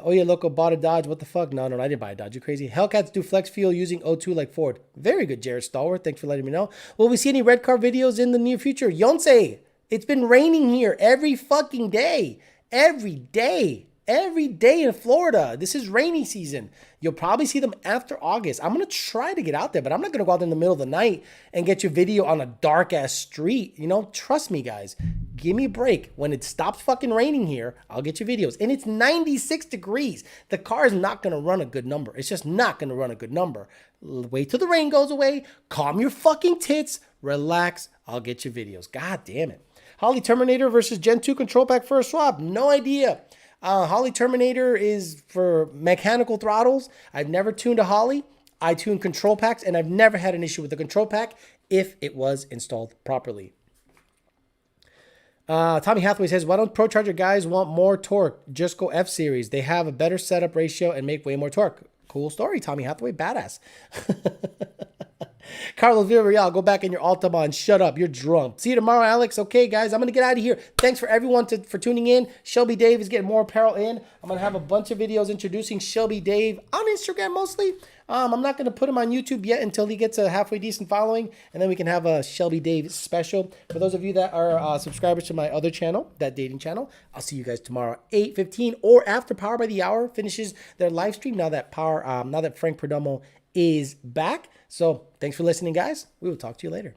Oh, yeah, loco, bought a Dodge. What the fuck? No, I didn't buy a Dodge. You crazy? Hellcats do flex fuel using O2 like Ford. Very good, Jared Stallworth. Thanks for letting me know. Will we see any red car videos in the near future? Yonsei, it's been raining here every fucking day. Every day in Florida. This is rainy season. You'll probably see them after August. I'm going to try to get out there, but I'm not going to go out there in the middle of the night and get your video on a dark ass street. You know, trust me, guys. Give me a break. When it stops fucking raining here, I'll get you videos. And it's 96 degrees. The car is not going to run a good number. It's just not going to run a good number. Wait till the rain goes away. Calm your fucking tits. Relax. I'll get you videos. God damn it. Holly Terminator versus Gen 2 control pack for a swap. No idea. Holly Terminator is for mechanical throttles. I've never tuned a Holly. I tune control packs, and I've never had an issue with the control pack if it was installed properly. Tommy Hathaway says, why don't Pro Charger guys want more torque? Just go F-Series. They have a better setup ratio and make way more torque. Cool story, Tommy Hathaway. Badass. Carlos Villarreal, go back in your Altima and shut up. You're drunk. See you tomorrow, Alex. Okay, guys, I'm going to get out of here. Thanks for everyone for tuning in. Shelby Dave is getting more apparel in. I'm going to have a bunch of videos introducing Shelby Dave on Instagram mostly. I'm not going to put him on YouTube yet until he gets a halfway decent following, and then we can have a Shelby Dave special. For those of you that are subscribers to my other channel, that dating channel, I'll see you guys tomorrow, 8:15 or after Power by the Hour finishes their live stream. Now that Frank Perdomo is back. So thanks for listening, guys. We will talk to you later.